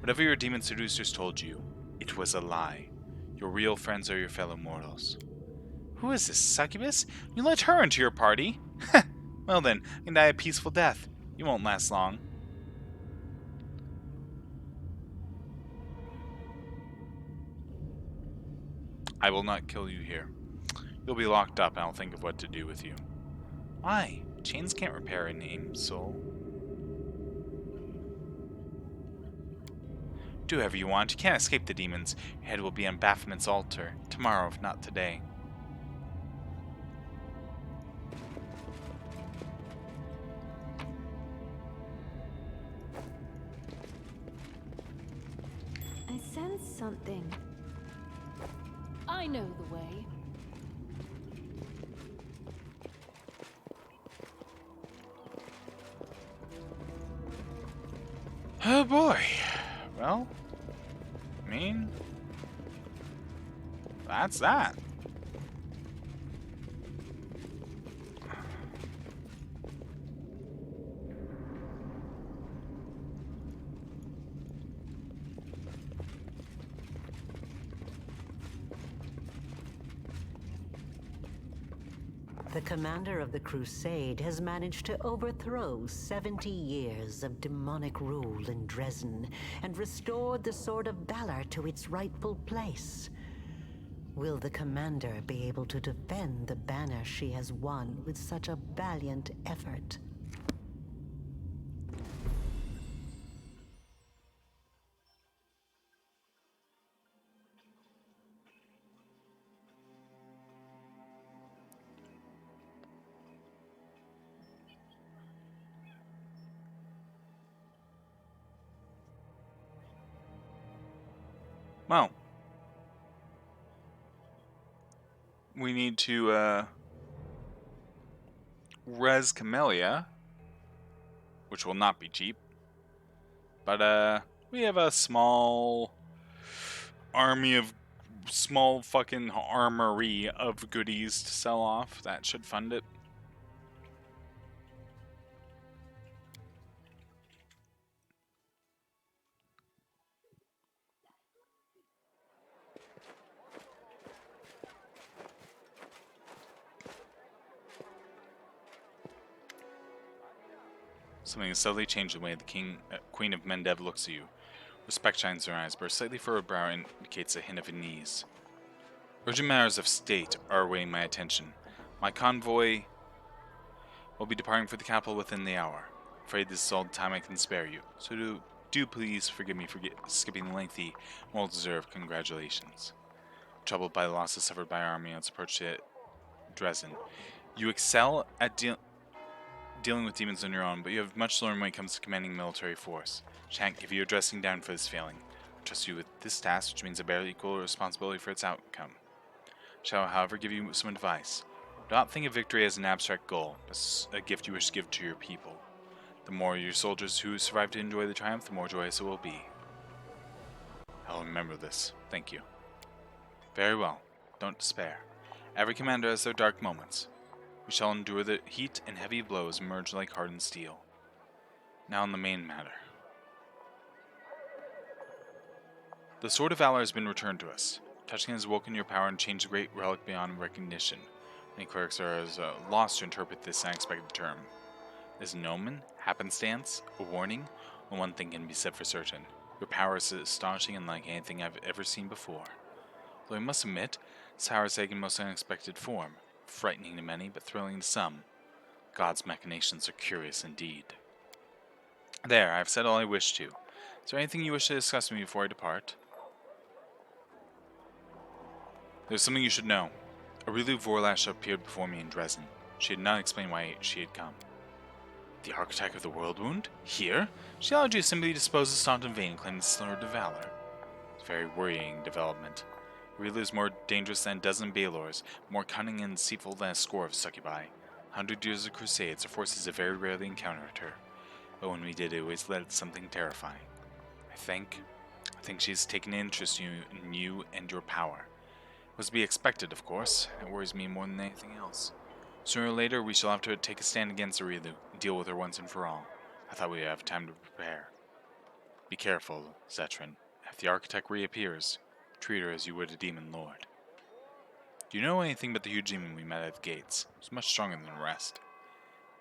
Whatever your demon seducers told you, it was a lie. Your real friends are your fellow mortals. Who is this, succubus? You let her into your party? Well then, you can die a peaceful death. You won't last long. I will not kill you here. You'll be locked up and I'll think of what to do with you. Why? Chains can't repair a named soul. Do whatever you want. You can't escape the demons. Your head will be on Baphomet's altar. Tomorrow, if not today. I sense something. I know the way. Oh boy. Well, Queen. That's that. The commander of the crusade has managed to overthrow 70 years of demonic rule in Drezen and restored the Sword of Valor to its rightful place. Will the commander be able to defend the banner she has won with such a valiant effort? Well, we need to res Camellia, which will not be cheap. But we have a small army of small fucking armory of goodies to sell off. That should fund it. Something has subtly changed the way the Queen of Mendev looks at you. Respect shines in her eyes, but her slightly furrowed brow indicates a hint of unease. Urgent matters of state are awaiting my attention. My convoy will be departing for the capital within the hour. I'm afraid this is all the time I can spare you, so do please forgive me for skipping the lengthy, well-deserved congratulations. Troubled by the losses suffered by our army on its approach to Drezen, you excel at dealing with demons on your own, but you have much to learn when it comes to commanding military force. Shan't give you a dressing down for this failing. I trust you with this task, which means a barely equal responsibility for its outcome. Shall, however, give you some advice. Do not think of victory as an abstract goal, as a gift you wish to give to your people. The more your soldiers who survive to enjoy the triumph, the more joyous it will be. I'll remember this. Thank you. Very well. Don't despair. Every commander has their dark moments. We shall endure the heat and heavy blows emerge like hardened steel. Now on the main matter. The Sword of Valor has been returned to us. Touching has woken your power and changed the great relic beyond recognition. Many clerics are as lost to interpret this unexpected term. Is an omen, happenstance, a warning? Well, one thing can be said for certain. Your power is astonishing and unlike anything I've ever seen before. Though I must admit, this power has taken most unexpected form. Frightening to many, but thrilling to some. God's machinations are curious indeed. There, I have said all I wish to. Is there anything you wish to discuss with me before I depart? There's something you should know. Aureliu Vorlash appeared before me in Drezen. She had not explained why she had come. The architect of the World Wound? Here? She allowed you to simply dispose of Stant in vain and claim the Sword of Valor. It's a very worrying development. Aureliu is more dangerous than a dozen Balors, more cunning and deceitful than a score of succubi. 100 years of crusades, our forces have very rarely encountered her. But when we did, it always led to something terrifying. I think she has taken an interest in you and your power. It was to be expected, of course. It worries me more than anything else. Sooner or later, we shall have to take a stand against Aureliu and deal with her once and for all. I thought we'd have time to prepare. Be careful, Zetran. If the architect reappears, treat her as you would a demon lord. Do you know anything about the huge demon we met at the gates? It was much stronger than the rest.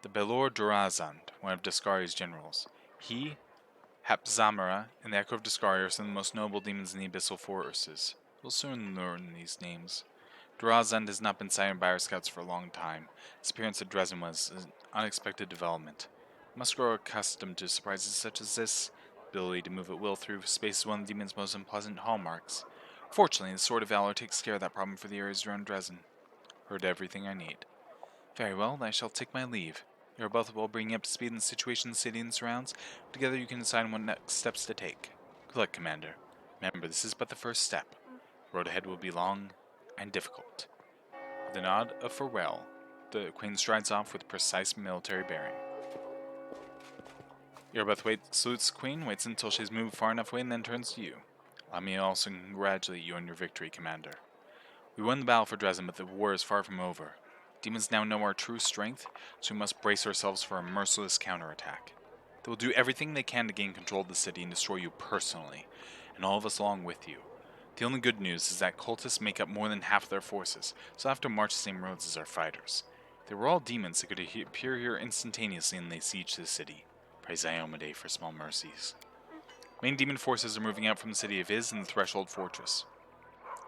The Belor Durazand, one of Daskari's generals. He, Hapzamara, and the Echo of Daskari are some of the most noble demons in the Abyssal Forces. We'll soon learn these names. Durazand has not been sighted by our scouts for a long time. His appearance at Drezen was an unexpected development. I must grow accustomed to surprises such as this. The ability to move at will through space is one of the demon's most unpleasant hallmarks. Fortunately, the Sword of Valor takes care of that problem for the areas around Drezen. Heard everything I need. Very well, then I shall take my leave. You are both well bringing up to speed in the situation in the city and surrounds. Together you can decide on what next steps to take. Good luck, Commander. Remember, this is but the first step. The road ahead will be long and difficult. With a nod of farewell, the Queen strides off with precise military bearing. Erebeth salutes the Queen, waits until she's moved far enough away, and then turns to you. Let me also congratulate you on your victory, Commander. We won the battle for Drezen, but the war is far from over. Demons now know our true strength, so we must brace ourselves for a merciless counterattack. They will do everything they can to gain control of the city and destroy you personally, and all of us along with you. The only good news is that cultists make up more than half of their forces, so they'll have to march the same roads as our fighters. If they were all demons, they could appear here instantaneously and lay siege to the city. Praise Iomade for small mercies. Main demon forces are moving out from the city of Iz and the Threshold Fortress.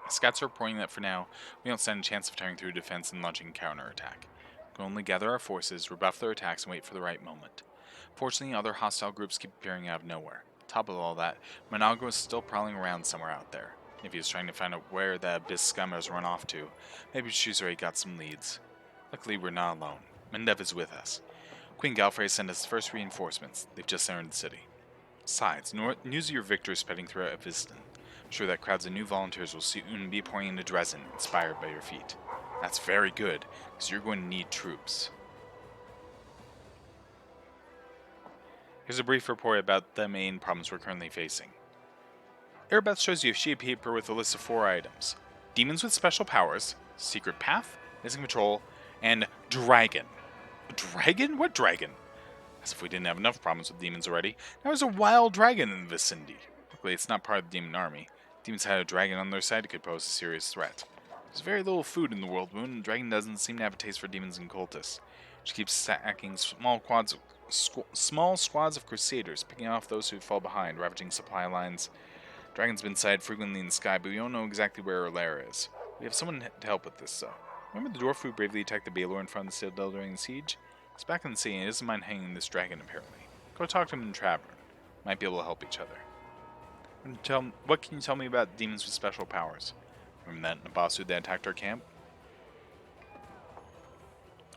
Scouts are reporting that for now, we don't stand a chance of tearing through defense and launching a counterattack. We can only gather our forces, rebuff their attacks, and wait for the right moment. Fortunately, other hostile groups keep appearing out of nowhere. On top of all that, Monago is still prowling around somewhere out there. If he is trying to find out where the Abyss scum has run off to, maybe she's already got some leads. Luckily, we're not alone. Mendev is with us. Queen Galfrey sent us the first reinforcements. They've just entered the city. Besides, news of your victory is spreading throughout Avistan. I'm sure that crowds of new volunteers will soon be pouring into Drezen, inspired by your feat. That's very good, because you're going to need troops. Here's a brief report about the main problems we're currently facing. Erebeth shows you a sheet of paper with a list of 4 items. Demons with special powers, secret path, missing patrol, and dragon. A dragon? What dragon? As if we didn't have enough problems with demons already. Now there's a wild dragon in the vicinity. Luckily, it's not part of the demon army. Demons had a dragon on their side it could pose a serious threat. There's very little food in the World Moon, and the dragon doesn't seem to have a taste for demons and cultists. She keeps stacking small squads of crusaders, picking off those who fall behind, ravaging supply lines. Dragon's been sighted frequently in the sky, but we don't know exactly where her lair is. We have someone to help with this, though. Remember the dwarf who bravely attacked the Baelor in front of the citadel during the siege? He's back in the city and he doesn't mind hanging this dragon, apparently. Go talk to him in the tavern. Might be able to help each other. What can you tell me about demons with special powers? Remember that Nabasu that attacked our camp?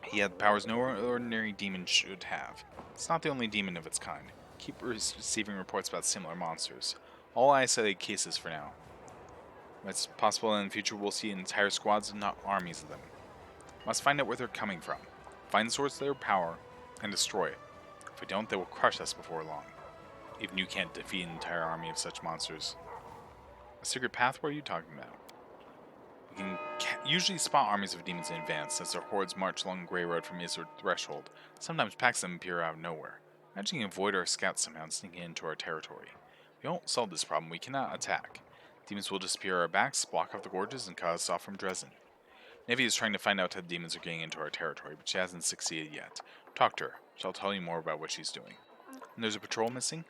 He had powers no ordinary demon should have. It's not the only demon of its kind. Keep receiving reports about similar monsters. All isolated cases for now. It's possible in the future we'll see entire squads and not armies of them. Must find out where they're coming from. Find the source of their power, and destroy it. If we don't, they will crush us before long. Even you can't defeat an entire army of such monsters. A secret path? What are you talking about? We can usually spot armies of demons in advance, as their hordes march along the Grey Road from Izzard Threshold. Sometimes packs of them appear out of nowhere. Imagine you can avoid our scouts somehow and sneak into our territory. If we don't solve this problem, we cannot attack. Demons will disappear at our backs, block off the gorges, and cut us off from Drezen. Nevi is trying to find out how the demons are getting into our territory, but she hasn't succeeded yet. Talk to her. She'll tell you more about what she's doing. And there's a patrol missing?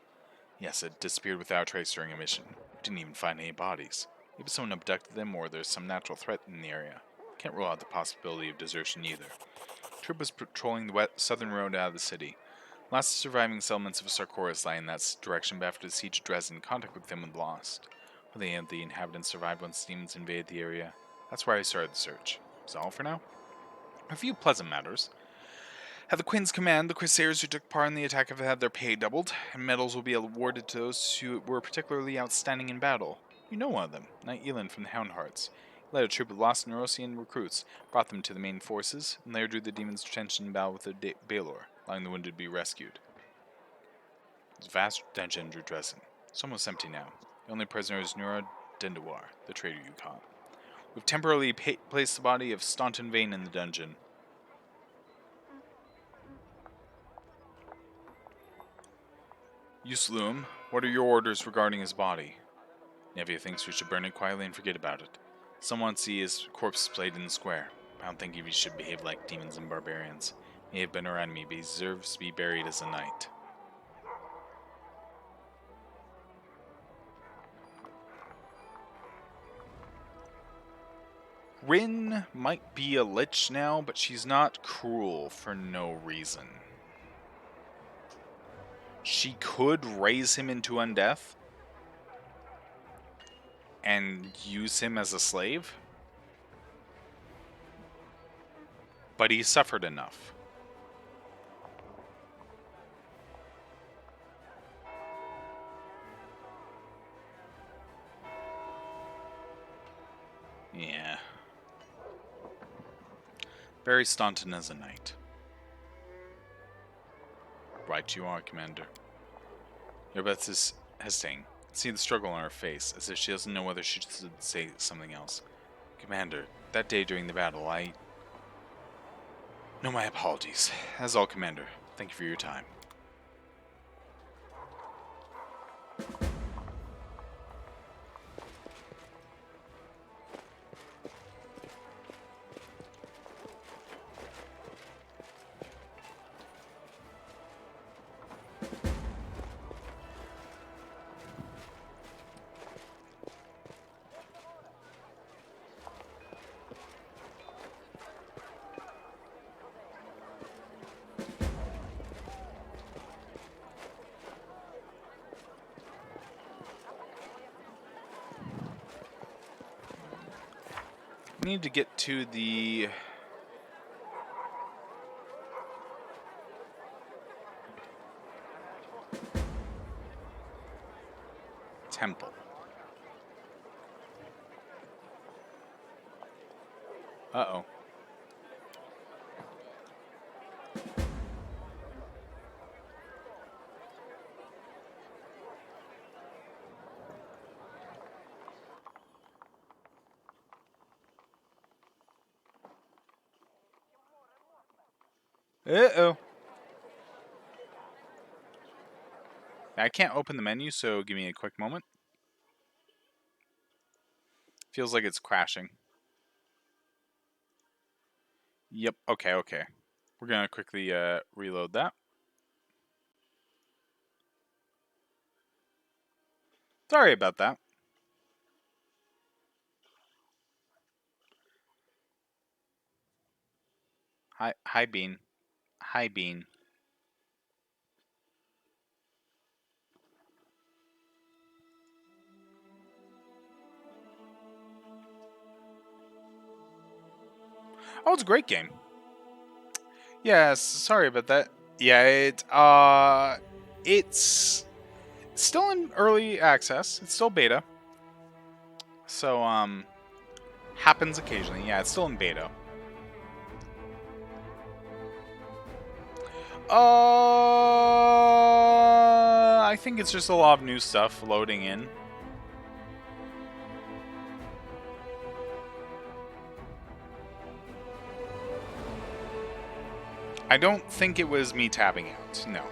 Yes, it disappeared without trace during a mission. Didn't even find any bodies. Maybe someone abducted them or there's some natural threat in the area. Can't rule out the possibility of desertion either. The troop was patrolling the southern road out of the city. Last surviving settlements of Sarkoris lie in that direction, but after the siege of Drezen, contact with them was lost. Hardly any of the inhabitants survived once demons invaded the area. That's where I started the search. Is that all for now? A few pleasant matters. At the Queen's command, the Crusaders who took part in the attack have had their pay doubled, and medals will be awarded to those who were particularly outstanding in battle. You know one of them, Knight Elend from the Houndhearts. He led a troop of lost Neurosian recruits, brought them to the main forces, and later drew the demons' attention in battle with the Baelor, allowing the wounded to be rescued. There's a vast dungeon under Drezen. It's almost empty now. The only prisoner is Nura Dendawar, the traitor you caught. We've temporarily placed the body of Staunton Vane in the dungeon. Yusluum, what are your orders regarding his body? Nevia thinks we should burn it quietly and forget about it. Some want to see his corpse displayed in the square. I don't think he should behave like demons and barbarians. He may have been our enemy, but he deserves to be buried as a knight. Rin might be a lich now, but she's not cruel for no reason. She could raise him into undeath and use him as a slave, but he suffered enough. Yeah. Very Staunton as a knight. Right you are, Commander. Erebeth is hesitating. See the struggle on her face, as if she doesn't know whether she should say something else. Commander, that day during the battle, No, my apologies. That's all, Commander. Thank you for your time. Need to get to the temple. Uh-oh. Uh-oh. I can't open the menu, so give me a quick moment. Feels like it's crashing. Yep, okay. We're gonna quickly reload that. Sorry about that. Hi, Bean. Hi, Bean. Oh, it's a great game. Yes, sorry about that. Yeah, it's still in early access. It's still beta. So, happens occasionally. Yeah, it's still in beta. I think it's just a lot of new stuff loading in. I don't think it was me tabbing out, no.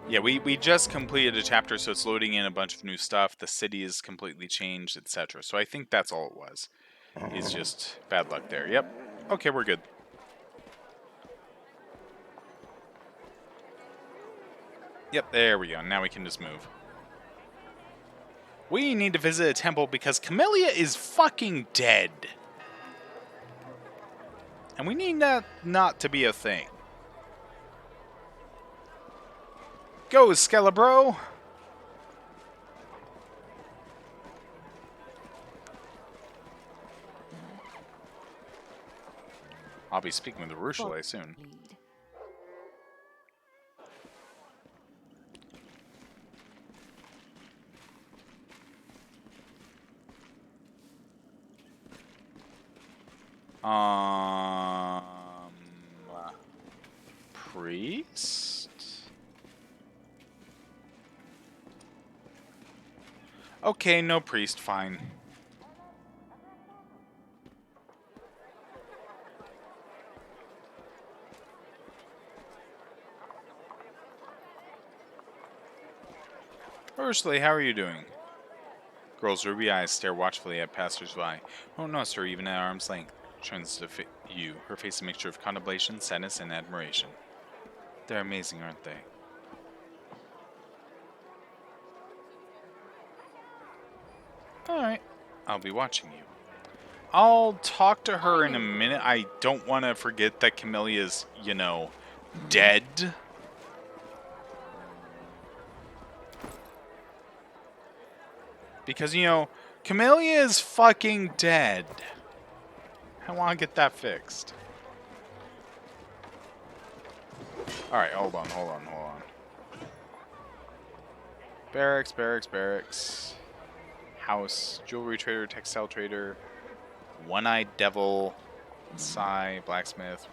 Yeah, we just completed a chapter, so it's loading in a bunch of new stuff. The city is completely changed, etc. So I think that's all it was. It's just bad luck there. Yep. Okay, we're good. Yep, there we go. Now we can just move. We need to visit a temple because Camellia is fucking dead. And we need that not to be a thing. Go, Skelebro! I'll be speaking with the Ruchelay soon. Priest? Okay, no priest, fine. Ursula, how are you doing? Girl's ruby eyes stare watchfully at passers-by. Don't notice her even at arm's length. Turns to you, her face a mixture of contemplation, sadness, and admiration. They're amazing, aren't they? Alright. I'll be watching you. I'll talk to her in a minute. I don't want to forget that Camellia's, you know, dead. Because, you know, Camellia is fucking dead. I want to get that fixed. Alright, hold on. Barracks, barracks, barracks. House, jewelry trader, textile trader, one-eyed devil, Psy, blacksmith.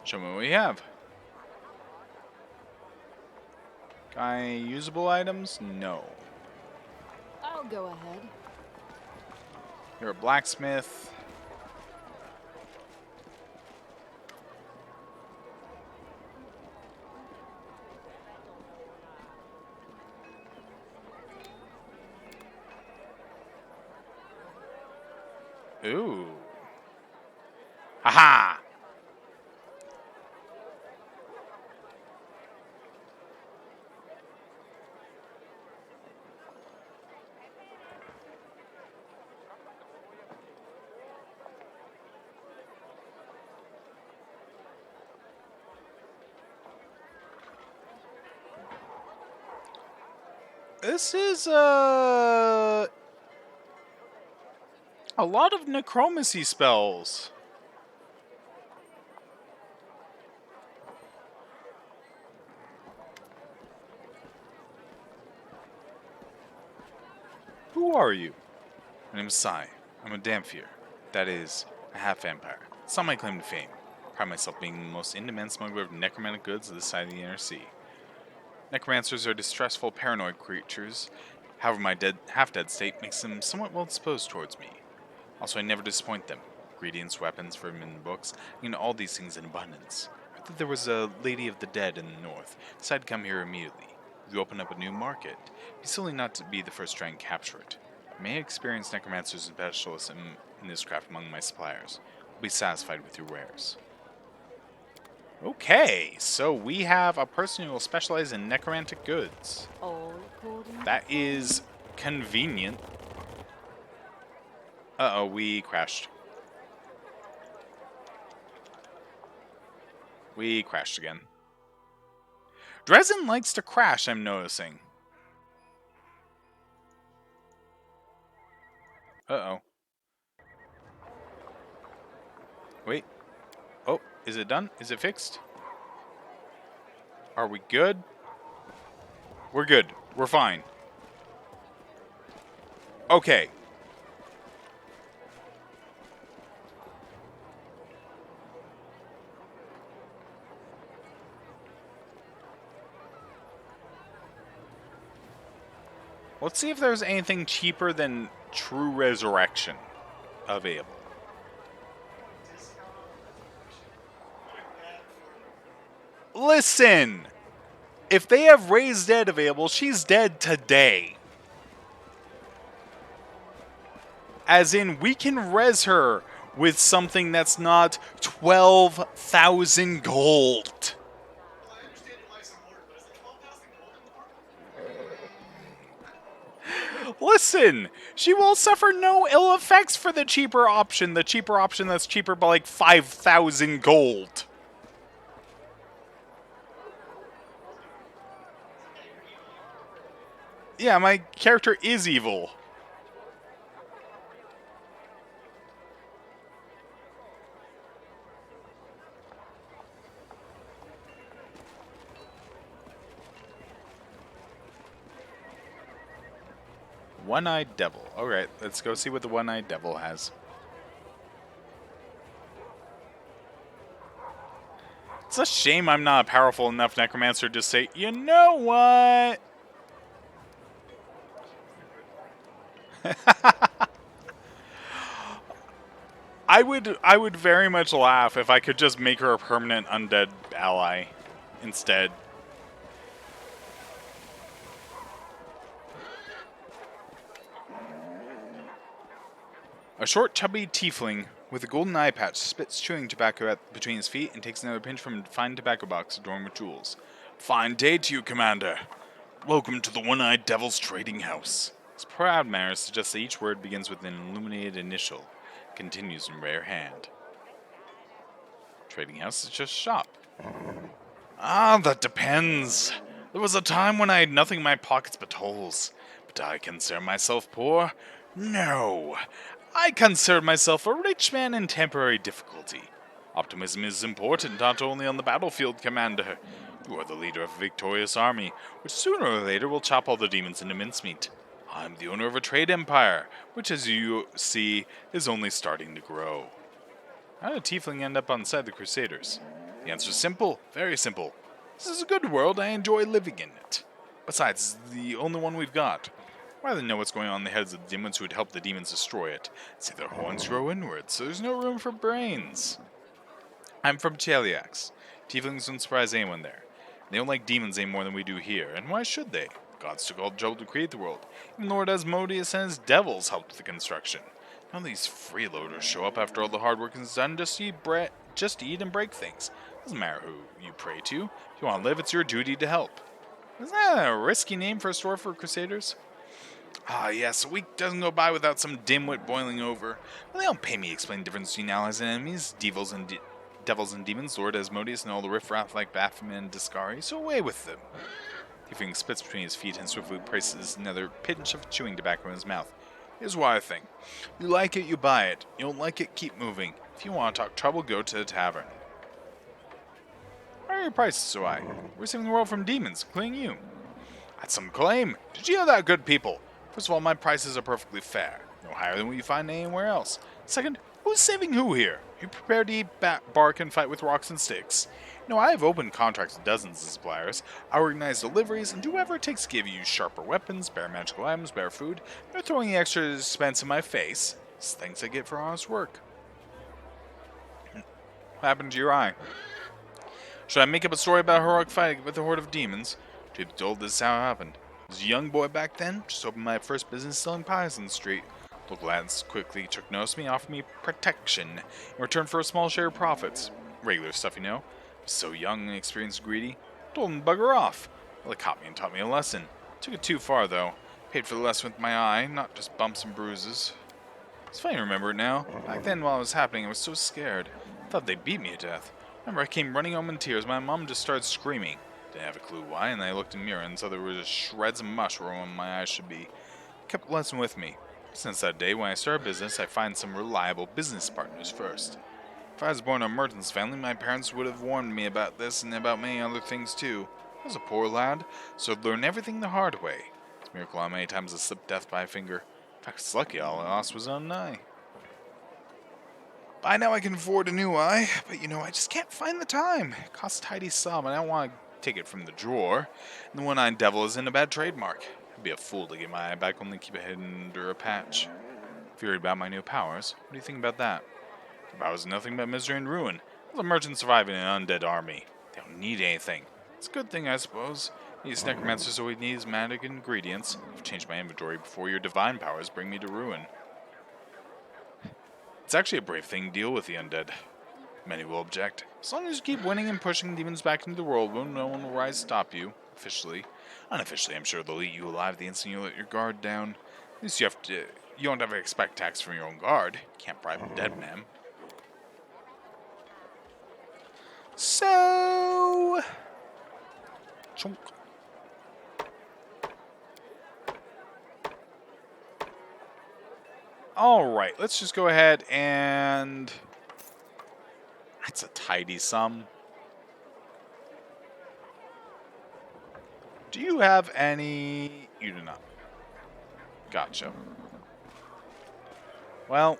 Show me what we have. Guy, usable items? No. I'll go ahead. You're a blacksmith. Ooh. Haha! This is a lot of necromancy spells. Who are you? My name is Sai. I'm a Damphir. That is, a half-vampire. It's not my claim to fame. I pride myself being the most in-demand smuggler of necromantic goods this side of the Inner Sea. Necromancers are distressful, paranoid creatures. However, my half-dead state makes them somewhat well-disposed towards me. Also, I never disappoint them. Ingredients, weapons, forbidden books, all these things in abundance. I heard that there was a Lady of the Dead in the north, so I'd come here immediately. If you open up a new market, be silly not to be the first to try and capture it. I may experience necromancers and specialists in this craft among my suppliers. I'll be satisfied with your wares. Okay, so we have a person who will specialize in necromantic goods. All according. That is convenient. Uh-oh, we crashed. We crashed again. Drezen likes to crash, I'm noticing. Uh-oh. Wait. Oh, is it done? Is it fixed? Are we good? We're good. We're fine. Okay. Let's see if there's anything cheaper than True Resurrection available. Listen! If they have Raised Dead available, she's dead today. As in, we can res her with something that's not 12,000 gold. Well, I understand you like some hoard, but is it 12,000 gold in hoard? Listen, she will suffer no ill effects for the cheaper option. The cheaper option that's cheaper by like 5,000 gold. Yeah, my character is evil. One-eyed devil. Alright, let's go see what the one-eyed devil has. It's a shame I'm not a powerful enough necromancer to say, you know what? I would very much laugh if I could just make her a permanent undead ally instead. A short, chubby tiefling with a golden eye patch, spits chewing tobacco between his feet and takes another pinch from a fine tobacco box adorned with jewels. Fine day to you, Commander. Welcome to the One-Eyed Devil's Trading House. His proud manner suggests that each word begins with an illuminated initial, continues in rare hand. Trading house is just a shop. Ah, that depends. There was a time when I had nothing in my pockets but holes. But I consider myself poor? No. I consider myself a rich man in temporary difficulty. Optimism is important not only on the battlefield, Commander. You are the leader of a victorious army, which sooner or later will chop all the demons into mincemeat. I'm the owner of a trade empire, which as you see, is only starting to grow. How did a tiefling end up on the side of the Crusaders? The answer is simple, very simple. This is a good world, I enjoy living in it. Besides, it's the only one we've got. Rather than know what's going on in the heads of the demons who would help the demons destroy it, see their horns grow inwards, so there's no room for brains. I'm from Cheliax. Tieflings don't surprise anyone there. They don't like demons any more than we do here, and why should they? Gods took all the trouble to create the world. Even Lord Asmodeus and his devils helped with the construction. None of these freeloaders show up after all the hard work is done just to eat and break things. Doesn't matter who you pray to. If you want to live, it's your duty to help. Isn't that a risky name for a store for Crusaders? Ah, yes, a week doesn't go by without some dimwit boiling over. Well, they don't pay me to explain the difference between allies and enemies, devils and demons, Lord Asmodeus, and all the riffraff like Baphomet and Discari, so away with them. Tiefling spits between his feet and swiftly places another pinch of chewing tobacco in his mouth. Here's what I think. You like it, you buy it. You don't like it, keep moving. If you want to talk trouble, go to the tavern. Why are your prices so high? We're saving the world from demons, including you. That's some claim. Did you hear that, good people? First of all, my prices are perfectly fair. No higher than what you find anywhere else. Second, who's saving who here? Are you prepared to eat bark and fight with rocks and sticks? No, I have open contracts with dozens of suppliers. I organize deliveries and do whatever it takes to give you sharper weapons, better magical items, better food. They're throwing the extra expense in my face. It's things I get for honest work. What happened to your eye? Should I make up a story about a heroic fight with a horde of demons? Truth be told, this is how it happened. I was a young boy back then, just opened my first business selling pies on the street. Local lads quickly took notice of me, offered me protection in return for a small share of profits. Regular stuff, you know. I was so young and inexperienced and greedy. Told them to bugger off. Well, they caught me and taught me a lesson. Took it too far, though. Paid for the lesson with my eye, not just bumps and bruises. It's funny to remember it now. Back then, while it was happening, I was so scared. I thought they beat me to death. Remember, I came running home in tears. My mom just started screaming. Didn't have a clue why, and I looked in the mirror and saw there were just shreds of mush where one of my eyes should be. Kept the lesson with me. Since that day, when I start a business, I find some reliable business partners first. If I was born in a merchant's family, my parents would have warned me about this and about many other things too. I was a poor lad, so I'd learn everything the hard way. It's a miracle how many times I slipped death by a finger. In fact, it's lucky all I lost was an eye. By now I can afford a new eye, but you know, I just can't find the time. It costs a tidy sum, and I don't want to take it from the drawer. And the one-eyed devil isn't a bad trademark. I'd be a fool to get my eye back, only keep it hidden under a patch. If you're worried about my new powers, what do you think about that? The powers are nothing but misery and ruin. As a merchant surviving an undead army. They don't need anything. It's a good thing, I suppose. These necromancers always need magic ingredients. I've changed my inventory before your divine powers bring me to ruin. It's actually a brave thing to deal with the undead. Many will object. As long as you keep winning and pushing demons back into the world, no one will rise to stop you. Officially. Unofficially, I'm sure they'll eat you alive the instant you let your guard down. At least you don't have to expect tax from your own guard. You can't bribe a dead man. So... Chunk. Alright, let's just go ahead and... That's a tidy sum. Do you have any... You do not. Gotcha. Well...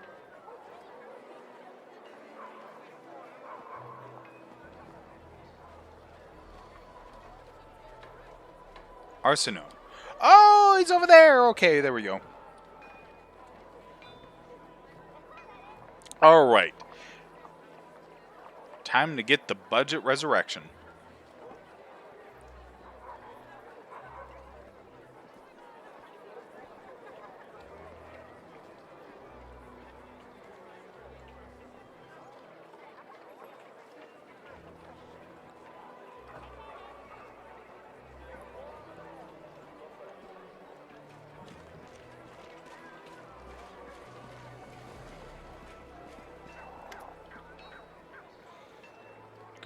Arsenal. Oh, he's over there! Okay, there we go. Alright. Time to get the budget resurrection.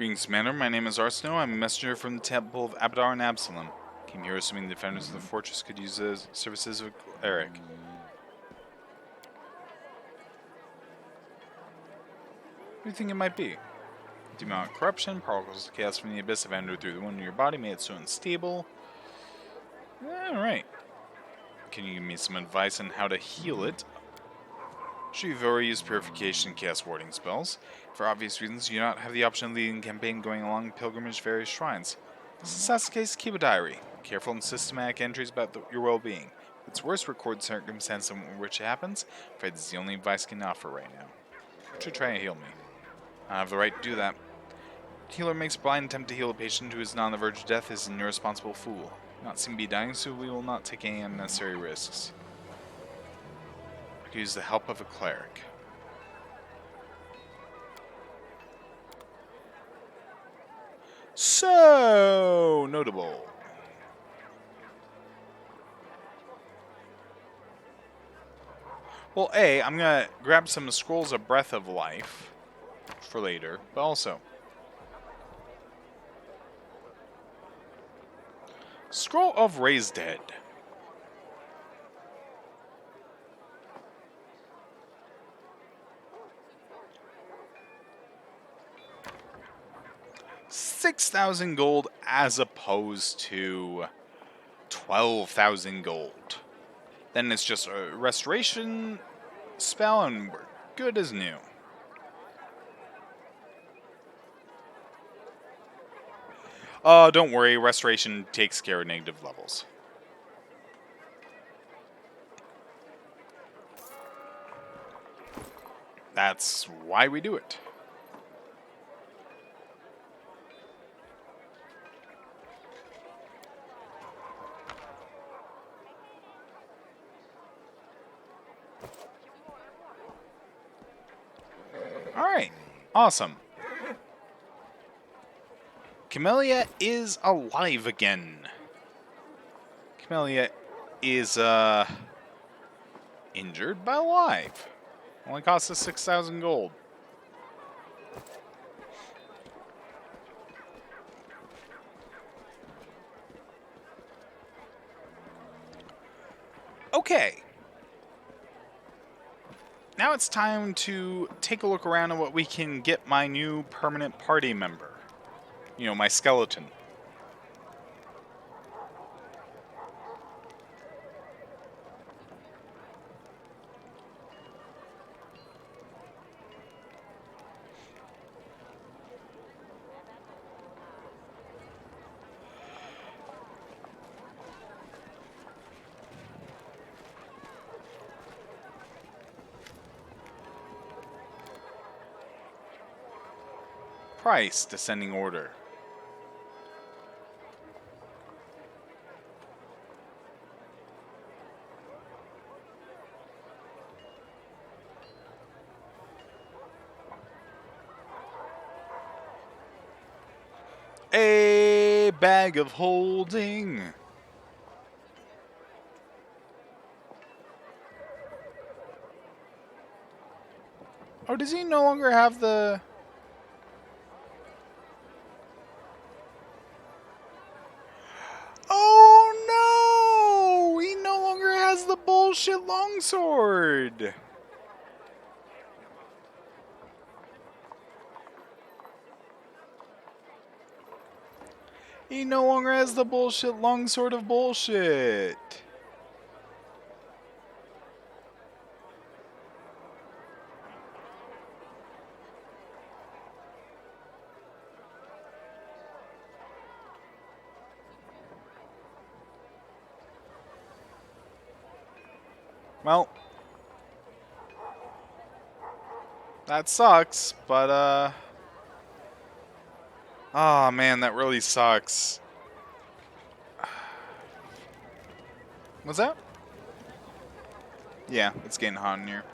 Greetings, Commander. My name is Arsino. I'm a messenger from the Temple of Abadar and Absalom. Came here assuming the defenders of the fortress could use the services of Eric. What do you think it might be? Demonic corruption, particles of chaos from the abyss have entered through the wound in your body, made it so unstable. Alright. Can you give me some advice on how to heal it? Sure, you've already used purification and chaos warding spells. For obvious reasons, you do not have the option of leading a campaign going along pilgrimage to various shrines. Since that's the case, keep a diary. Careful and systematic entries about your well-being. If it's worse, record circumstances in which it happens. I'm afraid this is the only advice I can offer right now. You should try and heal me. I have the right to do that. A healer makes a blind attempt to heal a patient who is not on the verge of death is an irresponsible fool. Not seem to be dying, so we will not take any unnecessary risks. I could use the help of a cleric. So notable. Well, I'm gonna grab some scrolls of Breath of Life for later, but also Scroll of Raised Dead. $6,000 gold as opposed to 12,000 gold. Then it's just a restoration spell and we're good as new. Don't worry, restoration takes care of negative levels. That's why we do it. Alright, awesome. Camellia is alive again. Camellia is, injured but alive. Only cost us 6,000 gold. Okay. Now it's time to take a look around at what we can get my new permanent party member. You know, my skeleton. Price, descending order. A bag of holding. Oh, does he no longer have the... Oh no! He no longer has the bullshit longsword. He no longer has the bullshit longsword of bullshit. Well, that sucks, but oh man, that really sucks. What's that? Yeah, it's getting hot in here.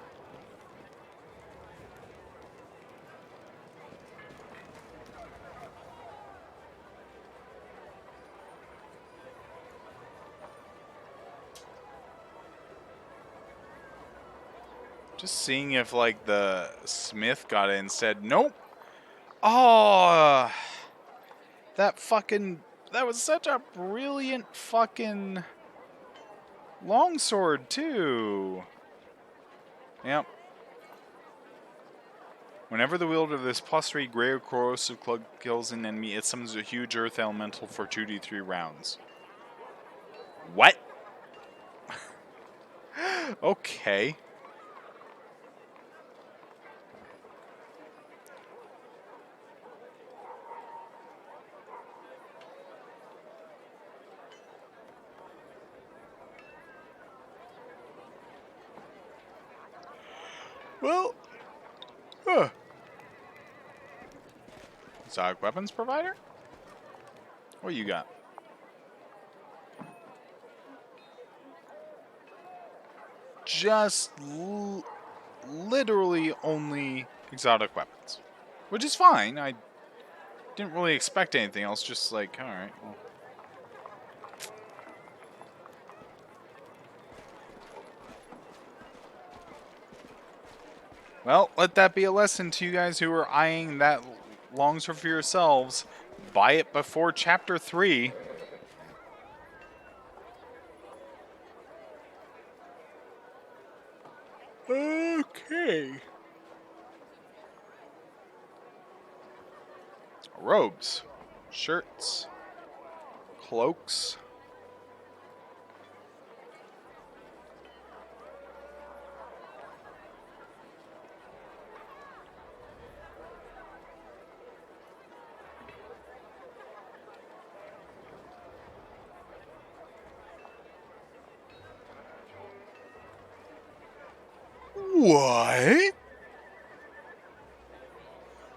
Just seeing if, like, the smith got it and said, nope, Oh, that was such a brilliant fucking longsword too. Yep. Whenever the wielder of this +3 gray or corrosive cloak kills an enemy, it summons a huge earth elemental for 2d3 rounds. What? Okay. Well, Exotic weapons provider? What you got? Just literally only exotic weapons. Which is fine. I didn't really expect anything else. Just like, alright, well. Well, let that be a lesson to you guys who are eyeing that longsword for yourselves. Buy it before Chapter 3. Okay. Robes. Shirts. Cloaks. What?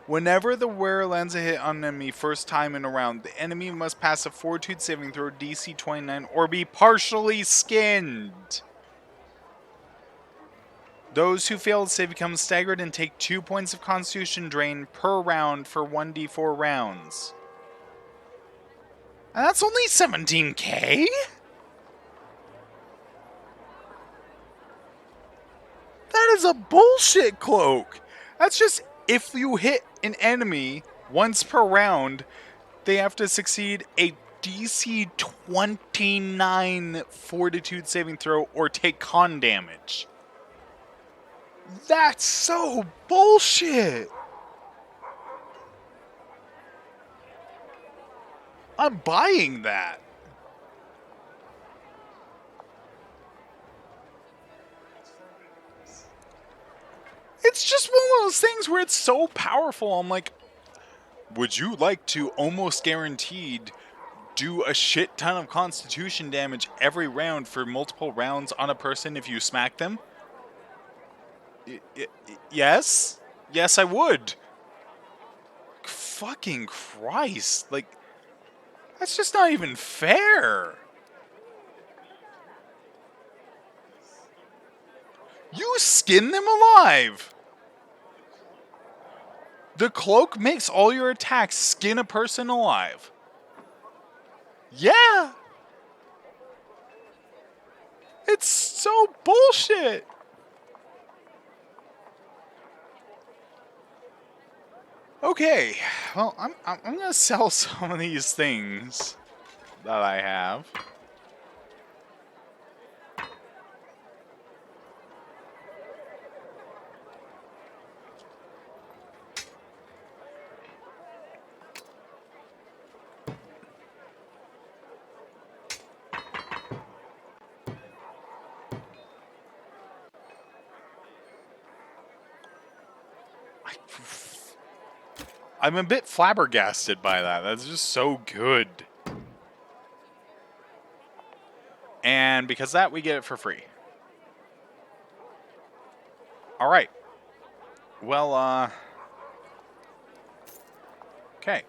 Whenever the wearer lands a hit on an enemy first time in a round, the enemy must pass a Fortitude saving throw DC 29 or be partially skinned. Those who fail to save become staggered and take 2 points of Constitution drain per round for 1d4 rounds. And that's only 17k? That is a bullshit cloak. That's just if you hit an enemy once per round, they have to succeed a DC 29 Fortitude saving throw or take con damage. That's so bullshit. I'm buying that. It's just one of those things where it's so powerful. I'm like, would you like to almost guaranteed do a shit ton of Constitution damage every round for multiple rounds on a person if you smack them? Yes? Yes, I would. Fucking Christ. Like, that's just not even fair. You skin them alive. The cloak makes all your attacks skin a person alive. Yeah. It's so bullshit. Okay, well, I'm gonna sell some of these things that I have. I'm a bit flabbergasted by that. That's just so good. And because of that, we get it for free. Alright. Well, okay.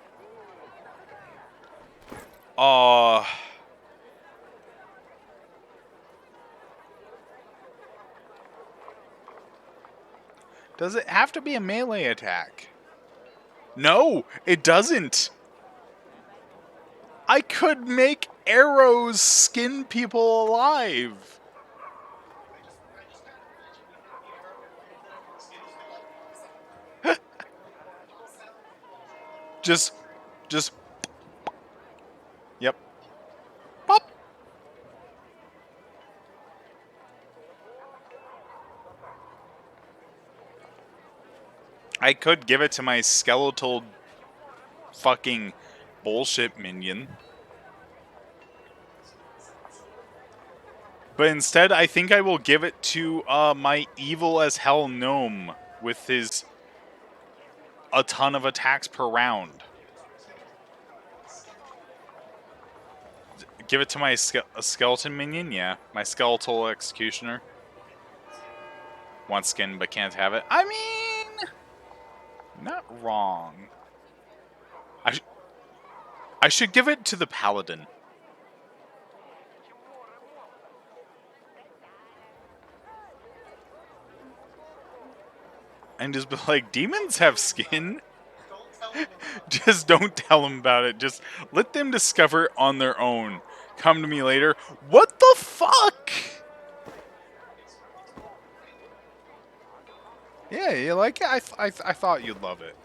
Does it have to be a melee attack? No, it doesn't. I could make arrows skin people alive. Just, yep. Pop. I could give it to my skeletal fucking bullshit minion. But instead, I think I will give it to my evil as hell gnome with his a ton of attacks per round. Give it to my skeleton minion? Yeah, my skeletal executioner. Wants skin but can't have it. I mean, not wrong. I should give it to the paladin. And just be like, demons have skin? Just don't tell them about it. Just let them discover it on their own. Come to me later. What the fuck? Yeah, you like it? I thought you'd love it.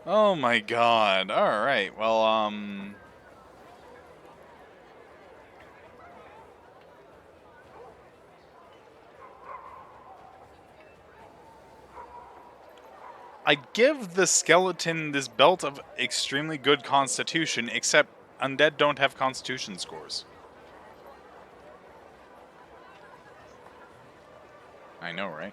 Oh my god. Alright, well, I'd give the skeleton this belt of extremely good constitution, except undead don't have constitution scores. I know, right?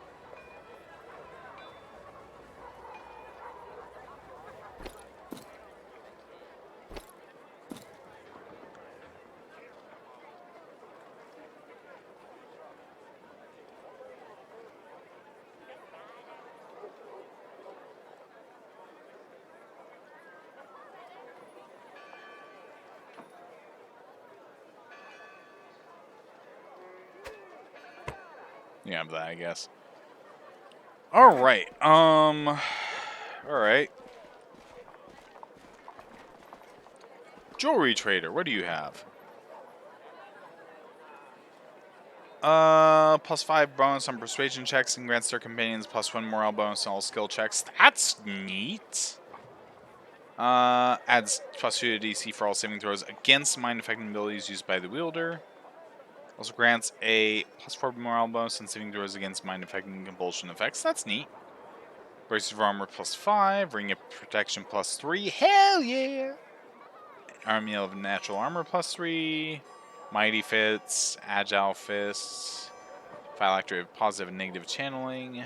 Yeah, that I guess. Alright, alright. Jewelry trader, what do you have? +5 bonus on persuasion checks and grants their companions +1 morale bonus on all skill checks. That's neat. Adds +2 to DC for all saving throws against mind affecting abilities used by the wielder. Also grants a +4 morale bonus on saving throws against mind affecting compulsion effects. That's neat. Braces of armor +5, ring of protection +3. Hell yeah! Army of natural armor +3. Mighty Fits, Agile Fists, Phylactery of positive and negative channeling,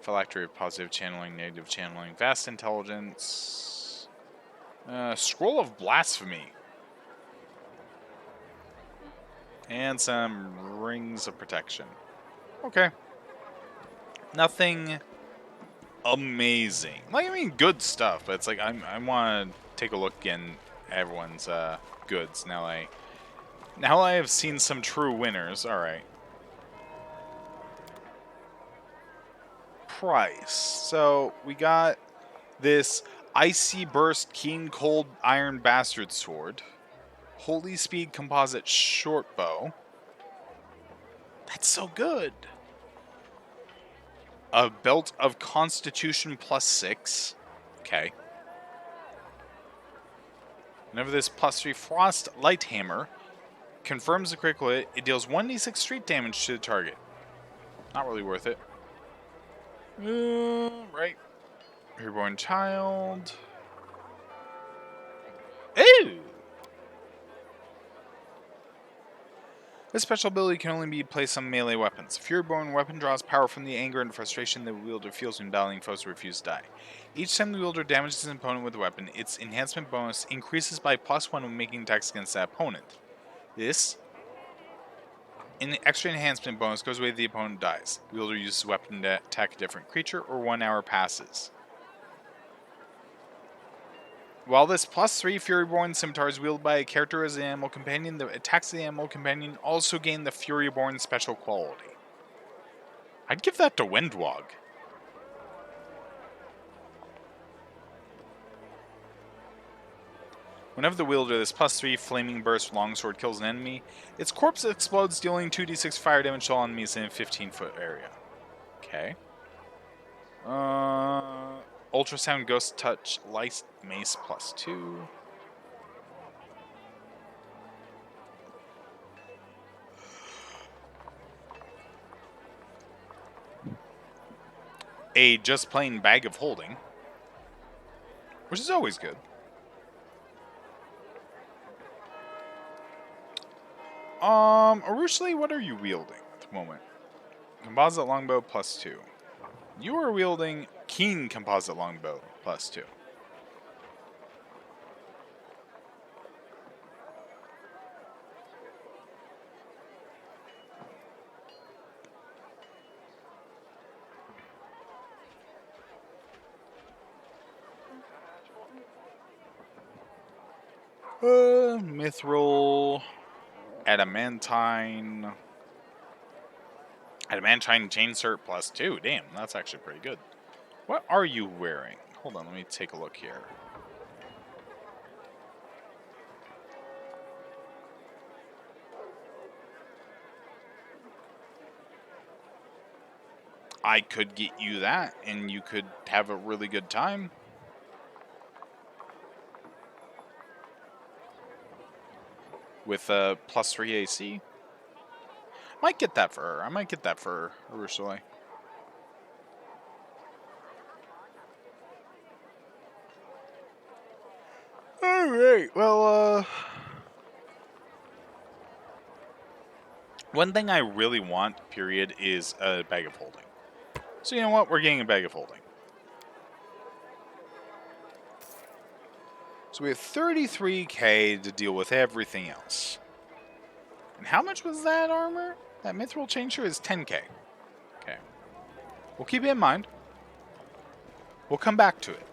Phylactery of positive channeling, negative channeling, Vast Intelligence, Scroll of Blasphemy, and some Rings of Protection. Okay. Nothing amazing. Like, I mean, good stuff, but it's like, I want to take a look in everyone's goods now I have seen some true winners. Alright. Price. So, we got this Icy Burst Keen Cold Iron Bastard Sword. Holy Speed Composite Short Bow. That's so good. A Belt of Constitution +6. Okay. Whenever this +3 Frost Light Hammer confirms the critical hit, it deals 1d6 street damage to the target. Not really worth it. Right. Reborn Child. Ew! This special ability can only be placed on melee weapons. Furyborn weapon draws power from the anger and frustration the wielder feels when battling foes who refuse to die. Each time the wielder damages an opponent with a weapon, its enhancement bonus increases by +1 when making attacks against that opponent. This extra enhancement bonus goes away if the opponent dies. The wielder uses a weapon to attack a different creature, or 1 hour passes. While this +3 Furyborn scimitar is wielded by a character as an animal companion, the attacks of the animal companion also gain the Furyborn special quality. I'd give that to Windwog. Whenever the wielder of this +3 Flaming Burst Longsword kills an enemy, its corpse explodes, dealing 2d6 fire damage to all enemies in a 15-foot area. Okay. Ultrasound Ghost Touch Light Mace +2. A just plain bag of holding, which is always good. Originally, what are you wielding at the moment? Composite longbow +2. You are wielding keen composite longbow +2. Mithril, adamantine chain cert +2. Damn, that's actually pretty good. What are you wearing? Hold on, let me take a look here. I could get you that, and you could have a really good time. With a +3 AC. Might get that for her. I might get that for her originally. Alright, well, one thing I really want, period, is a bag of holding. So you know what? We're getting a bag of holding. So we have 33k to deal with everything else. And how much was that armor? That mithril changer is 10k. Okay. We'll keep it in mind. We'll come back to it.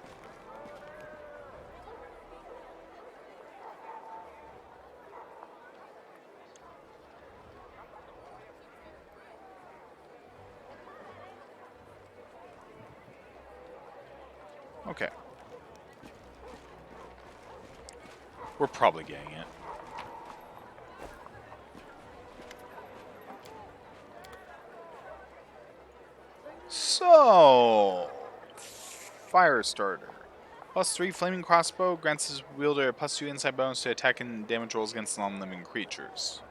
Okay. We're probably getting it. So, fire starter. +3 flaming crossbow grants his wielder a +2 inside bonus to attack and damage rolls against non-living creatures.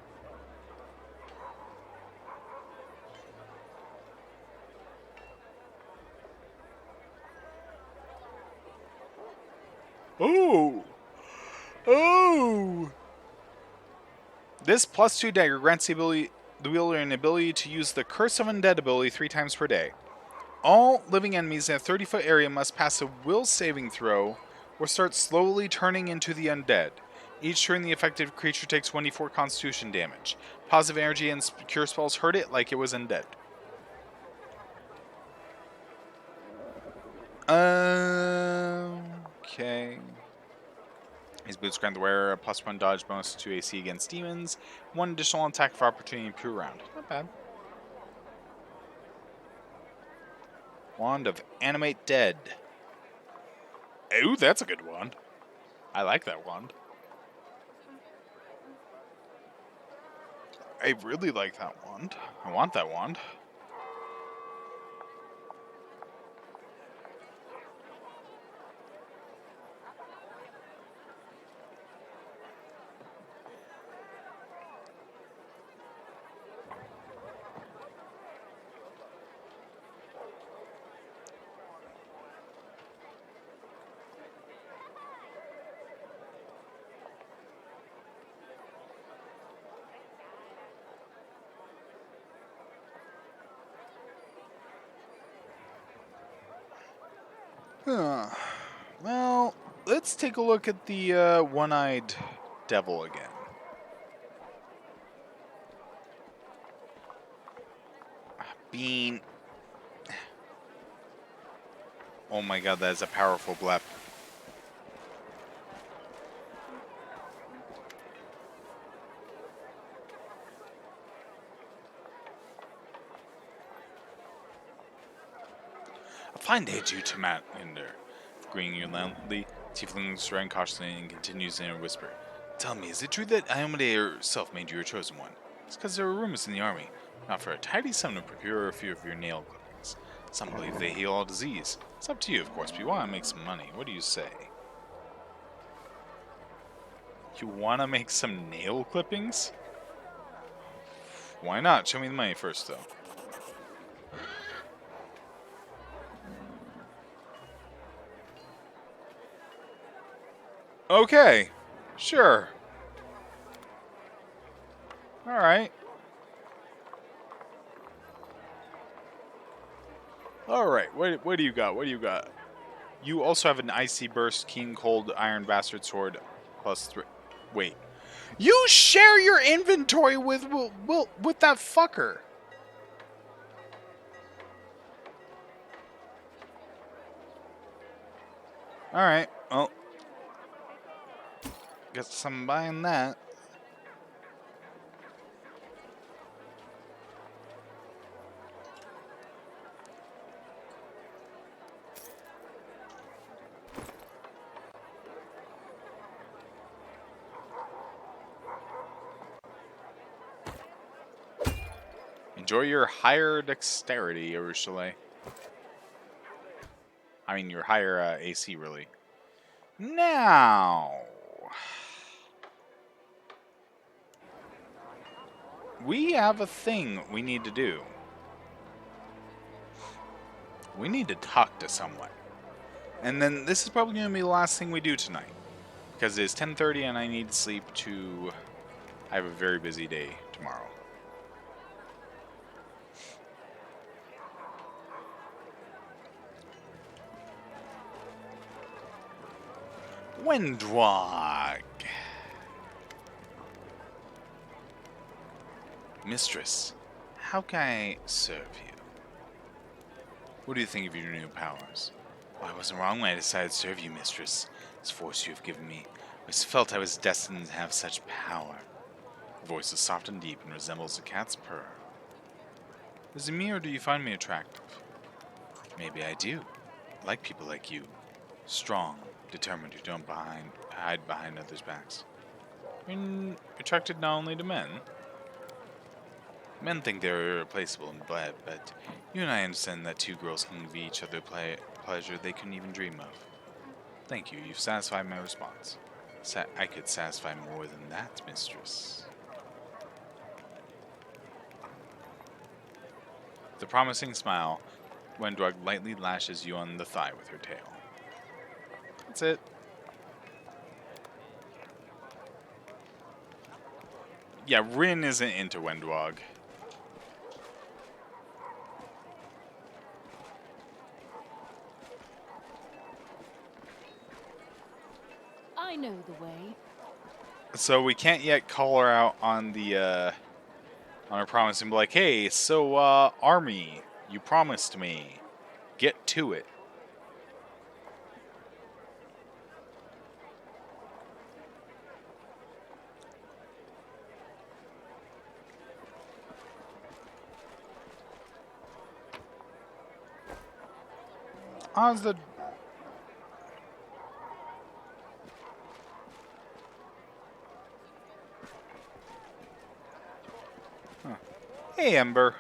Oh! Oh! This +2 dagger grants the wielder an ability to use the Curse of Undead ability 3 times per day. All living enemies in a 30-foot area must pass a will saving throw or start slowly turning into the undead. Each turn, the affected creature takes 1d4 constitution damage. Positive energy and cure spells hurt it like it was undead. Okay. His boots grant the wearer a +1 dodge bonus to AC against demons. 1 additional attack for opportunity per round. Not bad. Wand of Animate Dead. Ooh, that's a good wand. I like that wand. I really like that wand. I want that wand. Well, let's take a look at the one-eyed devil again. Bean. Oh my god, that is a powerful blep. A fine day to you, Tamat Linder. Greeting you loudly, Tiefling looks around cautiously and continues in a whisper. Tell me, is it true that Iomade herself made you your chosen one? It's because there were rumors in the army. Not for a tidy sum to procure a few of your nail clippings. Some believe they heal all disease. It's up to you, of course, but you want to make some money. What do you say? You want to make some nail clippings? Why not? Show me the money first, though. Okay. Sure. Alright. Alright, what do you got? What do you got? You also have an Icy Burst, Keen Cold, Iron Bastard Sword, +3. Wait. You share your inventory with that fucker. Alright, well. Guess I'm buying that. Enjoy your higher dexterity, Urushalay. I mean, your higher AC, really. Now, we have a thing we need to do. We need to talk to someone. And then this is probably going to be the last thing we do tonight. Because it is 10:30 and I need sleep to... I have a very busy day tomorrow. Windwag. Mistress, how can I serve you? What do you think of your new powers? Well, I wasn't wrong when I decided to serve you, mistress. This force you have given me, I just felt I was destined to have such power. Your voice is soft and deep and resembles a cat's purr. Is it me or do you find me attractive? Maybe I do. I like people like you. Strong, determined, who don't hide behind others' backs. I mean, attracted not only to men. Men think they're irreplaceable in blood, but you and I understand that two girls can give each other pleasure they couldn't even dream of. Thank you, you've satisfied my response. I could satisfy more than that, mistress. With a promising smile, Wendrug lightly lashes you on the thigh with her tail. That's it. Yeah, Rin isn't into Wendwog. I know the way. So we can't yet call her out on the on her promise and be like, hey, so Army, you promised me. Get to it. How's the... Huh. Hey, Ember.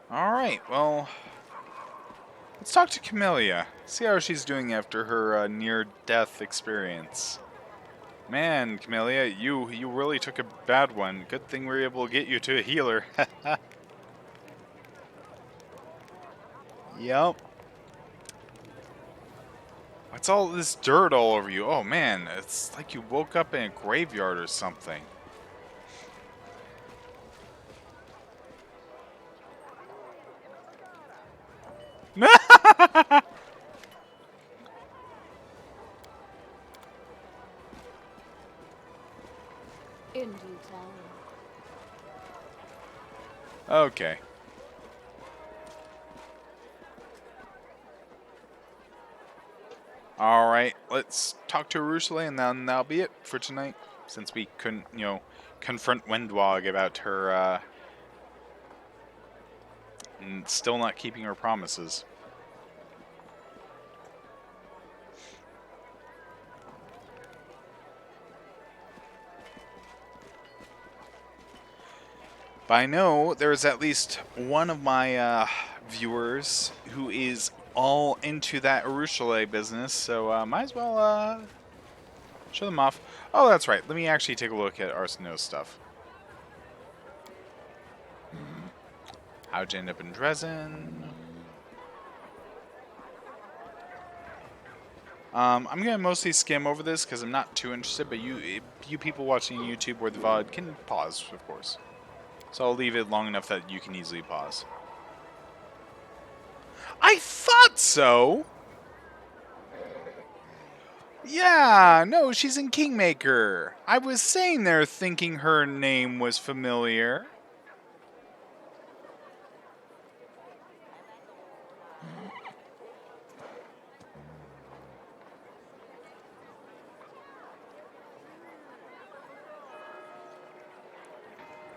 Alright, well... Let's talk to Camellia. See how she's doing after her near-death experience. Man, Camellia, you really took a bad one. Good thing we were able to get you to a healer. Yep. What's all this dirt all over you? Oh man, it's like you woke up in a graveyard or something. In due time. Okay. Alright, let's talk to Urushalay and then that'll be it for tonight. Since we couldn't, confront Wendwog about her, still not keeping her promises. But I know there's at least one of my viewers who is all into that Urushalay business, so might as well show them off. Oh, that's right. Let me actually take a look at Arseno's stuff. How'd you end up in Drezen? I'm gonna mostly skim over this because I'm not too interested, but you people watching YouTube or the VOD can pause, of course. So I'll leave it long enough that you can easily pause. I thought so! Yeah, no, she's in Kingmaker. I was saying there thinking her name was familiar.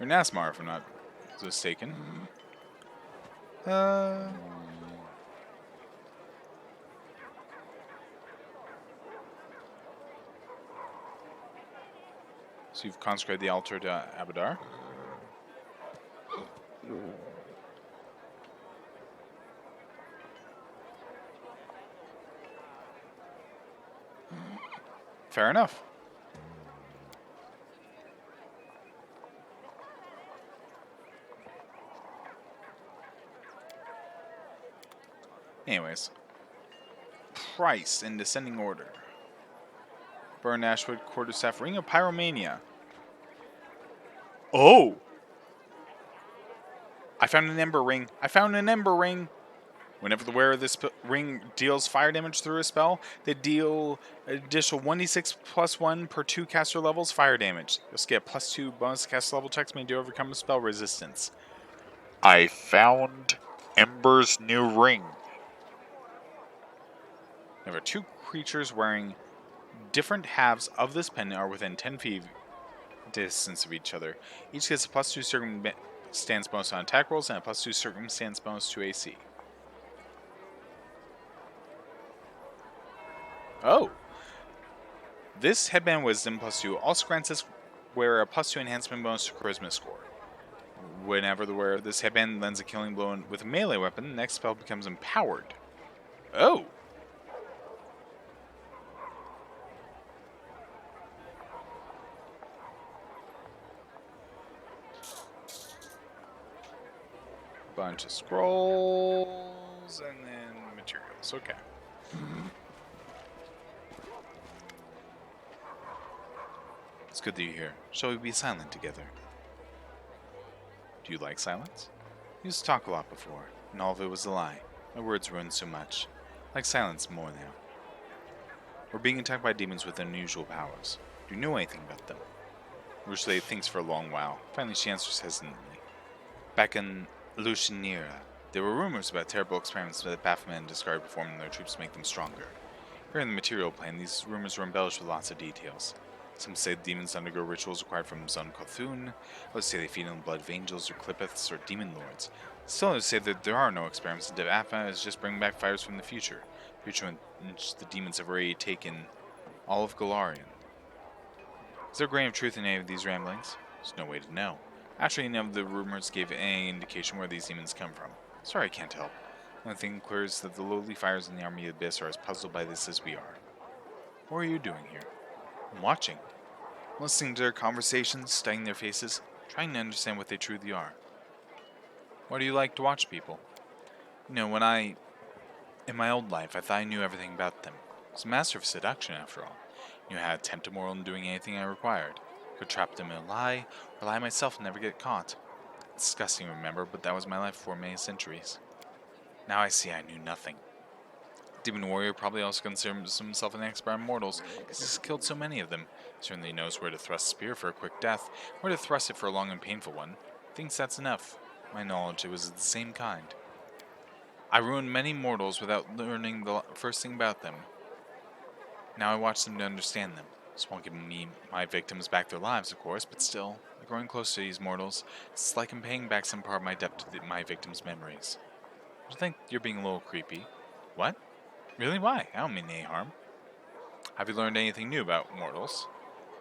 Or Nasmar, if I'm not mistaken. So you've consecrated the altar to Abadar. Fair enough. Anyways. Price in descending order. Burn Ashwood, Quarterstaff, Ring of Pyromania. Oh! I found an Ember Ring. I found an Ember Ring! Whenever the wearer of this ring deals fire damage through a spell, they deal additional 1d6 plus 1 per 2 caster levels fire damage. You'll get plus 2 bonus caster level checks made to overcome a spell resistance. I found Ember's new ring. There are 2 creatures wearing different halves of this pendant are within 10 feet distance of each other. Each gets a plus 2 circumstance bonus on attack rolls and a plus 2 circumstance bonus to AC. Oh. This Headband Wisdom plus 2 also grants this wearer a plus 2 enhancement bonus to Charisma score. Whenever the wearer of this headband lends a killing blow with a melee weapon, the next spell becomes empowered. Oh. Bunch of scrolls and then materials. Okay. It's good that you're here. Shall we be silent together? Do you like silence? You used to talk a lot before, and all of it was a lie. My words ruined so much. I like silence more now. We're being attacked by demons with unusual powers. Do you know anything about them? Rushley thinks for a long while. Finally, she answers hesitantly. Back in Lucianira, there were rumors about terrible experiments that Baphomet discarded performing their troops to make them stronger. Here in the material plane, these rumors were embellished with lots of details. Some say the demons undergo rituals acquired from Zon Kothun, others say they feed on the blood of angels or Clippeths or demon lords. Still others say that there are no experiments and Baphomet is just bringing back fires from the future in which the demons have already taken all of Galarian. Is there a grain of truth in any of these ramblings? There's no way to know. Actually, none of the rumors gave any indication where these demons come from. Sorry, I can't help. The only thing clear is that the lowly fires in the army of the Abyss are as puzzled by this as we are. What are you doing here? I'm watching. Listening to their conversations, studying their faces, trying to understand what they truly are. Why do you like to watch people? You know, in my old life, I thought I knew everything about them. I was a master of seduction, after all. I knew how to tempt them more than doing anything I required. I could trap them in a lie, or lie myself and never get caught. It's disgusting, remember, but that was my life for many centuries. Now I see I knew nothing. Demon Warrior probably also considers himself an expert on mortals, because he's killed so many of them. He certainly knows where to thrust a spear for a quick death, where to thrust it for a long and painful one. Thinks that's enough. My knowledge, it was of the same kind. I ruined many mortals without learning the first thing about them. Now I watch them to understand them. This won't give me my victims back their lives, of course, but still, by growing close to these mortals, it's like I'm paying back some part of my debt to my victims' memories. I think you're being a little creepy. What? Really? Why? I don't mean any harm. Have you learned anything new about mortals?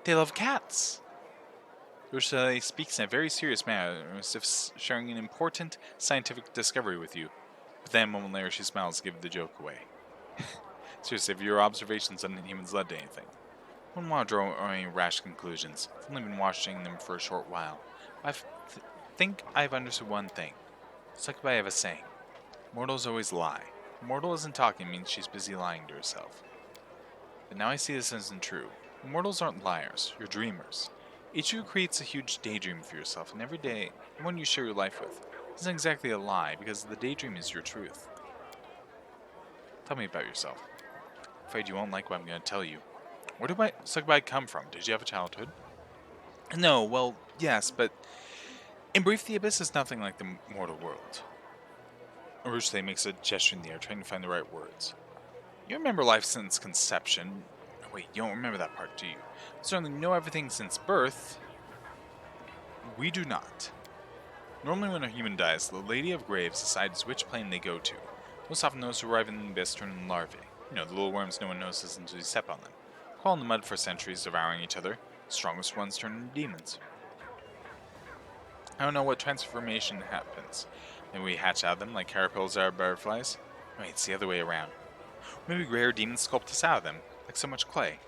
They love cats. Ursula speaks in a very serious manner, as if sharing an important scientific discovery with you. But then a moment later she smiles to give the joke away. Seriously, have your observations on humans led to anything? I wouldn't want to draw any rash conclusions. I've only been watching them for a short while. I think I've understood one thing. Succubi have a saying. Mortals always lie. If a mortal isn't talking means she's busy lying to herself. But now I see this isn't true. Mortals aren't liars, you're dreamers. Each of you creates a huge daydream for yourself, and every day, the one you share your life with isn't exactly a lie, because the daydream is your truth. Tell me about yourself. I'm afraid you won't like what I'm going to tell you. Where did my Succubi come from? Did you have a childhood? No, well, yes, but in brief, the Abyss is nothing like the mortal world. Ursula makes a gesture in the air, trying to find the right words. You remember life since conception. Oh, wait, you don't remember that part, do you? Certainly know everything since birth. We do not. Normally when a human dies, the Lady of Graves decides which plane they go to. Most often those who arrive in the Abyss turn into larvae. You know, the little worms no one notices until you step on them. Crawl in the mud for centuries, devouring each other. The strongest ones turn into demons. I don't know what transformation happens. Maybe we hatch out of them like caterpillars are butterflies. Wait, it's the other way around. Maybe rare demons sculpt us out of them, like so much clay.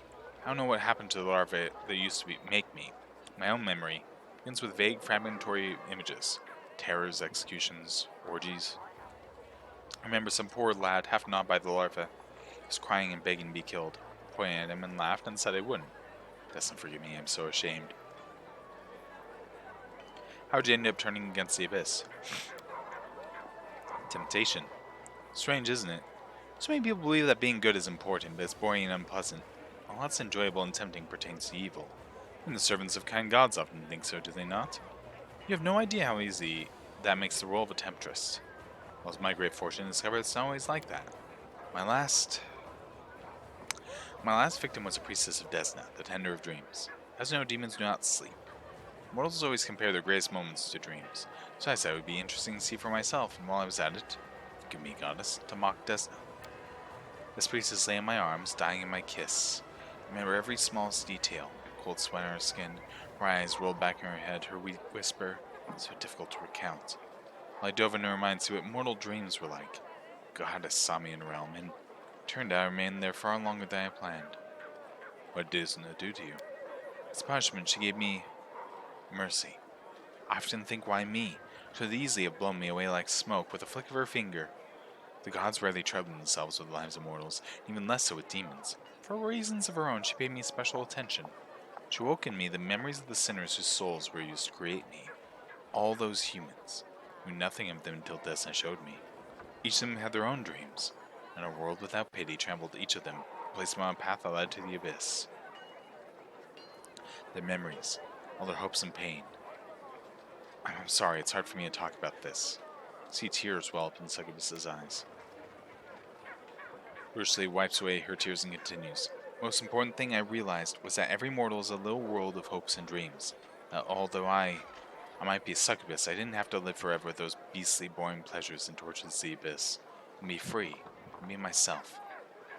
I don't know what happened to the larvae that used to make me. My own memory begins with vague fragmentary images. Terrors, executions, orgies. I remember some poor lad, half gnawed by the larva. He was crying and begging to be killed. I pointed at him and laughed and said I wouldn't. Doesn't forgive me, I'm so ashamed. How'd you end up turning against the Abyss? Temptation. Strange, isn't it? So many people believe that being good is important, but it's boring and unpleasant. All that's enjoyable and tempting pertains to evil. And the servants of kind gods often think so, do they not? You have no idea how easy that makes the role of a temptress. Well, it's my great fortune to discover it's not always like that. My last victim was a priestess of Desna, the tender of dreams. As you know, demons do not sleep. Mortals always compare their greatest moments to dreams, so I said it would be interesting to see for myself, and while I was at it, forgive me, goddess, to mock Desna. This priestess lay in my arms, dying in my kiss. I remember every smallest detail, cold sweat on her skin, her eyes rolled back in her head, her weak whisper, so difficult to recount. While I dove into her mind to see what mortal dreams were like, goddess saw me in a realm, and turned out I remained there far longer than I planned. What did Desna do to you? As punishment, she gave me mercy. I often think, why me? She could easily have blown me away like smoke with a flick of her finger. The gods rarely trouble themselves with the lives of mortals, even less so with demons. For reasons of her own, she paid me special attention. She woke in me the memories of the sinners whose souls were used to create me. All those humans. I knew nothing of them until Desna showed me. Each of them had their own dreams, and a world without pity trampled each of them, placed them on a path that led to the Abyss. Their memories, all their hopes and pain. I'm sorry, it's hard for me to talk about this. See tears well up in Succubus's eyes. Ursula wipes away her tears and continues. Most important thing I realized was that every mortal is a little world of hopes and dreams. That although I might be a succubus, I didn't have to live forever with those beastly, boring pleasures and tortures of the Abyss. And be free, and be myself.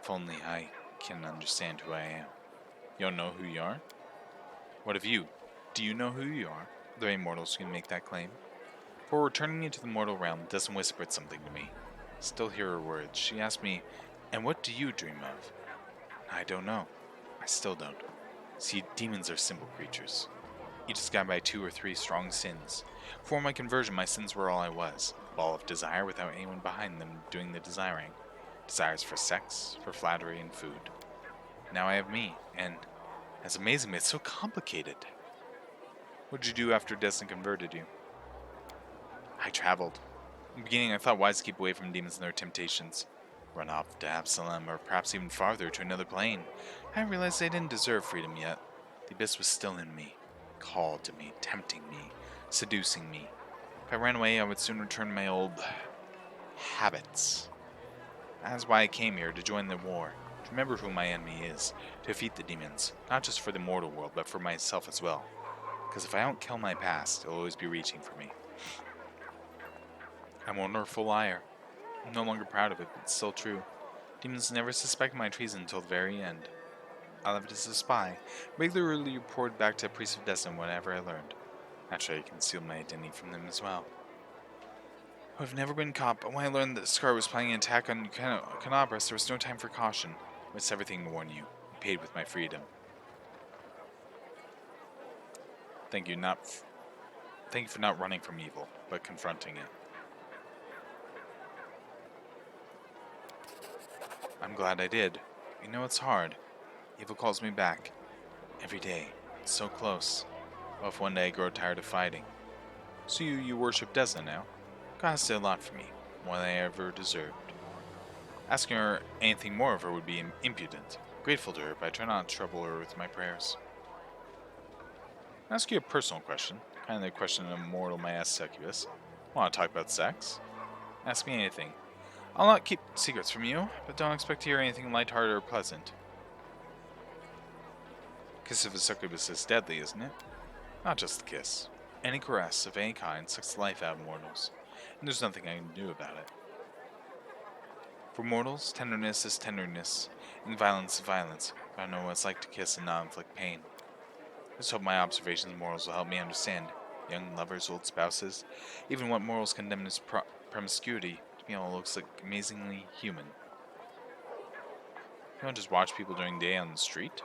If only I can understand who I am. You don't know who you are? What of you? Do you know who you are? Are there any mortals who can make that claim? Before returning into the mortal realm, Desna whispered something to me. I still hear her words. She asked me, and what do you dream of? I don't know. I still don't. See, demons are simple creatures. Each is guided by 2 or 3 strong sins. Before my conversion, my sins were all I was. A ball of desire without anyone behind them doing the desiring. Desires for sex, for flattery, and food. Now I have me, and it's amazing, but it's so complicated. What did you do after Desna converted you? I traveled. In the beginning, I thought wise to keep away from demons and their temptations. Run off to Absalom, or perhaps even farther to another plane. I realized I didn't deserve freedom yet. The Abyss was still in me, called to me, tempting me, seducing me. If I ran away, I would soon return to my old habits. That's why I came here, to join the war, to remember who my enemy is, to defeat the demons, not just for the mortal world, but for myself as well. Because if I don't kill my past, it'll always be reaching for me. I'm a wonderful liar. I'm no longer proud of it, but it's still true. Demons never suspect my treason until the very end. I lived as a spy, regularly reported back to the priests of Drezen whenever I learned. Naturally, I concealed my identity from them as well. I've never been caught, but when I learned that Scar was planning an attack on Canabras, there was no time for caution. I risked everything to warn you. I paid with my freedom. Thank you for not running from evil, but confronting it. I'm glad I did. You know it's hard. Evil calls me back. Every day. It's so close. Well, if one day I grow tired of fighting. So you worship Drezen now? God has did a lot for me, more than I ever deserved. Asking her anything more of her would be impudent. Grateful to her, but I try not to trouble her with my prayers. I'll ask you a personal question, kind of the question an immortal might ask succubus. Want to talk about sex? Ask me anything. I'll not keep secrets from you, but don't expect to hear anything lighthearted or pleasant. Kiss of a succubus is deadly, isn't it? Not just the kiss. Any caress of any kind sucks the life out of mortals, and there's nothing I can do about it. For mortals, tenderness is tenderness, and violence is violence. But I know what it's like to kiss and not inflict pain. I just hope my observations of mortals will help me understand. Young lovers, old spouses, even what mortals condemn as promiscuity, to me all looks like amazingly human. You don't just watch people during the day on the street?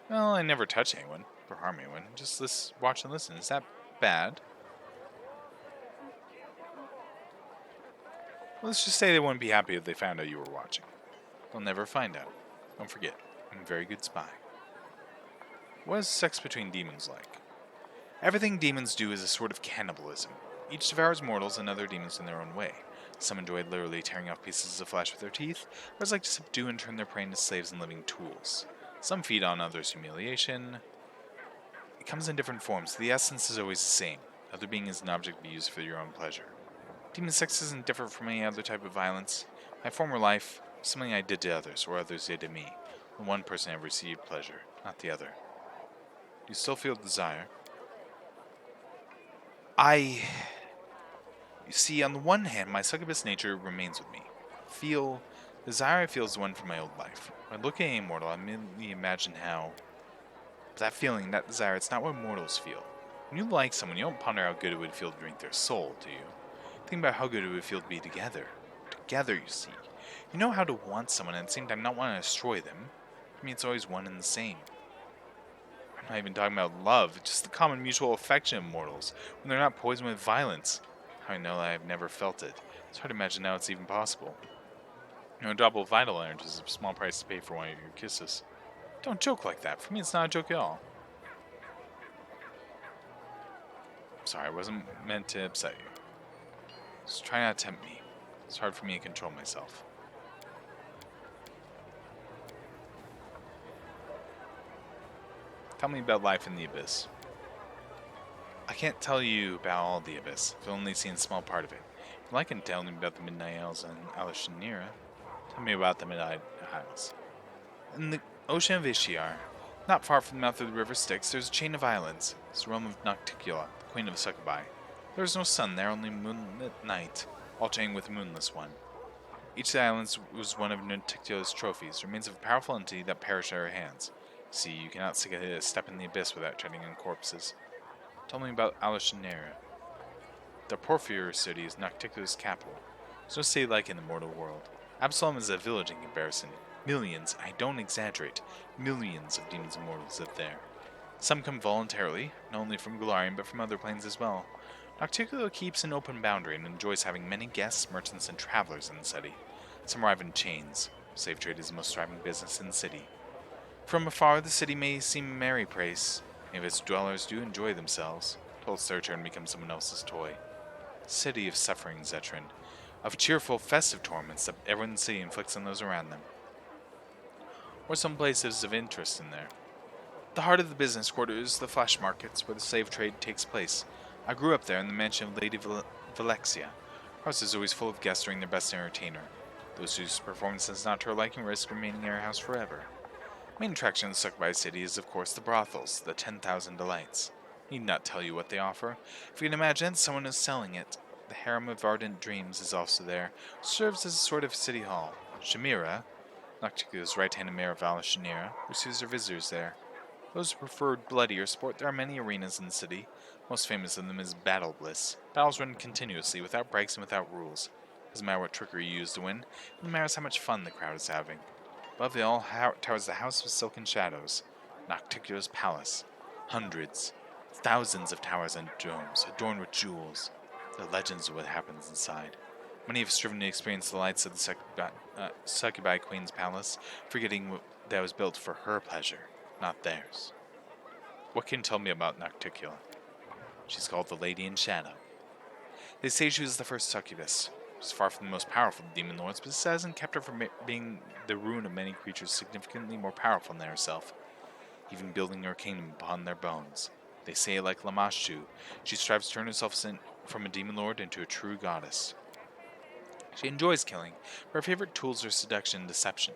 Well, I never touch anyone, or harm anyone. Just watch and listen. Is that bad? Let's just say they wouldn't be happy if they found out you were watching. They'll never find out. Don't forget, I'm a very good spy. What is sex between demons like? Everything demons do is a sort of cannibalism. Each devours mortals and other demons in their own way. Some enjoy literally tearing off pieces of flesh with their teeth, others like to subdue and turn their prey into slaves and living tools. Some feed on others' humiliation. It comes in different forms. The essence is always the same. The other being is an object to be used for your own pleasure. Demon sex isn't different from any other type of violence. My former life was something I did to others, or others did to me. The one person ever received pleasure, not the other. Do you still feel desire? You see, on the one hand, my succubus nature remains with me. The desire I feel is the one from my old life. When I look at any mortal, I immediately imagine how... that feeling, that desire, it's not what mortals feel. When you like someone, you don't ponder how good it would feel to drink their soul, do you? Think about how good it would feel to be together. Together, you see. You know how to want someone and at the same time not want to destroy them. For me, it's always one and the same. I'm not even talking about love, just the common mutual affection of mortals, when they're not poisoned with violence. How I know that I've never felt it. It's hard to imagine how it's even possible. You know, a drop of vital energy is a small price to pay for one of your kisses. Don't joke like that. For me, it's not a joke at all. Sorry, I wasn't meant to upset you. Just try not to tempt me. It's hard for me to control myself. Tell me about life in the Abyss. I can't tell you about all the Abyss. I've only seen a small part of it. If you like, I can tell you about the Midnight Isles and Alishanira. Tell me about the Midnight Isles. In the ocean of Ishiar, not far from the mouth of the river Styx, there's a chain of islands. It's the realm of Nocticula, the queen of the Succubi. There is no sun there, only moonlit night, alternating with a moonless one. Each of the islands was one of Nocticula's trophies, remains of a powerful entity that perished at her hands. See, you cannot take a step in the abyss without treading on corpses. Tell me about Alishanira. The Porphyry city is Nocticula's capital. There's no city like in the mortal world. Absalom is a village in comparison. Millions, I don't exaggerate, millions of demons and mortals live there. Some come voluntarily, not only from Golarion but from other planes as well. Nocticula keeps an open boundary and enjoys having many guests, merchants, and travelers in the city. Some arrive in chains. Slave trade is the most thriving business in the city. From afar, the city may seem a merry place. Many of its dwellers do enjoy themselves, till it's their turn to become someone else's toy. City of suffering, Zetrin. Of cheerful, festive torments that everyone in the city inflicts on those around them. Or some places of interest in there. The heart of the business quarter is the flesh markets, where the slave trade takes place. I grew up there in the mansion of Lady Valexia. Her house is always full of guests during their best entertainer. Those whose performance is not to her liking risk remaining in her house forever. The main attraction of the Succubi city is, of course, the brothels, the 10,000 delights. I need not tell you what they offer. If you can imagine, someone is selling it. The harem of ardent dreams is also there, serves as a sort of city hall. Shamira, Nocticula's right-handed mare Valashanira receives her visitors there. Those who prefer bloodier sport, there are many arenas in the city. Most famous of them is Battle Bliss. Battles run continuously, without breaks and without rules. Doesn't matter what trickery you use to win, it matters how much fun the crowd is having. Above it all towers the House of Silken Shadows, Nocticula's palace. Hundreds, thousands of towers and domes, adorned with jewels. The legends of what happens inside. Many have striven to experience the lights of the Succubi Queen's palace, forgetting that it was built for her pleasure, not theirs. What can you tell me about Nocticula? She's called the Lady in Shadow. They say she was the first succubus. She's far from the most powerful of demon lords, but this hasn't kept her from being the ruin of many creatures significantly more powerful than herself, even building her kingdom upon their bones. They say, like Lamashu, she strives to turn herself from a demon lord into a true goddess. She enjoys killing, but her favorite tools are seduction and deception.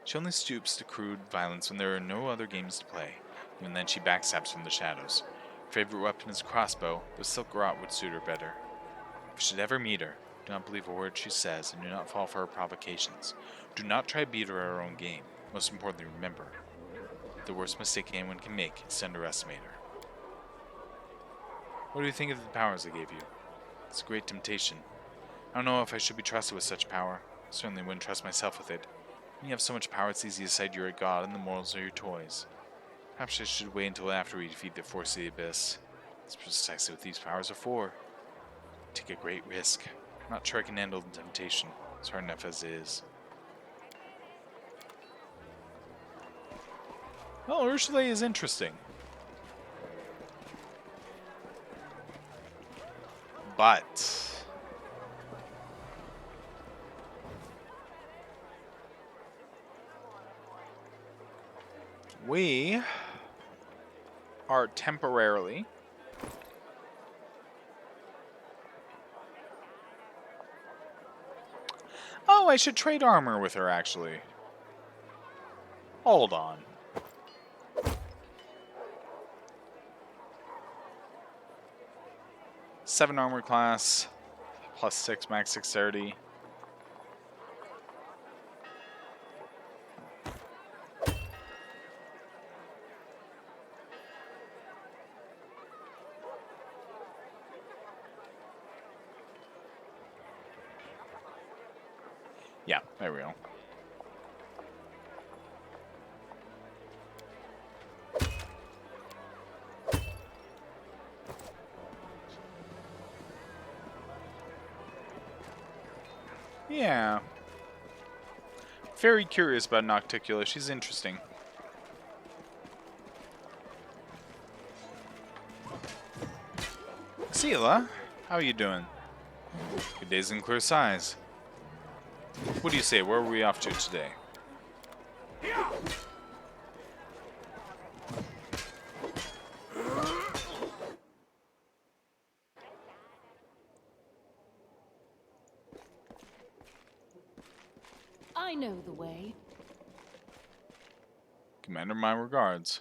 She only stoops to crude violence when there are no other games to play. Even then, she backstabs from the shadows. Her favorite weapon is a crossbow, but silk garrote would suit her better. If you should ever meet her, do not believe a word she says, and do not fall for her provocations. Do not try to beat her at her own game. Most importantly, remember, the worst mistake anyone can make is to underestimate her. What do you think of the powers I gave you? It's a great temptation. I don't know if I should be trusted with such power. I certainly wouldn't trust myself with it. When you have so much power, it's easy to decide you're a god and the mortals are your toys. Perhaps I should wait until after we defeat the force of the abyss. That's precisely what these powers are for. Take a great risk. I'm not sure I can handle the temptation. It's hard enough as it is. Well, Ursula is interesting. But we are temporarily I should trade armor with her, actually. Hold on. Seven armor class, plus 6 max dexterity. Yeah, there we go. Yeah. Very curious about Nocticula. She's interesting. Seela, how are you doing? Good days and clear skies. What do you say? Where are we off to today? I know the way. Commander, my regards.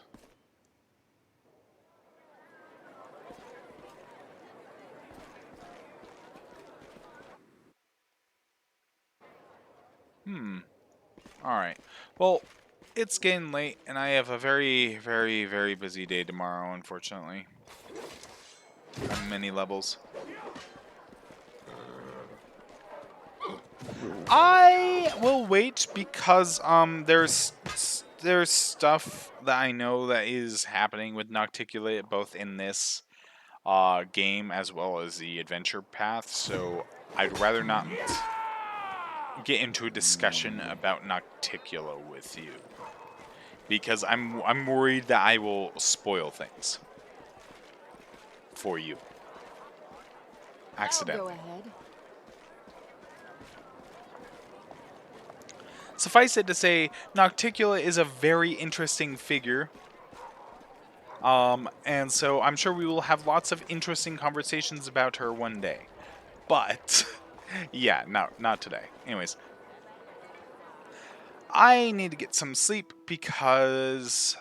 Alright. Well, it's getting late, and I have a very, very, very busy day tomorrow, unfortunately. On many levels. I will wait because there's stuff that I know that is happening with Nocticula both in this game as well as the adventure path, so I'd rather not get into a discussion about Nocticula with you because I'm worried that I will spoil things for you accidentally. I'll go ahead. Suffice it to say, Nocticula is a very interesting figure. And so I'm sure we will have lots of interesting conversations about her one day. But, yeah, no, not today. Anyways, I need to get some sleep because,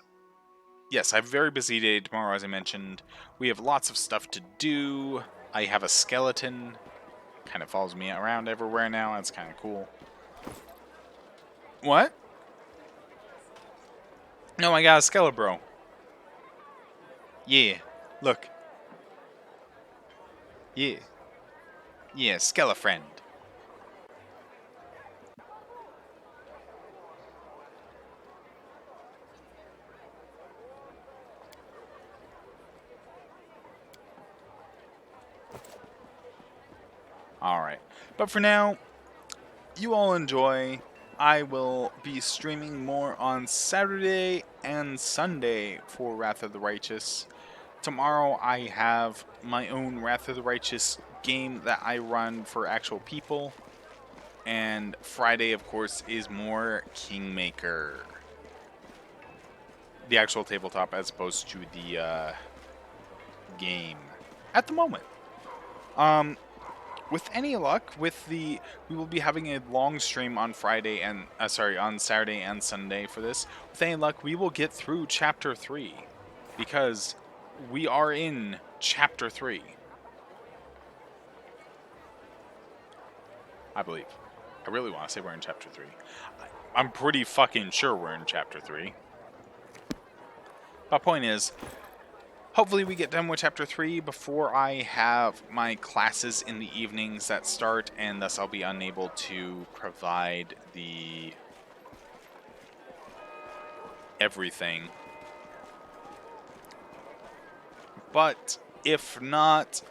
yes, I have a very busy day tomorrow, as I mentioned. We have lots of stuff to do. I have a skeleton. Kind of follows me around everywhere now. That's kind of cool. What? No, I got a Skelebro. Yeah. Look. Yeah. Yeah, Skelefriend. Alright. But for now, you all enjoy. I will be streaming more on Saturday and Sunday for Wrath of the Righteous. Tomorrow I have my own Wrath of the Righteous game that I run for actual people. And Friday, of course, is more Kingmaker. The actual tabletop as opposed to the game. At the moment. With any luck, we will be having a long stream on Friday and on Saturday and Sunday for this. With any luck, we will get through Chapter 3 because we are in Chapter 3. I believe. I really want to say we're in Chapter 3. I'm pretty fucking sure we're in Chapter 3. My point is, hopefully we get done with Chapter 3 before I have my classes in the evenings that start, and thus I'll be unable to provide the everything. But if not,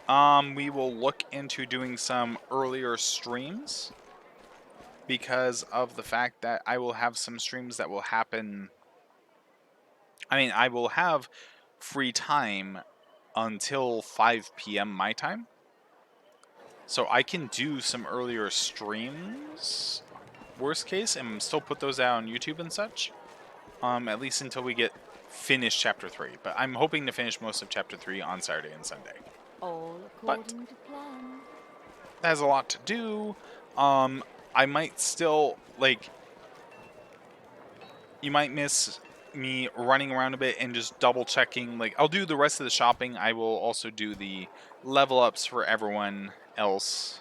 we will look into doing some earlier streams because of the fact that I will have some streams that will happen. I mean, I will have free time until 5 p.m. my time. So I can do some earlier streams, worst case, and still put those out on YouTube and such. At least until we get finished Chapter 3. But I'm hoping to finish most of Chapter 3 on Saturday and Sunday. All according to plan. That has a lot to do. I might still, like, you might miss me running around a bit and just double checking. Like, I'll do the rest of the shopping. I will also do the level ups for everyone else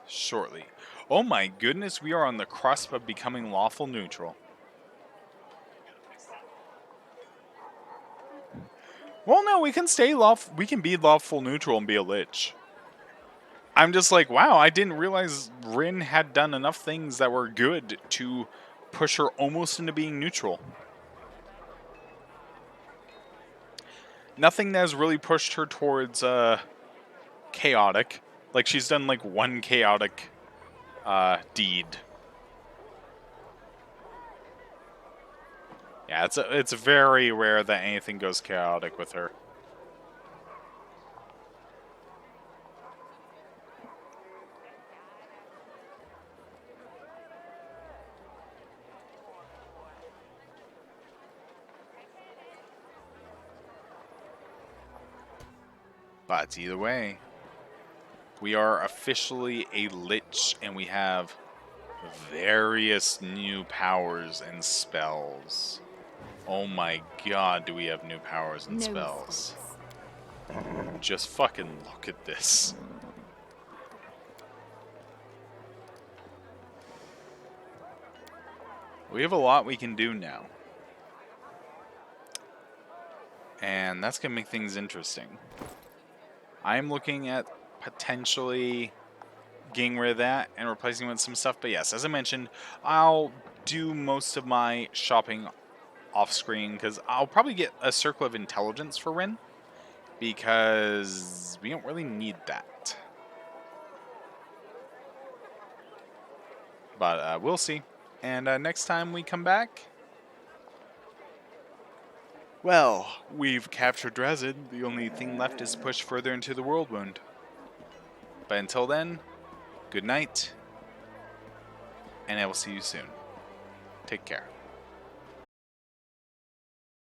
shortly. Oh my goodness, we are on the cusp of becoming lawful neutral. Well, no, we can be lawful neutral and be a lich. I'm just like, wow, I didn't realize Rin had done enough things that were good to push her almost into being neutral. Nothing that has really pushed her towards chaotic. Like, she's done like one chaotic deed. Yeah, it's very rare that anything goes chaotic with her. But either way, we are officially a lich, and we have various new powers and spells. Oh my god, do we have new powers and spells. Just fucking look at this. We have a lot we can do now. And that's going to make things interesting. I'm looking at potentially getting rid of that and replacing it with some stuff. But yes, as I mentioned, I'll do most of my shopping off screen because I'll probably get a Circle of Intelligence for Rin because we don't really need that. But we'll see. And next time we come back, well, we've captured Drezen. The only thing left is to push further into the World Wound. But until then, good night, and I will see you soon. Take care.